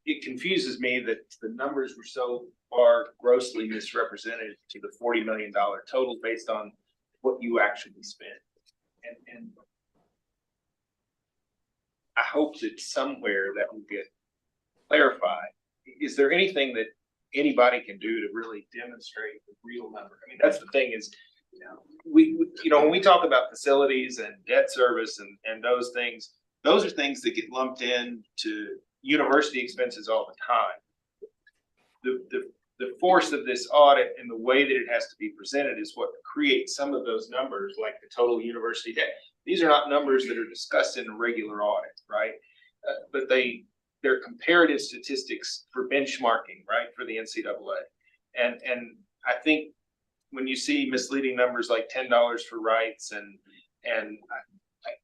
it confuses me that the numbers were so far grossly misrepresented to the $40 million total based on what you actually spent. And I hope that somewhere that will get clarified. Is there anything that anybody can do to really demonstrate the real number? I mean, that's the thing is, when we talk about facilities and debt service and those things, those are things that get lumped in to university expenses all the time. The force of this audit and the way that it has to be presented is what creates some of those numbers, like the total university debt. These are not numbers that are discussed in a regular audit, right? But they're comparative statistics for benchmarking, right, for the NCAA. And I think when you see misleading numbers like $10 for rights, and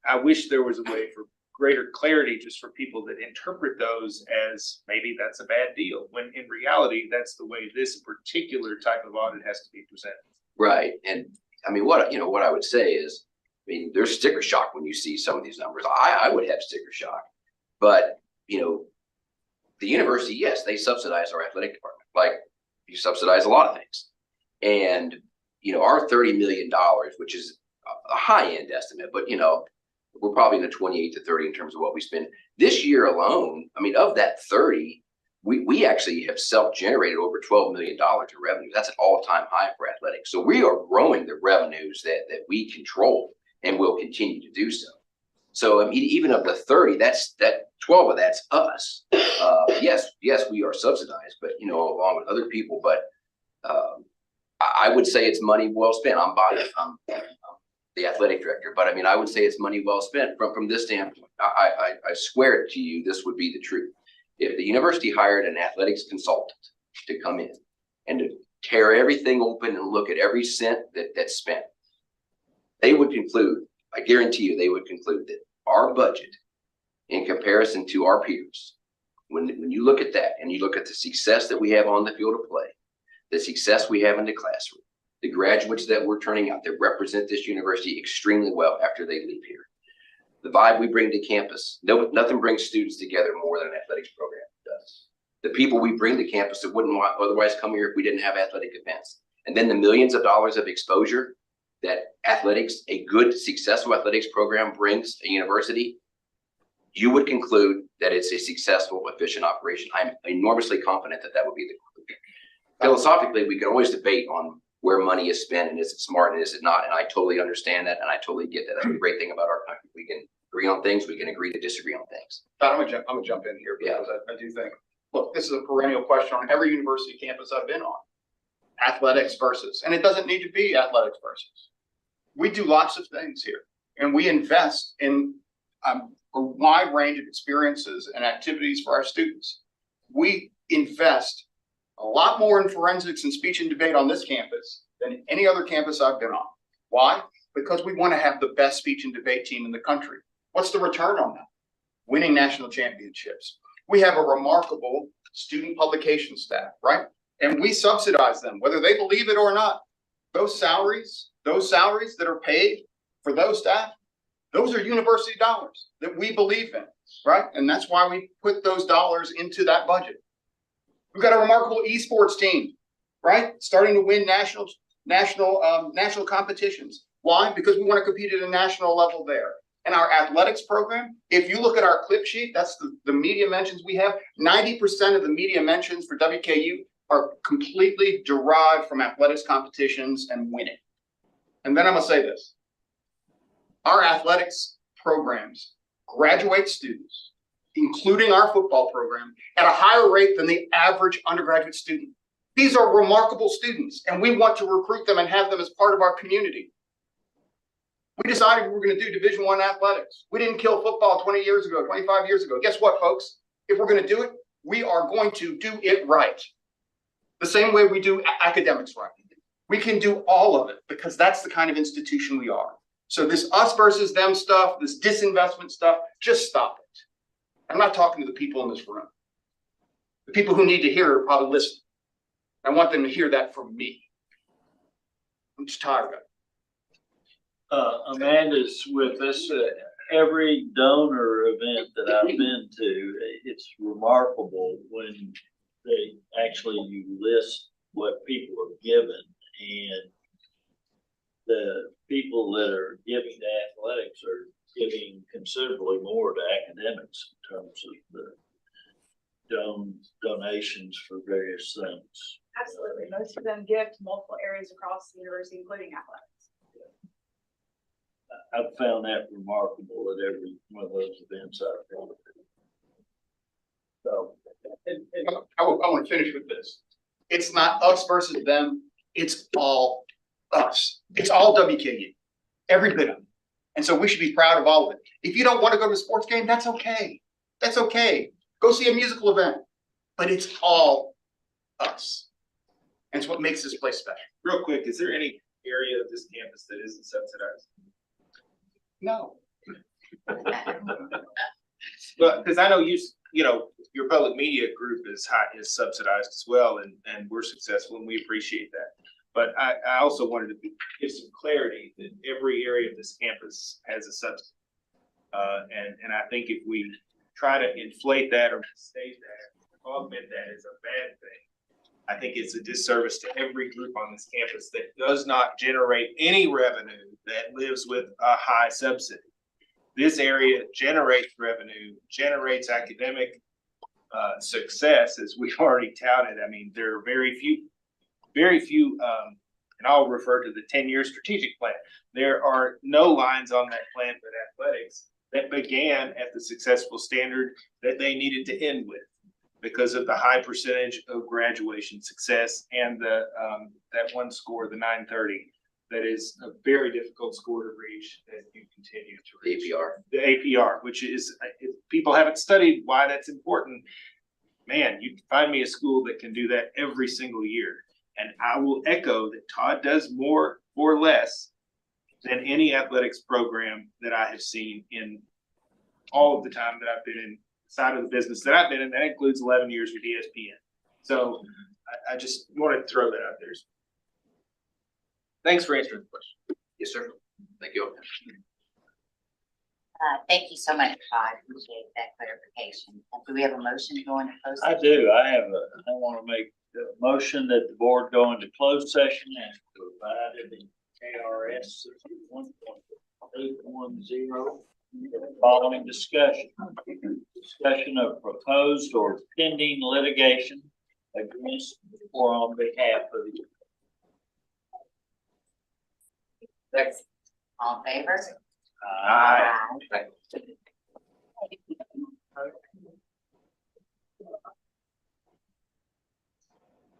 I wish there was a way for greater clarity just for people that interpret those as maybe that's a bad deal, when in reality, that's the way this particular type of audit has to be presented. Right. And I mean, what I would say is, I mean, there's sticker shock when you see some of these numbers. I would have sticker shock, but the university, yes, they subsidize our athletic department. Like you subsidize a lot of things. And, our $30 million, which is a high end estimate, but we're probably in the 28 to 30 in terms of what we spend this year alone. I mean, of that 30, we actually have self-generated over $12 million in revenue. That's an all-time high for athletics. So we are growing the revenues that we control and will continue to do so. So I mean, even of the 30, that 12 of that's us. Yes, we are subsidized, but along with other people. But I would say it's money well spent. I'm the athletic director, but I mean, I would say it's money well spent from this standpoint. I swear to you, this would be the truth. If the university hired an athletics consultant to come in and to tear everything open and look at every cent that's spent, they would conclude, I guarantee you, they would conclude that our budget in comparison to our peers, when you look at that and you look at the success that we have on the field of play, the success we have in the classroom, the graduates that we're turning out that represent this university extremely well after they leave here, the vibe we bring to campus, nothing brings students together more than an athletics program does. The people we bring to campus that wouldn't otherwise come here if we didn't have athletic events. And then the millions of dollars of exposure that athletics, a good, successful athletics program brings a university, you would conclude that it's a successful, efficient operation. I'm enormously confident that would be the conclusion. Philosophically, we can always debate on where money is spent and is it smart and is it not. And I totally understand that and I totally get that. That's the great thing about our country. We can agree on things, we can agree to disagree on things. I'm gonna jump in here because I do think, look, this is a perennial question on every university campus I've been on. Athletics versus, and it doesn't need to be athletics versus. We do lots of things here and we invest in a wide range of experiences and activities for our students. We invest a lot more in forensics and speech and debate on this campus than any other campus I've been on. Why? Because we want to have the best speech and debate team in the country. What's the return on that? Winning national championships. We have a remarkable student publication staff, right? And we subsidize them, whether they believe it or not. Those salaries that are paid for those staff, those are university dollars that we believe in, right? And that's why we put those dollars into that budget. We've got a remarkable esports team, right? Starting to win national competitions. Why? Because we want to compete at a national level there. And our athletics program, if you look at our clip sheet, that's the media mentions we have. 90% of the media mentions for WKU are completely derived from athletics competitions and winning. And then I'm gonna say this. Our athletics programs graduate students, including our football program, at a higher rate than the average undergraduate student. These are remarkable students, and we want to recruit them and have them as part of our community. We decided we were going to do Division I athletics. We didn't kill football 20 years ago, 25 years ago. Guess what, folks? If we're going to do it, we are going to do it right. The same way we do academics right. We can do all of it because that's the kind of institution we are. So this us versus them stuff, this disinvestment stuff, just stop it. I'm not talking to the people in this room. The people who need to hear it are probably listening. I want them to hear that from me. I'm just tired of it. Amanda's with us at every donor event that I've been to. It's remarkable when they actually, you list what people are given, and the people that are giving to athletics are giving considerably more to academics in terms of the donations for various things. Absolutely. Most of them give to multiple areas across the university, including athletics. I've found that remarkable at every one of those events I've been to. So, I want to finish with this. It's not us versus them. It's all us. It's all WKU. Every bit of it. And so we should be proud of all of it. If you don't want to go to a sports game, that's okay. That's okay. Go see a musical event. But it's all us. And it's what makes this place special. Real quick, is there any area of this campus that isn't subsidized? No. But because I know you know, your public media group is subsidized as well, and we're successful, and we appreciate that. But I also wanted to give some clarity that every area of this campus has a subsidy. And I think if we try to inflate that or state that, augment that is a bad thing. I think it's a disservice to every group on this campus that does not generate any revenue that lives with a high subsidy. This area generates revenue, generates academic success, as we've already touted. I mean, there are very few, and I'll refer to the 10-year strategic plan. There are no lines on that plan for athletics that began at the successful standard that they needed to end with, because of the high percentage of graduation success and the that one score, the 930, that is a very difficult score to reach as you continue to reach. The APR, which is, if people haven't studied why that's important, man, you can find me a school that can do that every single year. And I will echo that Todd does more or less than any athletics program that I have seen in all of the time that I've been in side of the business that I've been in. That includes 11 years with ESPN. So I just wanted to throw that out there. Thanks for answering the question. Yes, sir. Thank you. Thank you so much, Todd. Appreciate that clarification. Do we have a motion to go into closed I session? do. I want to make a motion that the board go into closed session as provided in KRS 1.810. Following discussion of proposed or pending litigation against or on behalf of the. Next. All in favor? Aye. Aye.